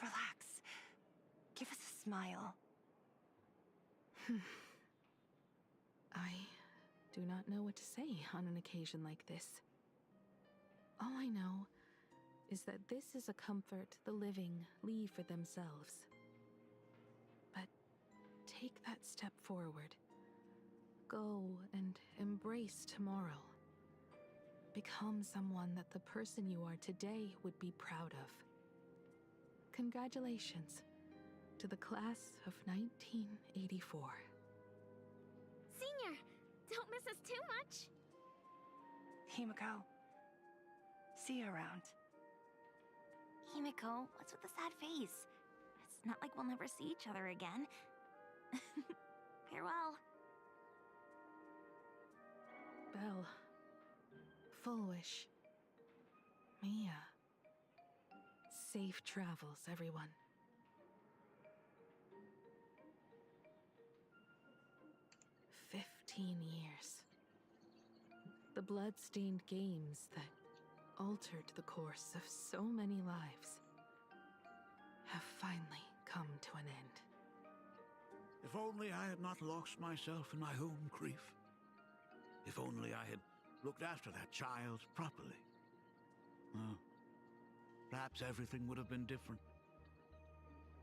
Relax. Give us a smile. I do not know what to say on an occasion like this. All I know is that this is a comfort the living leave for themselves. But take that step forward. Go and embrace tomorrow. Become someone that the person you are today would be proud of. Congratulations to the class of 1984. Senior, don't miss us too much. Himiko, see you around. Himiko, what's with the sad face? It's not like we'll never see each other again. Farewell. Belle. Full wish. Mia. Safe travels, everyone. 15 years. The blood-stained games that altered the course of so many lives have finally come to an end. If only I had not lost myself in my home grief. If only I had looked after that child properly. Well, perhaps everything would have been different.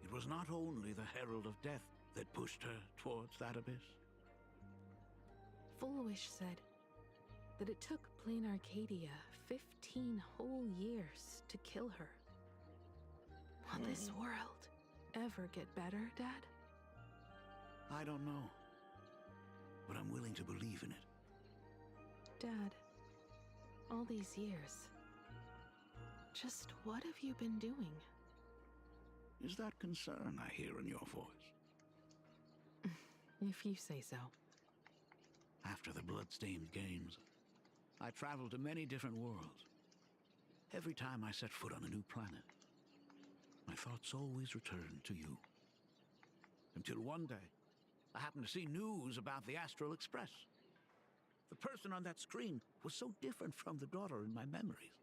It was not only the Herald of Death that pushed her towards that abyss. Fullwish said that it took Plain Arcadia 15 whole years to kill her. Will this world ever get better, Dad? I don't know, but I'm willing to believe in it. Dad, all these years, just what have you been doing? Is that concern I hear in your voice? If you say so. After the blood-stained games, I traveled to many different worlds. Every time I set foot on a new planet, my thoughts always returned to you. Until one day, I happened to see news about the Astral Express. The person on that screen was so different from the daughter in my memories.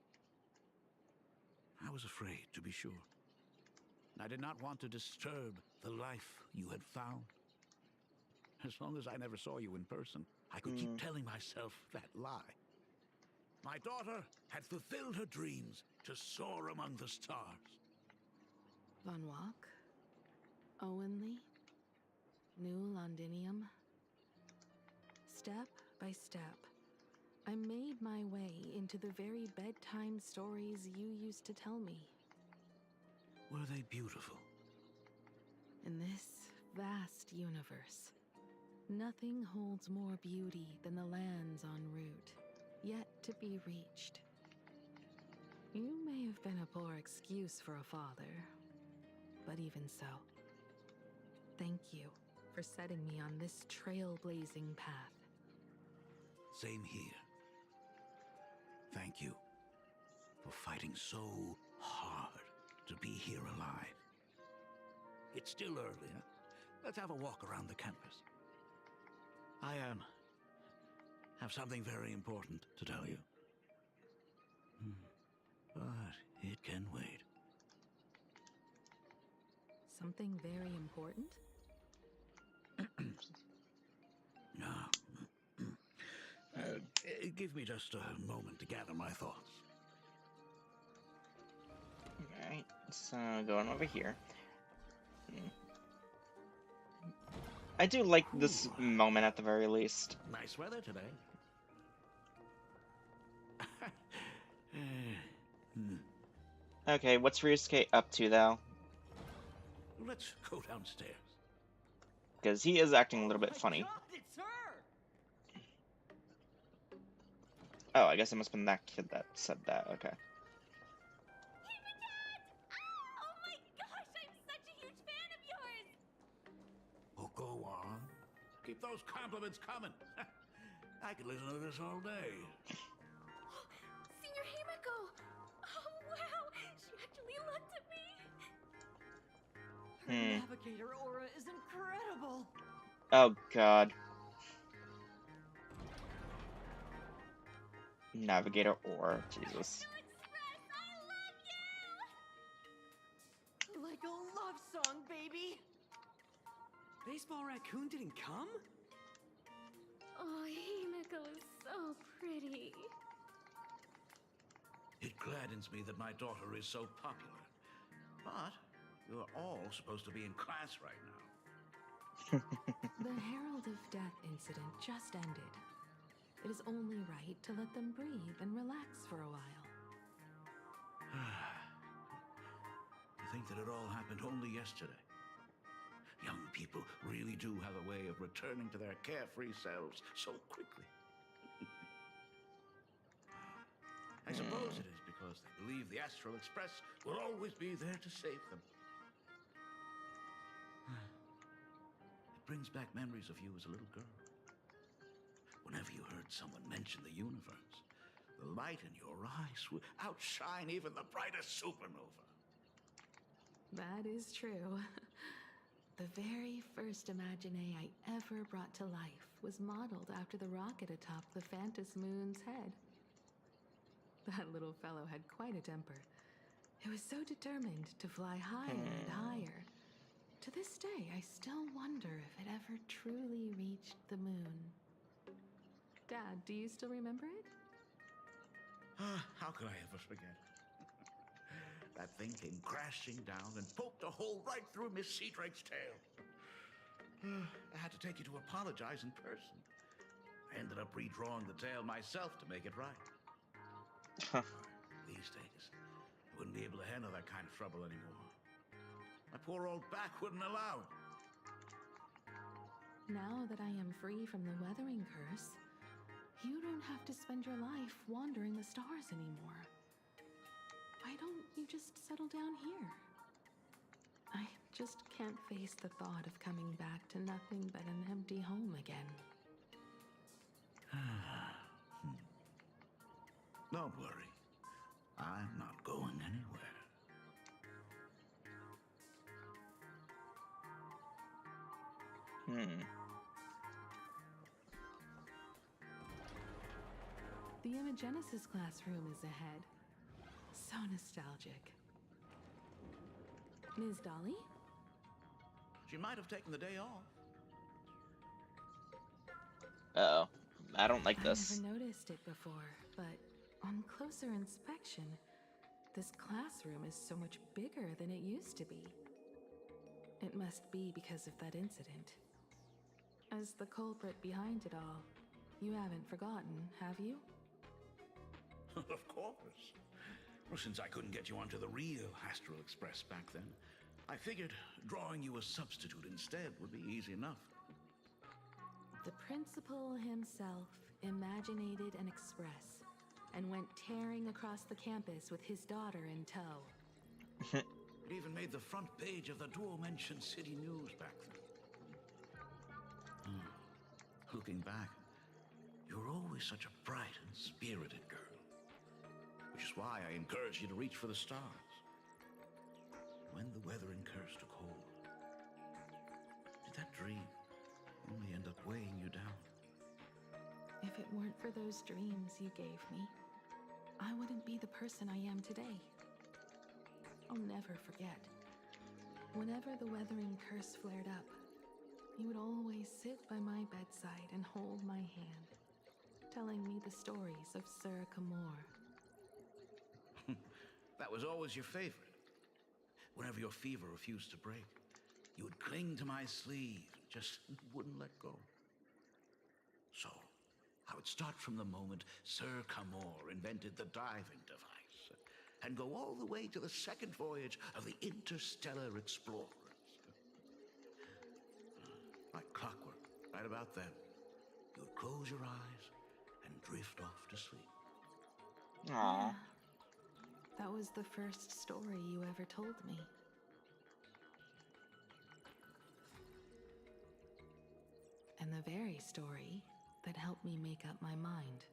I was afraid, to be sure. I did not want to disturb the life you had found. As long as I never saw you in person, I could keep telling myself that lie. My daughter had fulfilled her dreams to soar among the stars. Von Walk? Owenly? New Londinium? Step by step, I made my way into the very bedtime stories you used to tell me. Were they beautiful? In this vast universe, nothing holds more beauty than the lands en route, yet to be reached. You may have been a poor excuse for a father, but even so, thank you for setting me on this trailblazing path. Same here. Thank you for fighting so hard to be here alive. It's still early, huh? Let's have a walk around the campus. I have something very important to tell you. But it can wait. Something very important? No. Give me just a moment to gather my thoughts. Alright, so going over here. I do like this moment at the very least. Nice weather today. Okay, what's Ryusuke up to, though? Let's go downstairs. Because he is acting a little bit funny. God, it's her! Oh, I guess it must have been that kid that said that. Okay. Oh my gosh, I'm such a huge fan of yours! Oh, go on. Keep those compliments coming. I could listen to this all day. Senior Himiko! Oh wow, she actually looked at me! Her navigator aura is incredible! Oh, God. Navigator aura, Jesus. Like a love song, baby! Baseball Raccoon didn't come? Oh, Himiko is so pretty. It gladdens me that my daughter is so popular. But you're all supposed to be in class right now. The Herald of Death incident just ended. It is only right to let them breathe and relax for a while. To think that it all happened only yesterday. Young people really do have a way of returning to their carefree selves so quickly. I suppose it is because they believe the Astral Express will always be there to save them. brings back memories of you as a little girl. Whenever you heard someone mention the universe, the light in your eyes would outshine even the brightest supernova. That is true. The very first Imagine I ever brought to life was modeled after the rocket atop the Phantom Moon's head. That little fellow had quite a temper. It was so determined to fly higher and higher. To this day, I still wonder if it ever truly reached the moon. Dad, do you still remember it? How could I ever forget? That thing came crashing down and poked a hole right through Miss Seadrake's tail. I had to take you to apologize in person. I ended up redrawing the tail myself to make it right. These days, I wouldn't be able to handle that kind of trouble anymore. My poor old back wouldn't allow it. Now that I am free from the weathering curse, you don't have to spend your life wandering the stars anymore. Why don't you just settle down here? I just can't face the thought of coming back to nothing but an empty home again. Don't worry. I'm not going anywhere. The Imagenesis classroom is ahead. So nostalgic. Ms. Dolly? She might have taken the day off. Uh-oh. I don't like I this. never noticed it before, but on closer inspection, this classroom is so much bigger than it used to be. It must be because of that incident. As the culprit behind it all, you haven't forgotten, have you? Of course. Well, since I couldn't get you onto the real Astral Express back then, I figured drawing you a substitute instead would be easy enough. The principal himself imaginated an express and went tearing across the campus with his daughter in tow. It even made the front page of the Dual-Mention City News back then. Looking back, you were always such a bright and spirited girl. Which is why I encourage you to reach for the stars. When the weathering curse took hold, did that dream only end up weighing you down? If it weren't for those dreams you gave me, I wouldn't be the person I am today. I'll never forget. Whenever the weathering curse flared up, you would always sit by my bedside and hold my hand, telling me the stories of Sir Camor. That was always your favorite. Whenever your fever refused to break, you would cling to my sleeve, just wouldn't let go. So, I would start from the moment Sir Camor invented the diving device, and go all the way to the second voyage of the Interstellar Explorers. Like clockwork, right about then, you would close your eyes and drift off to sleep. Aww. Yeah, that was the first story you ever told me. And the very story that helped me make up my mind.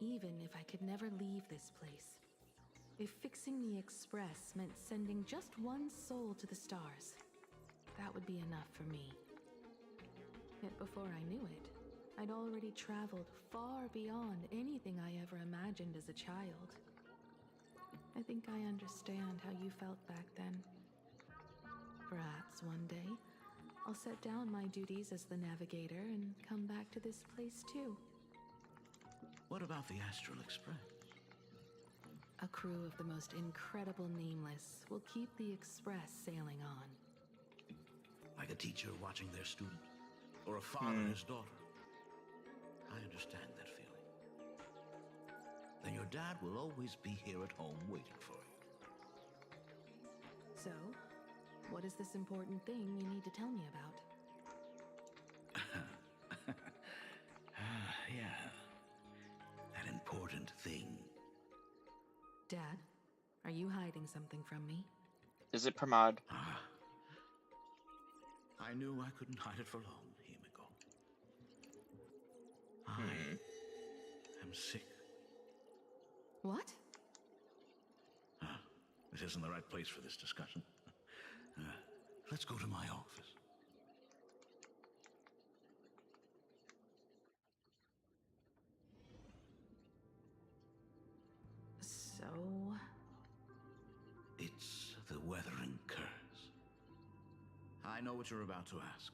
Even if I could never leave this place, if fixing the express meant sending just one soul to the stars, that would be enough for me. Yet before I knew it, I'd already traveled far beyond anything I ever imagined as a child. I think I understand how you felt back then. Perhaps one day, I'll set down my duties as the navigator and come back to this place too. What about the Astral Express? A crew of the most incredible nameless will keep the express sailing on. Like a teacher watching their student, or a father his daughter. I understand that feeling. Then your dad will always be here at home waiting for you. So, what is this important thing you need to tell me about? Yeah. That important thing. Dad, are you hiding something from me? Is it Pramod? I I knew I couldn't hide it for long, Himiko. I am sick. What? This isn't the right place for this discussion. Let's go to my office. So... It's the Weathering Curse. I know what you're about to ask.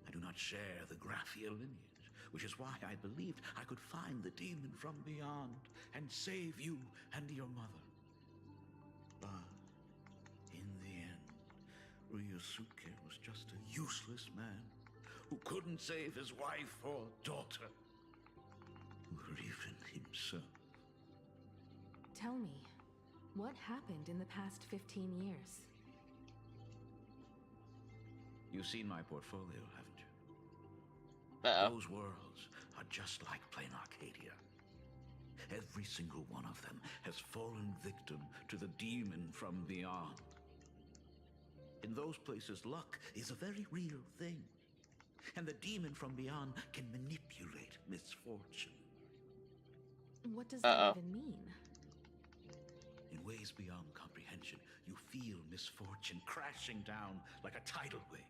I do not share the Graphia lineage, which is why I believed I could find the demon from beyond and save you and your mother. But in the end, Ryusuke was just a useless man who couldn't save his wife or daughter, or even himself. Tell me, what happened in the past 15 years? You've seen my portfolio, haven't you? Those worlds are just like plain Arcadia. Every single one of them has fallen victim to the demon from beyond. In those places, luck is a very real thing. And the demon from beyond can manipulate misfortune. What does that even mean? In ways beyond comprehension, you feel misfortune crashing down like a tidal wave.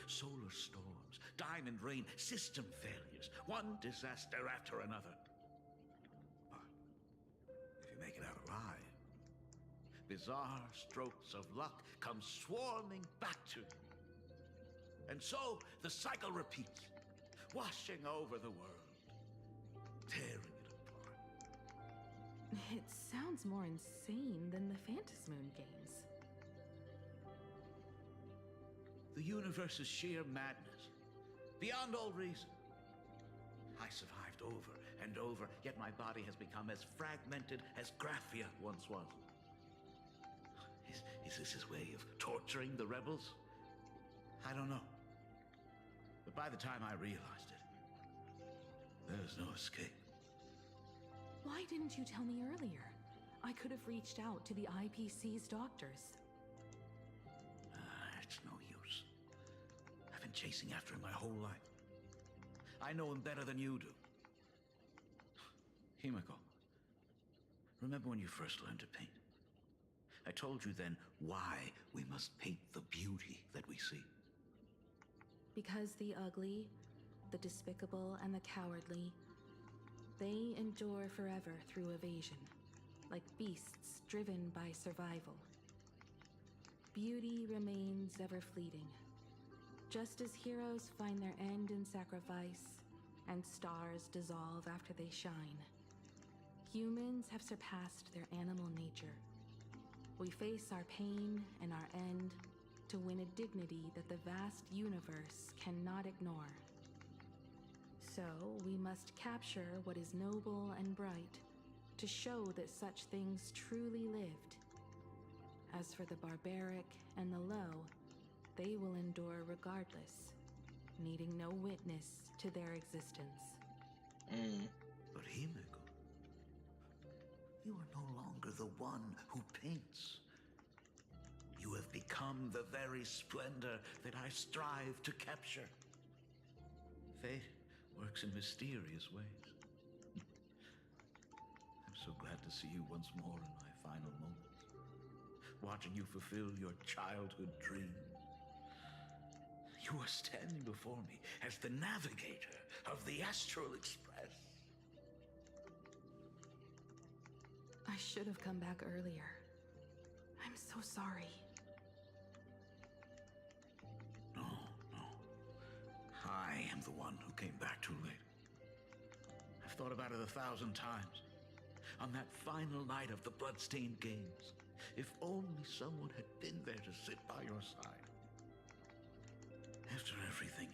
Solar storms, diamond rain, system failures, one disaster after another. But if you make it out alive, bizarre strokes of luck come swarming back to you. And so the cycle repeats, washing over the world, tearing it apart. It sounds more insane than the Phantasmoon games. The universe is sheer madness, beyond all reason. I survived over and over, yet my body has become as fragmented as Graphia once was. Is this his way of torturing the rebels? I don't know. But by the time I realized it, there's no escape. Why didn't you tell me earlier? I could have reached out to the IPC's doctors. It's no use. I've been chasing after him my whole life. I know him better than you do. Himiko, remember when you first learned to paint? I told you then why we must paint the beauty that we see. Because the ugly, the despicable, and the cowardly, they endure forever through evasion, like beasts driven by survival. Beauty remains ever fleeting, just as heroes find their end in sacrifice, and stars dissolve after they shine. Humans have surpassed their animal nature. We face our pain and our end to win a dignity that the vast universe cannot ignore. So we must capture what is noble and bright to show that such things truly lived. As for the barbaric and the low, they will endure regardless, needing no witness to their existence. But Himiko, you are no longer the one who paints. You have become the very splendor that I strive to capture. Fate works in mysterious ways. I'm so glad to see you once more in my final moments, watching you fulfill your childhood dream. You are standing before me as the navigator of the Astral Express. I should have come back earlier. I'm so sorry. No. I am the one who came back too late. I've thought about it 1,000 times. On that final night of the Bloodstained Games, if only someone had been there to sit by your side. After everything,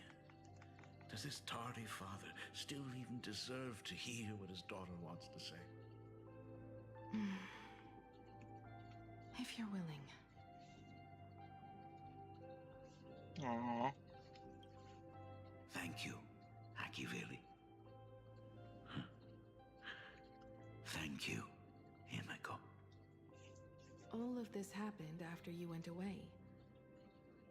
does this tardy father still even deserve to hear what his daughter wants to say? If you're willing. Aww. Thank you, Akiveli. Thank you, Himiko. All of this happened after you went away.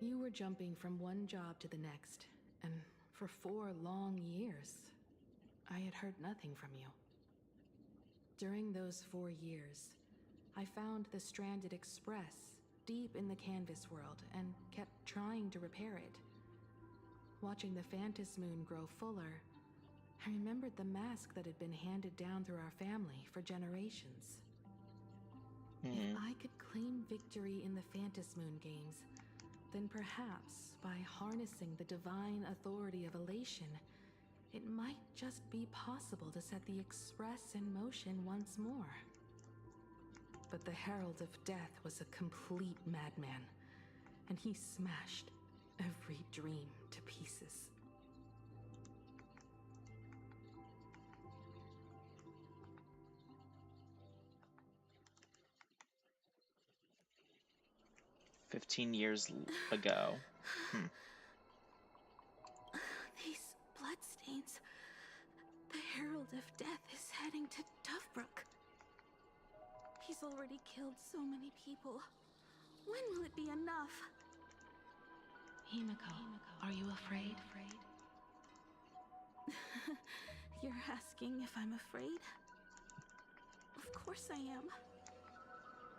You were jumping from one job to the next, and for 4 long years, I had heard nothing from you. During those 4 years, I found the stranded express deep in the canvas world and kept trying to repair it. Watching the Phantom Moon grow fuller, I remembered the mask that had been handed down through our family for generations. If I could claim victory in the Phantom Moon games, then perhaps by harnessing the divine authority of elation, it might just be possible to set the Express in motion once more. But the Herald of Death was a complete madman, and he smashed every dream to pieces. $15 years ago. These bloodstains. The Herald of Death is heading to Dovebrook. He's already killed so many people. When will it be enough? Himiko, are you afraid? You're asking if I'm afraid? Of course I am.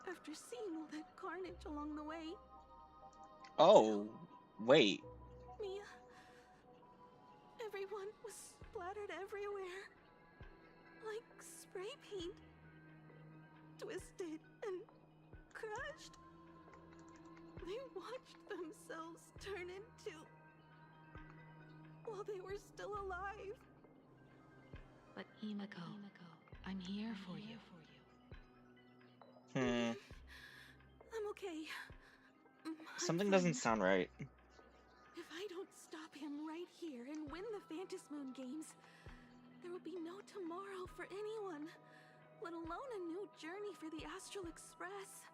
After seeing all that carnage along the way. Oh, wait. Mia. Everyone was splattered everywhere. Like spray paint. Twisted and crushed. They watched themselves turn into... while they were still alive. But Himiko, I'm here for you. I'm okay. Something doesn't sound right. If I don't stop him right here and win the Phantom Moon games, there will be no tomorrow for anyone, let alone a new journey for the Astral Express.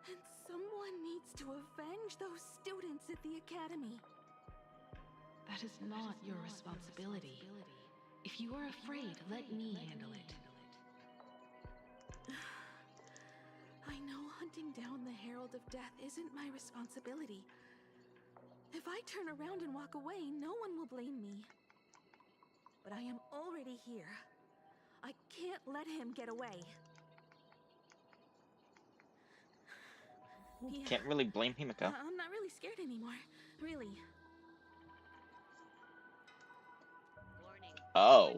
And someone needs to avenge those students at the Academy. That is not your responsibility. If you are afraid, let me handle it. I know hunting down the Herald of Death isn't my responsibility. If I turn around and walk away, no one will blame me. But I am already here. I can't let him get away. Yeah. Can't really blame Himiko. I'm not really scared anymore. Really. Warning. Oh.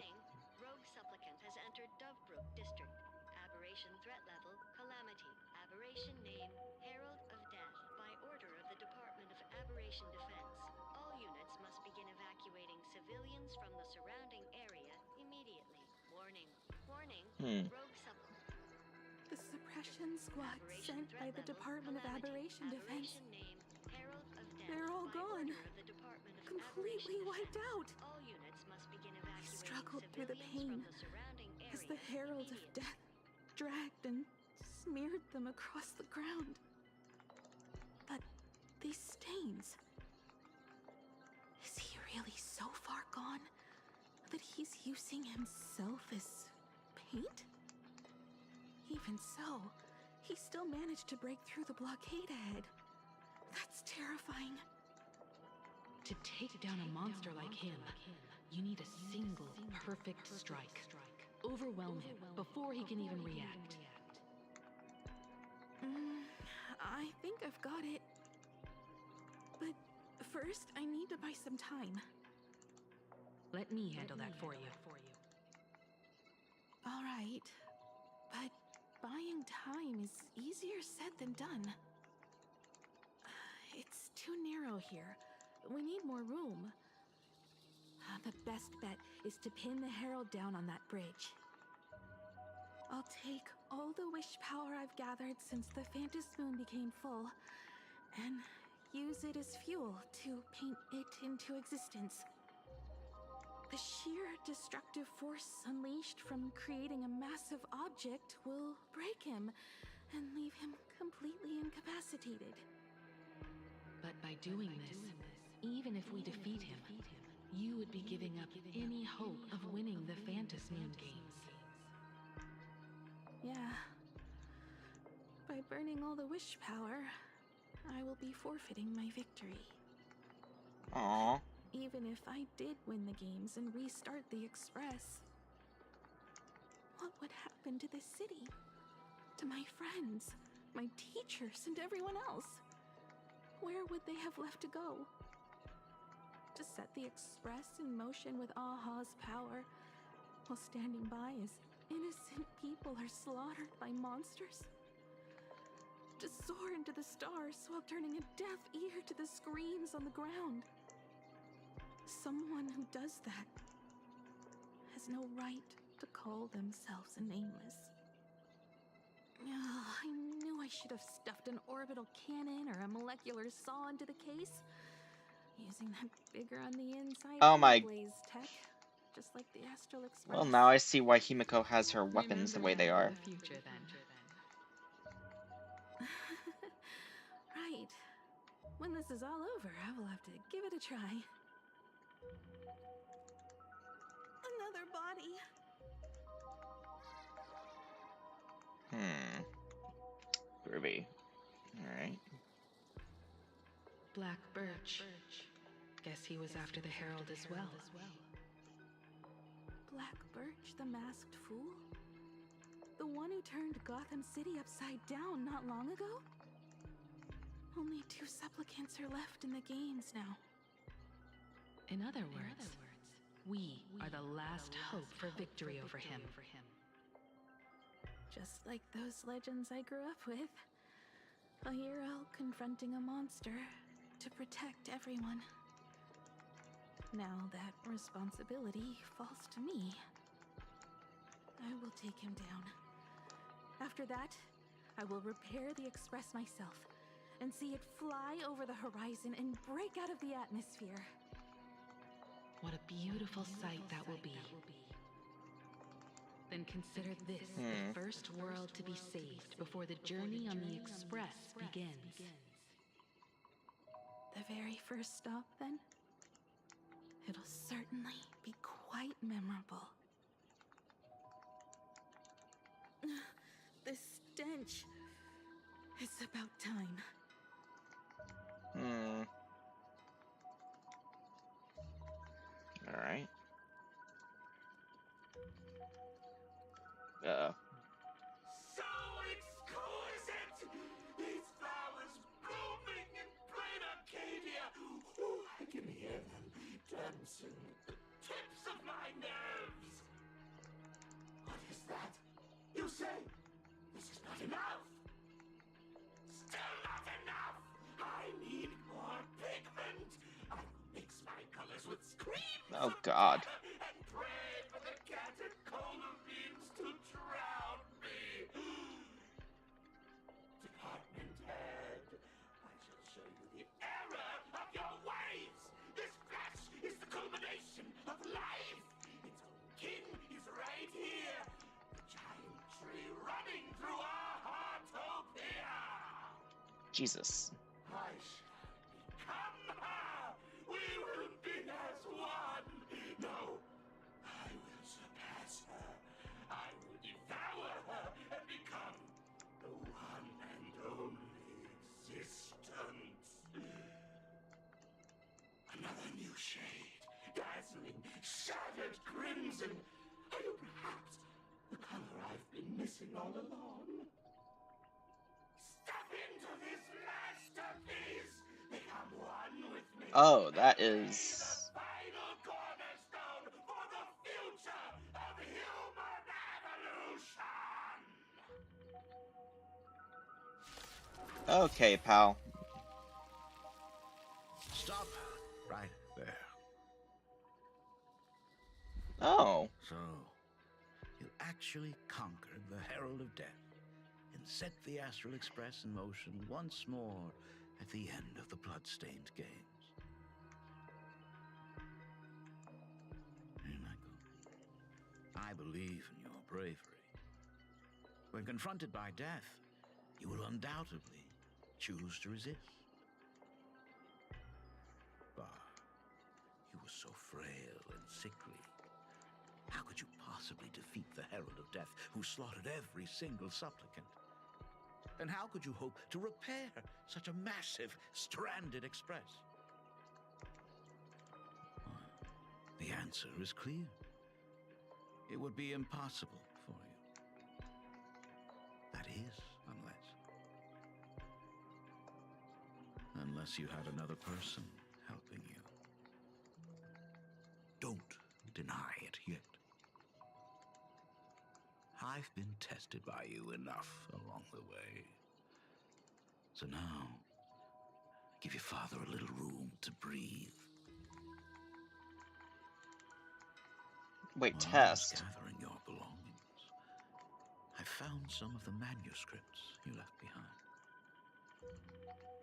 Rogue supplicant has entered Dovebrook District. Aberration threat level, Calamity. Aberration name, Herald of Death. By order of the Department of Aberration Defense, all units must begin evacuating civilians from the surrounding area immediately. Warning. Warning. Rogue supplicant. The suppression squad sent by the Department of Aberration Defense. They're all gone. Completely wiped out. All units must begin I evacuating struggled through the civilians pain from the surrounding area as the Herald of Death dragged and smeared them across the ground. But these stains... Is he really so far gone that he's using himself as paint? Even so, he still managed to break through the blockade ahead. That's terrifying. To take down a monster like him, you need a single perfect strike. Overwhelm him before he can even react. I think I've got it. But first, I need to buy some time. Let me handle that for you. All right. But buying time is easier said than done. It's too narrow here. We need more room. The best bet is to pin the Herald down on that bridge. I'll take all the wish power I've gathered since the Phantom Moon became full, and use it as fuel to paint it into existence. The sheer destructive force unleashed from creating a massive object will break him and leave him completely incapacitated. But by doing this, even if we defeat him, you would be giving up any hope of winning the Phantom Moon games. Yeah. By burning all the wish power, I will be forfeiting my victory. Aww. Even if I did win the games and restart the Express, what would happen to this city? To my friends, my teachers, and everyone else? Where would they have left to go? To set the Express in motion with Aha's power, while standing by as innocent people are slaughtered by monsters? To soar into the stars while turning a deaf ear to the screams on the ground? Someone who does that has no right to call themselves nameless. I knew I should have stuffed an orbital cannon or a molecular saw into the case, using that bigger on the inside Oh my. blaze tech, just like the Astral Express. Well, now I see why Himiko has her weapons the way they are. The future, then. Right. When this is all over, I will have to give it a try. Another body. Groovy. Alright. Black Birch. Guess he was after the Herald as well. Black Birch, the masked fool? The one who turned Gotham City upside down not long ago? Only 2 supplicants are left in the games now. In other words, we are the last hope for victory over him. Just like those legends I grew up with. A hero confronting a monster to protect everyone. Now that responsibility falls to me. I will take him down. After that, I will repair the Express myself and see it fly over the horizon and break out of the atmosphere. What a beautiful sight that will be. Then consider this the first world to be saved before the journey on the Express begins. The very first stop, then? It'll certainly be quite memorable. The stench. It's about time. Alright. So exquisite! These flowers blooming in plain Arcadia. Ooh, I can hear them dancing at the tips of my nerves. What is that? You say this is not enough? Still not enough! I need more pigment. I will mix my colors with screams. Oh God. And pray for the catecholamines to drown me. Department head, I shall show you the error of your ways. This flash is the culmination of life. Its own king is right here. The giant tree running through our heartopia. Jesus. I shall become her. We will be as one. No, I will surpass her. I will devour her and become the one and only existence. Another new shade, dazzling, shattered crimson. Are you perhaps the color I've been missing all along? Step into this masterpiece. Become one with me. Oh, that is. Final cornerstone for the future of human evolution. Okay, pal. Stop right there. Oh. So, you actually conquered the Herald of Death and set the Astral Express in motion once more at the end of the blood-stained games. Hey, Michael, I believe in your bravery. When confronted by death, you will undoubtedly choose to resist. But you were so frail and sickly. How could you possibly defeat the Herald of Death, who slaughtered every single supplicant? And how could you hope to repair such a massive, stranded express? The answer is clear. It would be impossible for you. That is, unless you had another person helping you. Don't deny it yet. I've been tested by you enough along the way. So now, give your father a little room to breathe. Wait, While test? I was gathering your belongings, I found some of the manuscripts you left behind.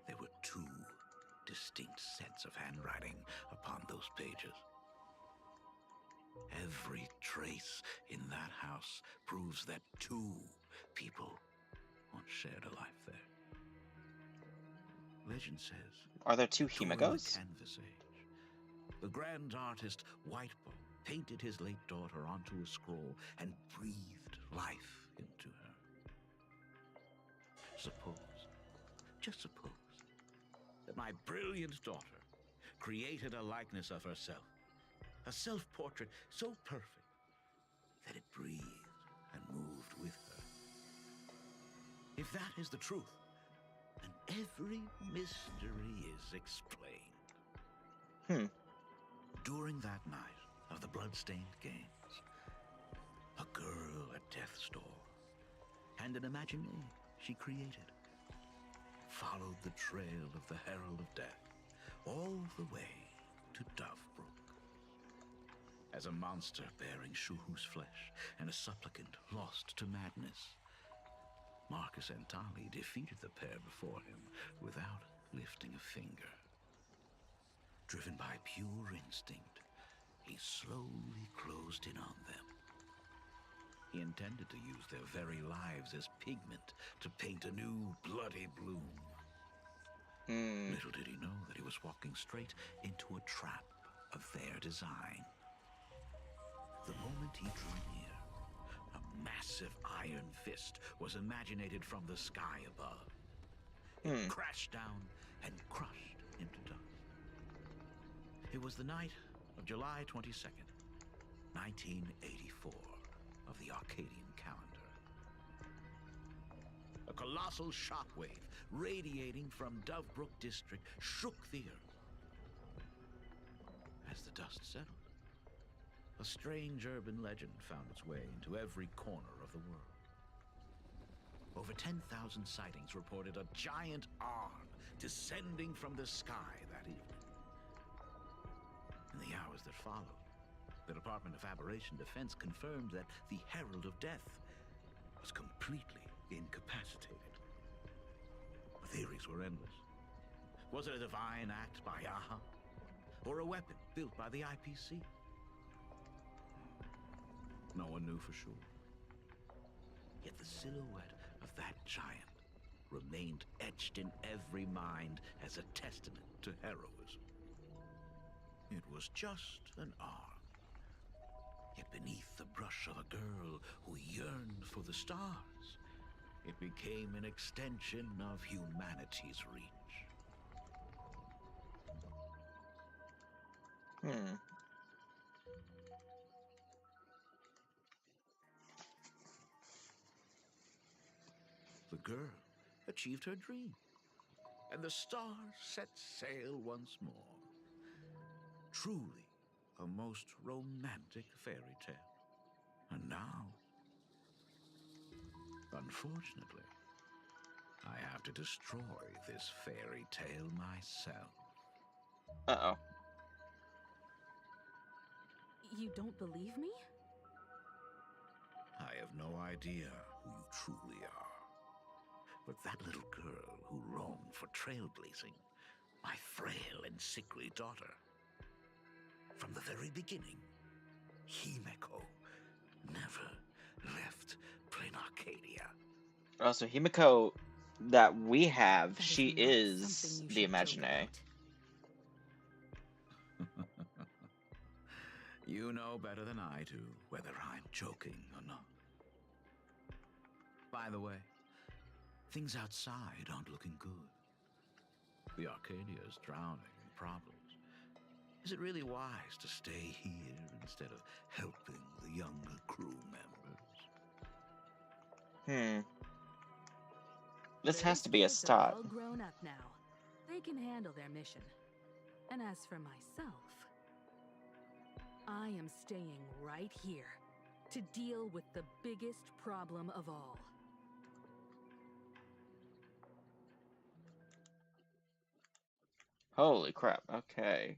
There were two distinct sets of handwriting upon those pages. Every trace in that house proves that two people once shared a life there. Legend says, Are there two during the Himagos? Canvas Age, the grand artist Whitebow painted his late daughter onto a scroll and breathed life into her. Suppose, just suppose, that my brilliant daughter created a likeness of herself, a self-portrait so perfect that it breathed and moved with her. If that is the truth, then every mystery is explained. During that night of the blood-stained games, a girl at death's door and an imaginary she created followed the trail of the Herald of Death all the way to Dovebrook. As a monster bearing Shuhu's flesh and a supplicant lost to madness, Marcus Antali defeated the pair before him without lifting a finger. Driven by pure instinct, he slowly closed in on them. He intended to use their very lives as pigment to paint a new bloody bloom. Little did he know that he was walking straight into a trap of their design. The moment he drew near, a massive iron fist was imaginated from the sky above. It crashed down and crushed into dust. It was the night of July 22nd, 1984, of the Arcadian calendar. A colossal shockwave radiating from Dovebrook district shook the earth. As the dust settled, a strange urban legend found its way into every corner of the world. Over 10,000 sightings reported a giant arm descending from the sky that evening. In the hours that followed, the Department of Aberration Defense confirmed that the Herald of Death was completely incapacitated. The theories were endless. Was it a divine act by Aha? Or a weapon built by the IPC? No one knew for sure. Yet the silhouette of that giant remained etched in every mind as a testament to heroism. It was just an arm. Yet beneath the brush of a girl who yearned for the stars, it became an extension of humanity's reach. The girl achieved her dream, and the stars set sail once more. Truly a most romantic fairy tale. And now, unfortunately, I have to destroy this fairy tale myself. Uh-oh. You don't believe me? I have no idea who you truly are. But that little girl who longed for trailblazing, my frail and sickly daughter. From the very beginning, Himeko never left Plain Arcadia. Oh, so Himiko that we have, she is the Imaginary. You know better than I do whether I'm joking or not. By the way, Things outside aren't looking good. The Arcadia is drowning in problems. Is it really wise to stay here instead of helping the younger crew members? This has to Those be a kids are start. all grown up now. They can handle their mission. And as for myself, I am staying right here to deal with the biggest problem of all. Holy crap, okay.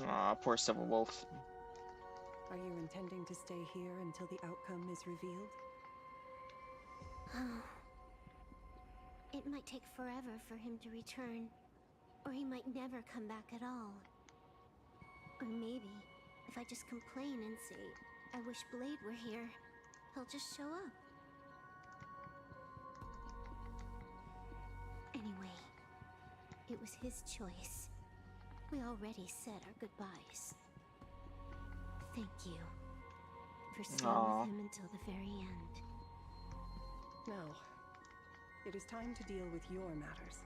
Aw, poor Silver Wolf. Are you intending to stay here until the outcome is revealed? It might take forever for him to return, or he might never come back at all. Or maybe, if I just complain and say, I wish Blade were here, he'll just show up. Anyway, it was his choice. We already said our goodbyes. Thank you for staying with him until the very end. Now, it is time to deal with your matters.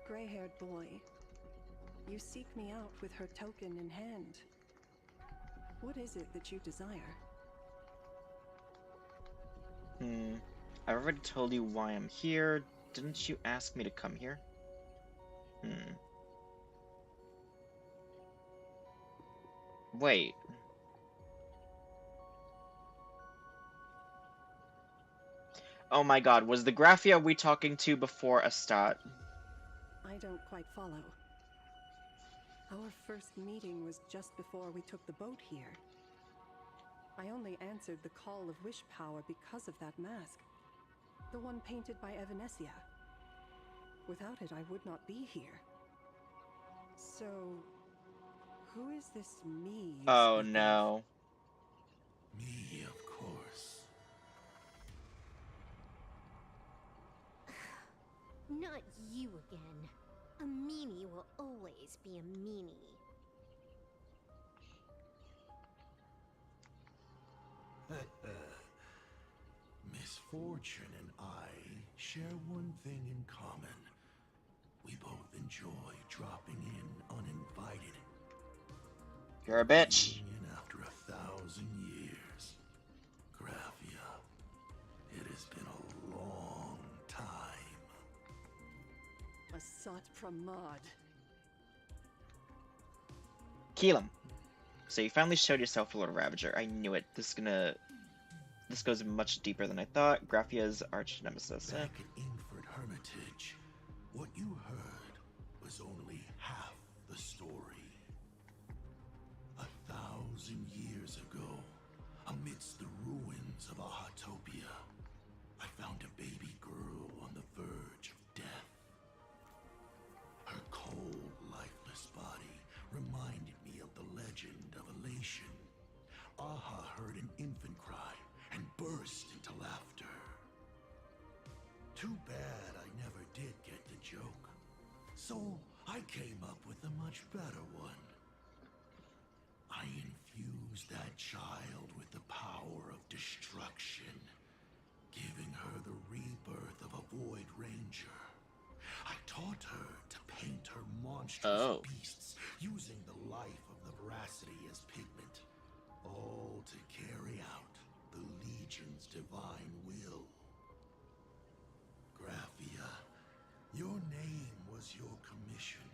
Gray-haired boy, you seek me out with her token in hand. What is it that you desire? I've already told you why I'm here. Didn't you ask me to come here? Wait. Oh my god, was the Graphia we talking to before a stat? I don't quite follow. Our first meeting was just before we took the boat here. I only answered the call of wish power because of that mask. The one painted by Evanesia. Without it, I would not be here. So, who is this me you Oh speak no. Me, of course. Not you again. A meanie will always be a meanie. Misfortune and I share one thing in common. We both enjoy dropping in uninvited. You're a bitch. Reunion after 1,000 years. Graphia, it has been a long time. Asat Pramad. Kill him. So you finally showed yourself, Lord Ravager. I knew it. This goes much deeper than I thought. Graphia's arch nemesis. Back at Ingford Hermitage, what you heard was only half the story. 1,000 years ago, amidst the ruins of Ahatopia, I found a baby girl on the verge of death. Her cold, lifeless body reminded me of the legend of Elation. Aha heard an infant cry and burst into laughter. Too bad I never did get the joke. So I came up with a much better one. I infused that child with the power of destruction, giving her the rebirth of a Void Ranger. I taught her to paint her monstrous beasts using the life of the veracity as pigment, all to carry out the Legion's divine will. Graphia, your name was your commission,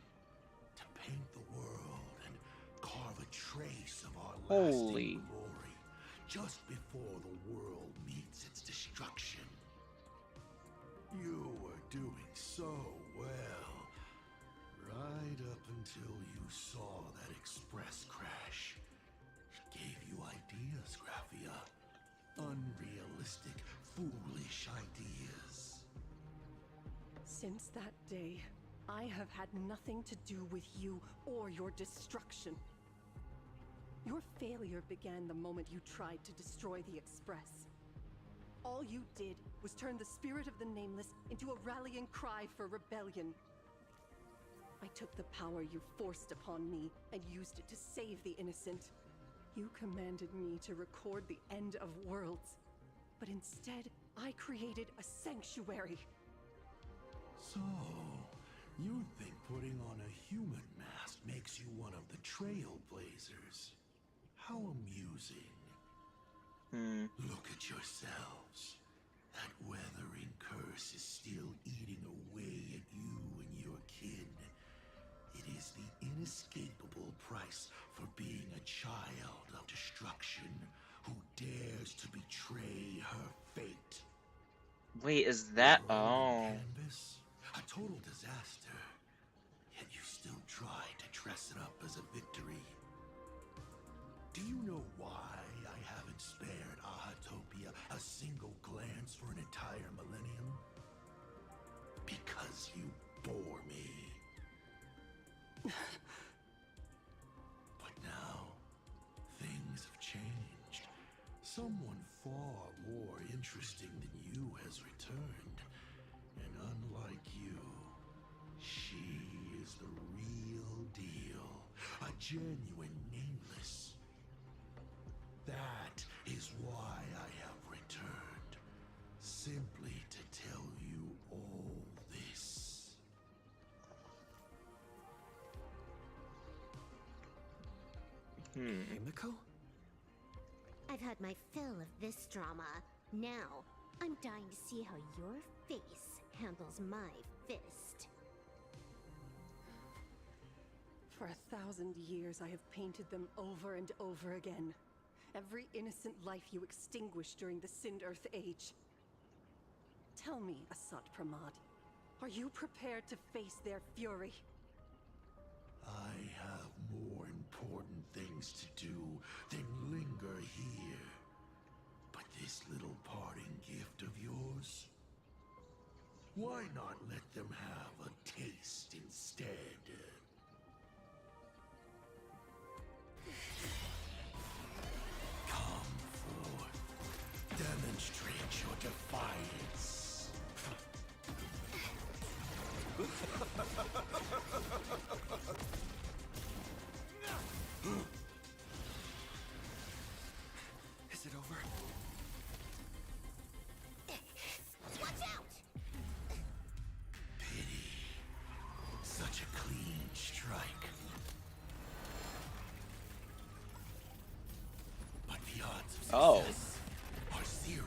to paint the world and carve a trace of our lasting glory, just before the world meets its destruction. You were doing so well, right up until you saw that express crash. It gave you ideas, Graphia. Unrealistic, foolish ideas. Since that day, I have had nothing to do with you or your destruction. Your failure began the moment you tried to destroy the Express. All you did was turn the spirit of the Nameless into a rallying cry for rebellion. I took the power you forced upon me and used it to save the innocent. You commanded me to record the end of worlds, but instead, I created a sanctuary. So, you think putting on a human mask makes you one of the trailblazers? How amusing. Look at yourselves. That weathering curse is still eating away at you and your kin. It is the inescapable price for being a child of destruction who dares to betray her fate. Wait, is that... Your own Oh. canvas? A total disaster. Yet you still try to dress it up as a victory. Do you know why I haven't spared Ahatopia a single glance for an entire millennium? Because you bore me. But now, things have changed. Someone far more interesting than you has returned. And unlike you, she is the real deal. A genuine Nameless. That is why I have returned. Simply to tell you all this. Himiko? I've had my fill of this drama. Now, I'm dying to see how your face handles my fist. For 1,000 years, I have painted them over and over again. Every innocent life you extinguished during the Sind Earth Age. Tell me, Asat Pramad, are you prepared to face their fury? I have more important things to do than linger here. But this little parting gift of yours? Why not let them have a taste instead? Come forth. Demonstrate your defiance. Is it over? Watch out! Pity. Such a clean strike. But the odds of success are 0.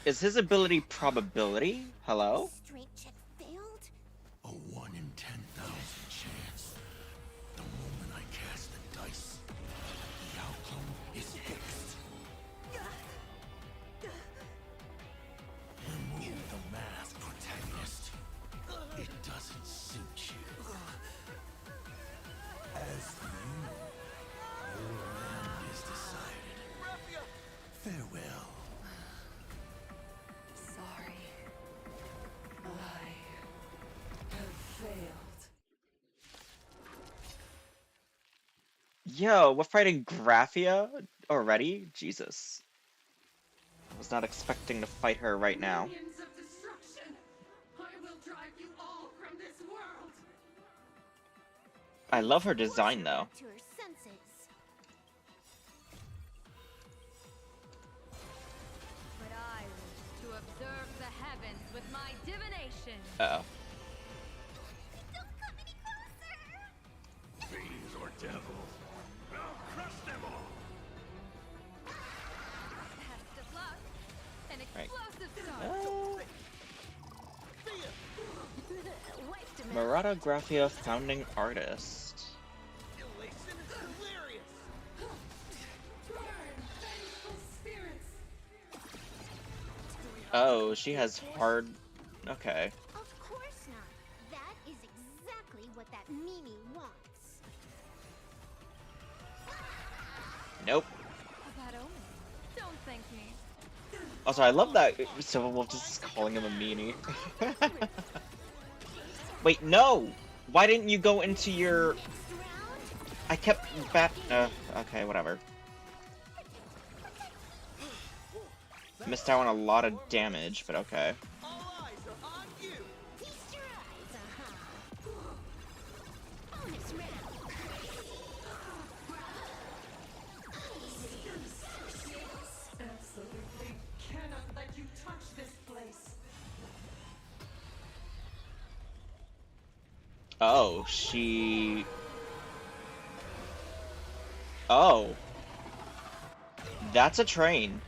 Is his ability probability? Hello? Strength check failed? A 1 in 10,000 chance. The moment I cast the dice, the outcome is fixed. Remove the mask, protagonist. It doesn't suit you. As for you, your end is decided. Farewell. Sorry. I have failed. Yo, we're fighting Graphia already? Jesus. I was not expecting to fight her right now. Minions of destruction! I will drive you all from this world! I love her design though. To her senses. But I wish to observe the heavens with my divination. Uh-oh. Don't come any closer! Fiends or devils, I'll crush them all! Test of luck. An Right. explosive start. Wiped him out. Murata Graphia, founding artist. Elation is hilarious! Burn, vengeful spirits! Oh, she has hard... Okay. Of course not. That is exactly what that Mimi wants. Nope. A bad omen. Don't thank me. Also, I love that Civil Wolf just calling him a meanie. Wait, no! Why didn't you go into your... I kept back... okay, whatever. Missed out on a lot of damage, but okay. All eyes are on you. Feast your eyes, bonus round. Absolutely cannot let you touch this place. Oh, she... Oh. That's a train.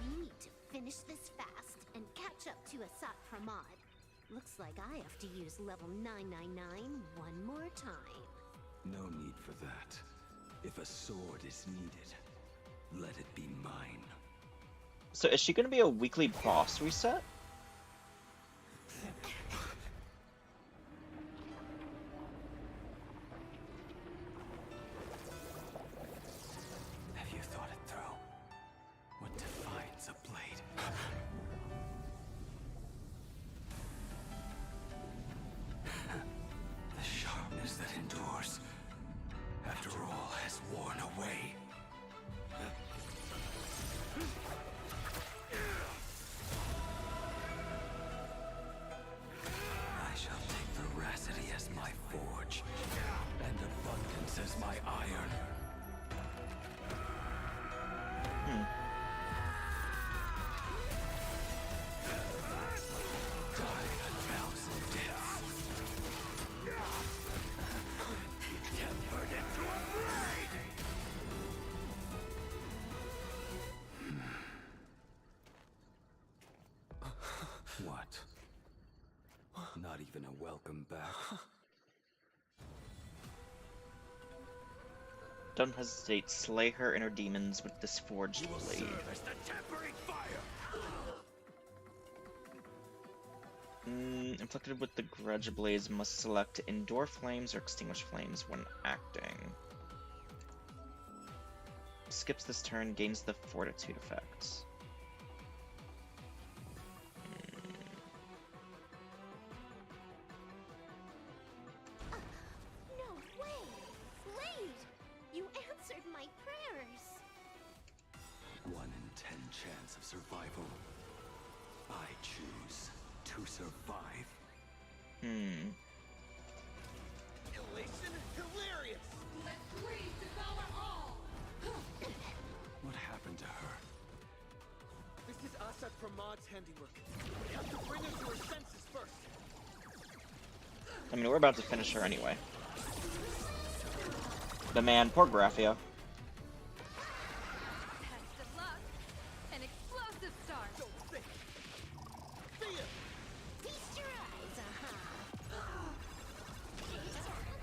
We need to finish this fast and catch up to Asat Pramod. Looks like I have to use level 999 one more time. No need for that. If a sword is needed, let it be mine. So is she gonna be a weekly boss reset? Have you thought it through? What defines a blade? The sharpness that endures, after all has worn away. I shall take veracity as my forge, and abundance as my iron. Die a thousand deaths. Tempered into a blade. What? Not even a welcome back? Don't hesitate, slay her inner demons with this forged blade. As the tempering fire. Inflicted with the grudge blades must select endure flames or extinguish flames when acting. Skips this turn, gains the fortitude effects. No way! Blade! You answered my prayers! 1 in 10 chance of survival. I choose to survive. Elation hilarious. Let greed devour all. What happened to her? This is Asat Pramod's handiwork. We have to bring her to her senses first. I mean, we're about to finish her anyway. But man, poor Graphia. Best of luck. An explosive start. Feast your eyes,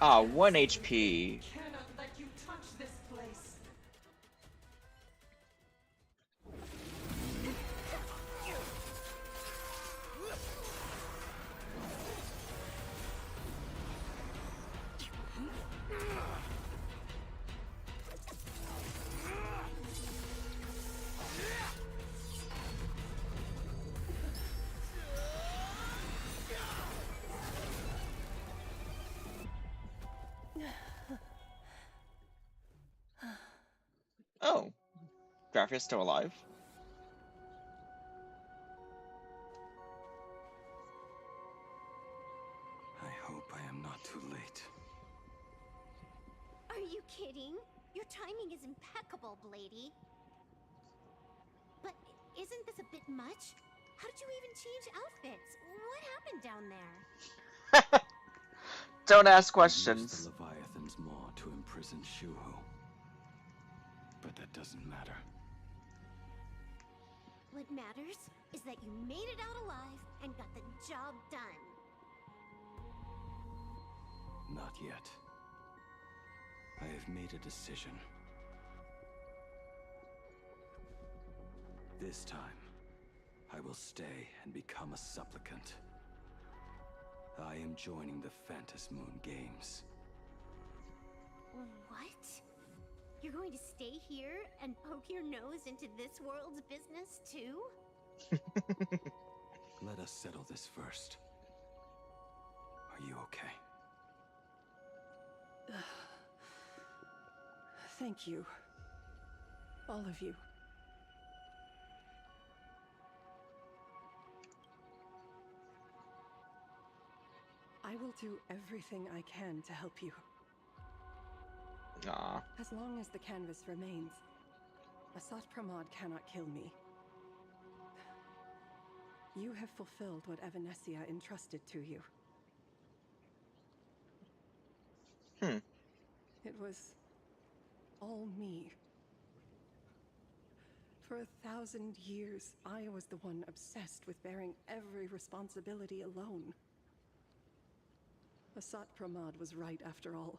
Ah, 1 HP. Cannot let you touch this place. Oh. Graphia's still alive? I hope I am not too late. Are you kidding? Your timing is impeccable, Blady. But isn't this a bit much? How did you even change outfits? What happened down there? Don't ask I used questions. the Leviathan's maw to imprison Shuhu. But that doesn't matter. What matters is that you made it out alive and got the job done. Not yet. I have made a decision. This time, I will stay and become a supplicant. I am joining the Phantas Moon Games. What? You're going to stay here and poke your nose into this world's business too? Let us settle this first. Are you okay? Thank you. All of you. do everything I can to help you. Aw. As long as the canvas remains, Asat Pramod cannot kill me. You have fulfilled what Evanescia entrusted to you. It was all me. For 1,000 years, I was the one obsessed with bearing every responsibility alone. Asat Pramod was right after all.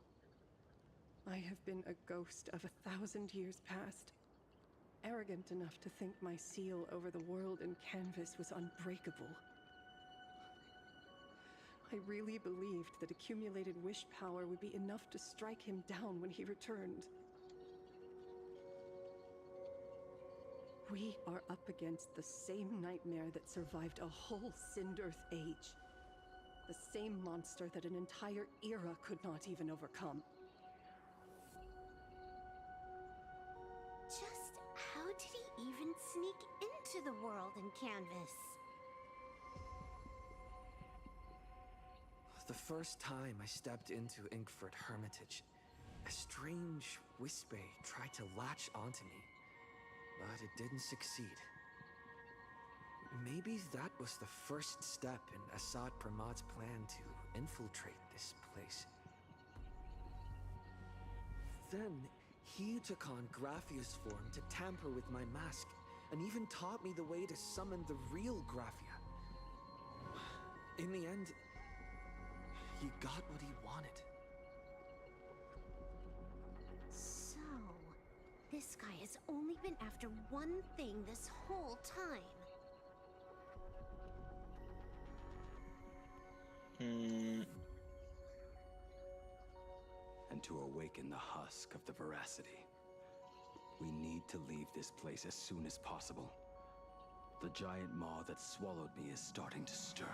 I have been a ghost of 1,000 years past, arrogant enough to think my seal over the world and canvas was unbreakable. I really believed that accumulated wish power would be enough to strike him down when he returned. We are up against the same nightmare that survived a whole Cinderth age. The same monster that an entire era could not even overcome. Just how did he even sneak into the world in canvas? The first time I stepped into Inkford Hermitage, a strange wispe tried to latch onto me, but it didn't succeed. Maybe that was the first step in Asat Pramod's plan to infiltrate this place. Then he took on Graphia's form to tamper with my mask, and even taught me the way to summon the real Graphia. In the end, he got what he wanted. So, this guy has only been after one thing this whole time. And to awaken the husk of the veracity, we need to leave this place as soon as possible. The giant maw that swallowed me is starting to stir.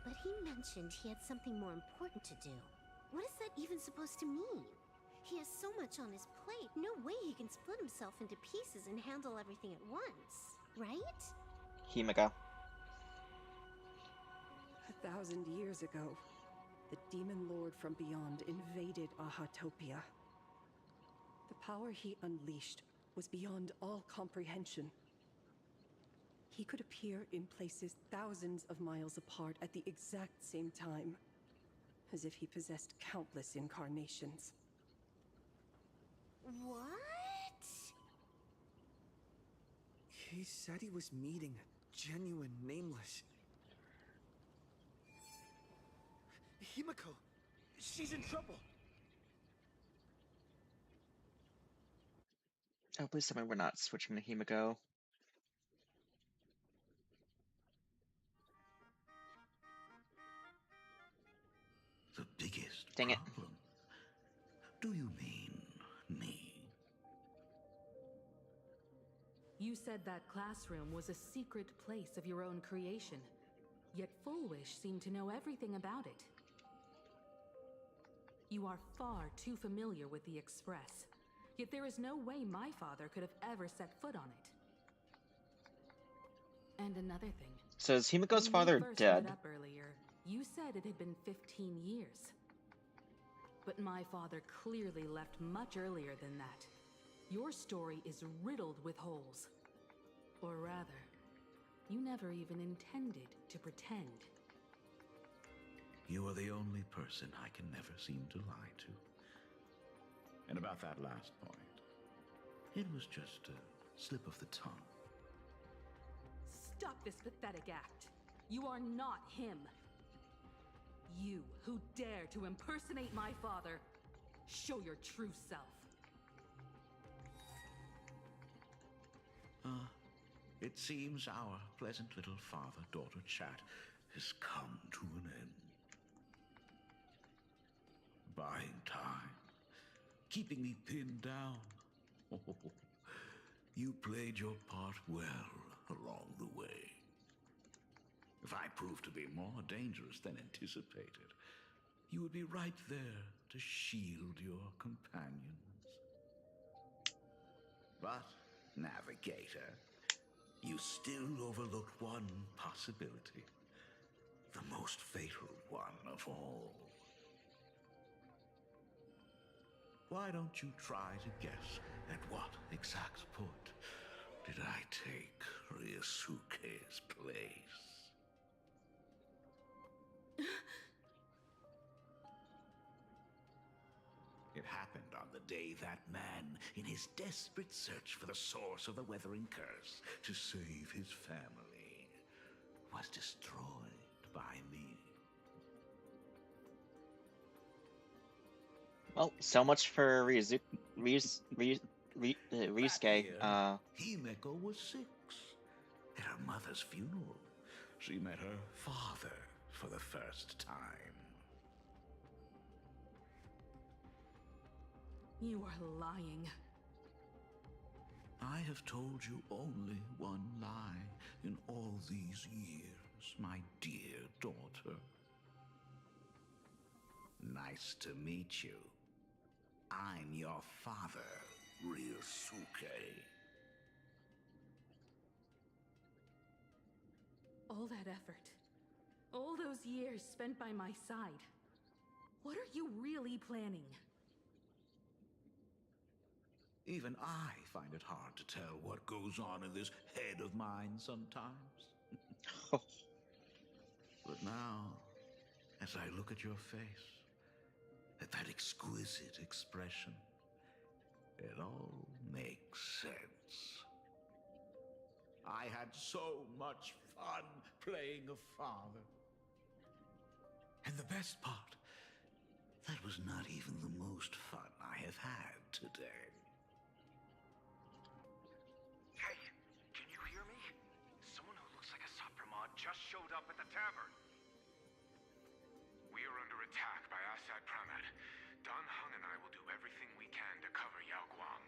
But he mentioned he had something more important to do. What is that even supposed to mean? He has so much on his plate, no way he can split himself into pieces and handle everything at once, right? Himika. 1,000 years ago, the demon lord from beyond invaded Ahatopia. The power he unleashed was beyond all comprehension. He could appear in places thousands of miles apart at the exact same time, as if he possessed countless incarnations. What? He said he was meeting a genuine nameless... Himiko! She's in trouble! Oh, please tell me we're not switching to Himiko. The biggest Dang it. problem? Do you mean me? You said that classroom was a secret place of your own creation, yet Full Wish seemed to know everything about it. You are far too familiar with the Express, yet there is no way my father could have ever set foot on it. And another thing. So is Himiko's When we father first dead? met up earlier, you said it had been 15 years. But my father clearly left much earlier than that. Your story is riddled with holes. Or rather, you never even intended to pretend. You are the only person I can never seem to lie to. And about that last point, it was just a slip of the tongue. Stop this pathetic act. You are not him. You who dare to impersonate my father, show your true self. It seems our pleasant little father-daughter chat has come to an end. Buying time, keeping me pinned down. Oh, you played your part well along the way. If I proved to be more dangerous than anticipated, you would be right there to shield your companions. But, Navigator, you still overlooked one possibility. The most fatal one of all. Why don't you try to guess at what exact point did I take Ryusuke's place? It happened on the day that man, in his desperate search for the source of the Weathering Curse to save his family, was destroyed by me. Well, so much for Ryusuke. Himeko was 6. At her mother's funeral, she met her father for the first time. You are lying. I have told you only one lie in all these years, my dear daughter. Nice to meet you. I'm your father, Ryusuke. All that effort, all those years spent by my side. What are you really planning? Even I find it hard to tell what goes on in this head of mine sometimes. But now, as I look at your face, at that exquisite expression, it all makes sense. I had so much fun playing a father. And the best part, that was not even the most fun I have had today. Hey, can you hear me? Someone who looks like a Sapramod just showed up at the tavern. We are under attack by Asad Pramad. Dan Heng and I will do everything we can to cover Yao Guang.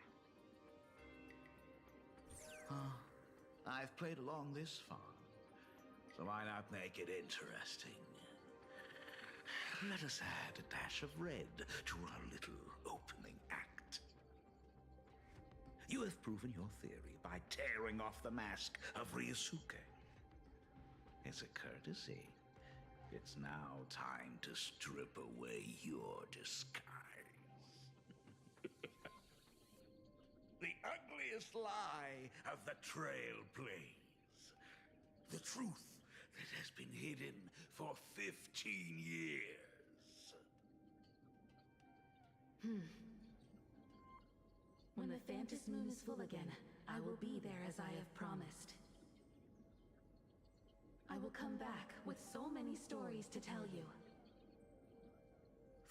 I've played along this far, so why not make it interesting? Let us add a dash of red to our little opening act. You have proven your theory by tearing off the mask of Ryusuke. As a courtesy, it's now time to strip away your disguise. The ugliest lie of the Trail Plains. The truth that has been hidden for 15 years. When the Phantom Moon is full again, I will be there as I have promised. I will come back with so many stories to tell you.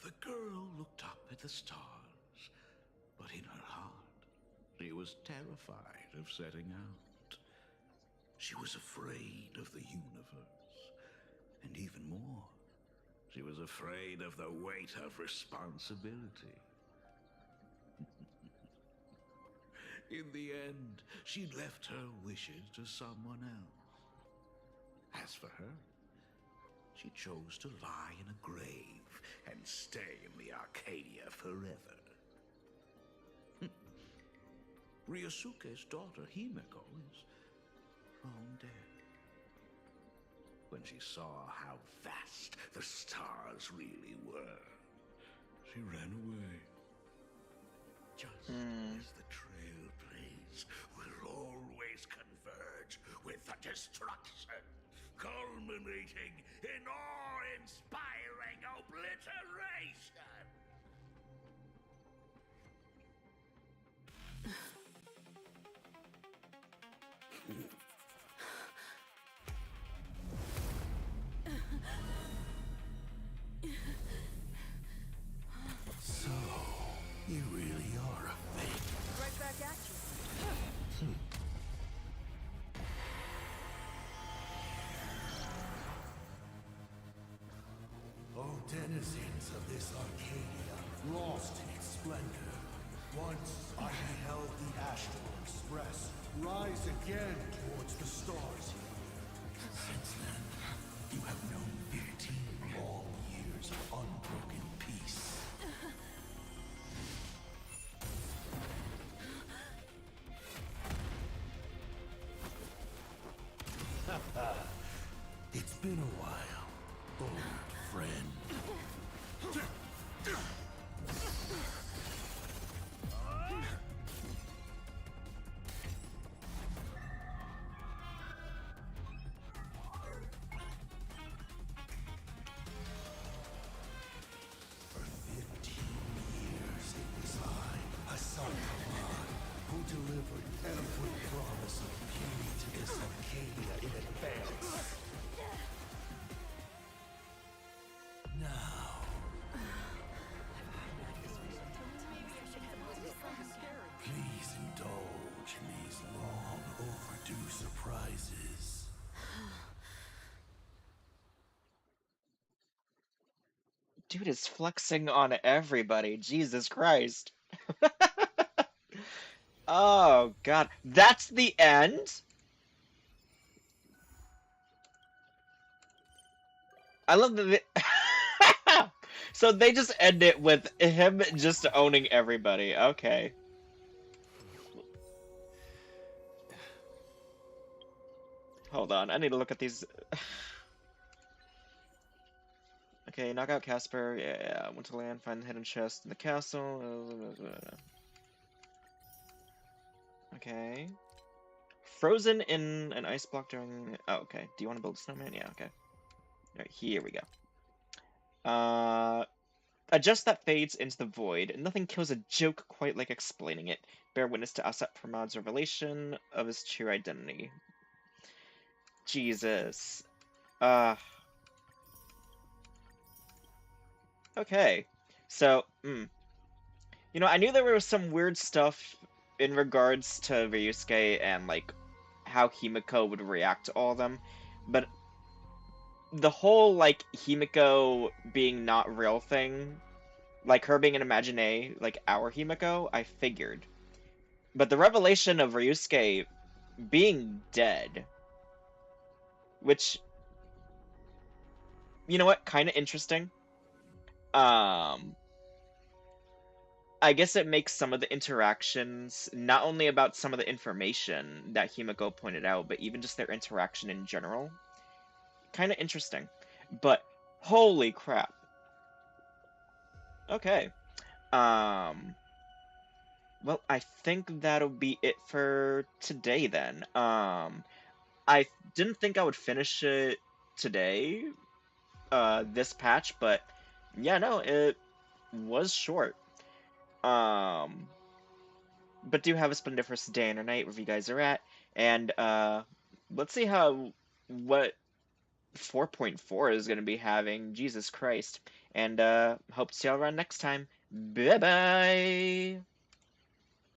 The girl looked up at the stars, but in her heart, she was terrified of setting out. She was afraid of the universe, and even more, she was afraid of the weight of responsibility. In the end, she'd left her wishes to someone else. As for her, she chose to lie in a grave and stay in the Arcadia forever. Ryusuke's daughter, Himeko, is long dead. When she saw how vast the stars really were, she ran away. Just as the Trail Plains will always converge with the destruction, culminating in awe-inspiring obliteration. So, you really are a fake. Right back at you. O denizens of this Arcadia, lost in its splendor, once I beheld the Astral Express rise again towards the stars. Since then, you have known 15 long years of unbroken peace. been a while, old friend. For 15 years it was I, Hassan Khan, who delivered every promise of beauty to this Arcadia in advance. Now, please indulge in these long overdue surprises. Dude is flexing on everybody. Jesus Christ. Oh, God. That's the end? I love that So they just end it with him just owning everybody. Okay. Hold on, I need to look at these. Okay, knock out Casper. Yeah, went to land, find the hidden chest in the castle. Okay. Frozen in an ice block during. Oh, okay. Do you want to build a snowman? Yeah, okay. Alright, here we go. Adjust that fades into the void. Nothing kills a joke quite like explaining it. Bear witness to Asat Pramad's revelation of his true identity. Jesus. Okay. So, you know, I knew there was some weird stuff in regards to Ryusuke and, like, how Himiko would react to all of them, but the whole, like, Himiko being not real thing, like her being an imagine, like our Himiko, I figured. But the revelation of Ryusuke being dead, which, you know what, kind of interesting. I guess it makes some of the interactions, not only about some of the information that Himiko pointed out, but even just their interaction in general, kind of interesting. But holy crap. Okay. Well, I think that'll be it for today then. I didn't think I would finish it today, this patch, but yeah, no, it was short. But do have a splendiferous day and or night wherever you guys are at, and let's see what 4.4 is going to be having. Jesus Christ. And hope to see y'all around next time. Bye bye.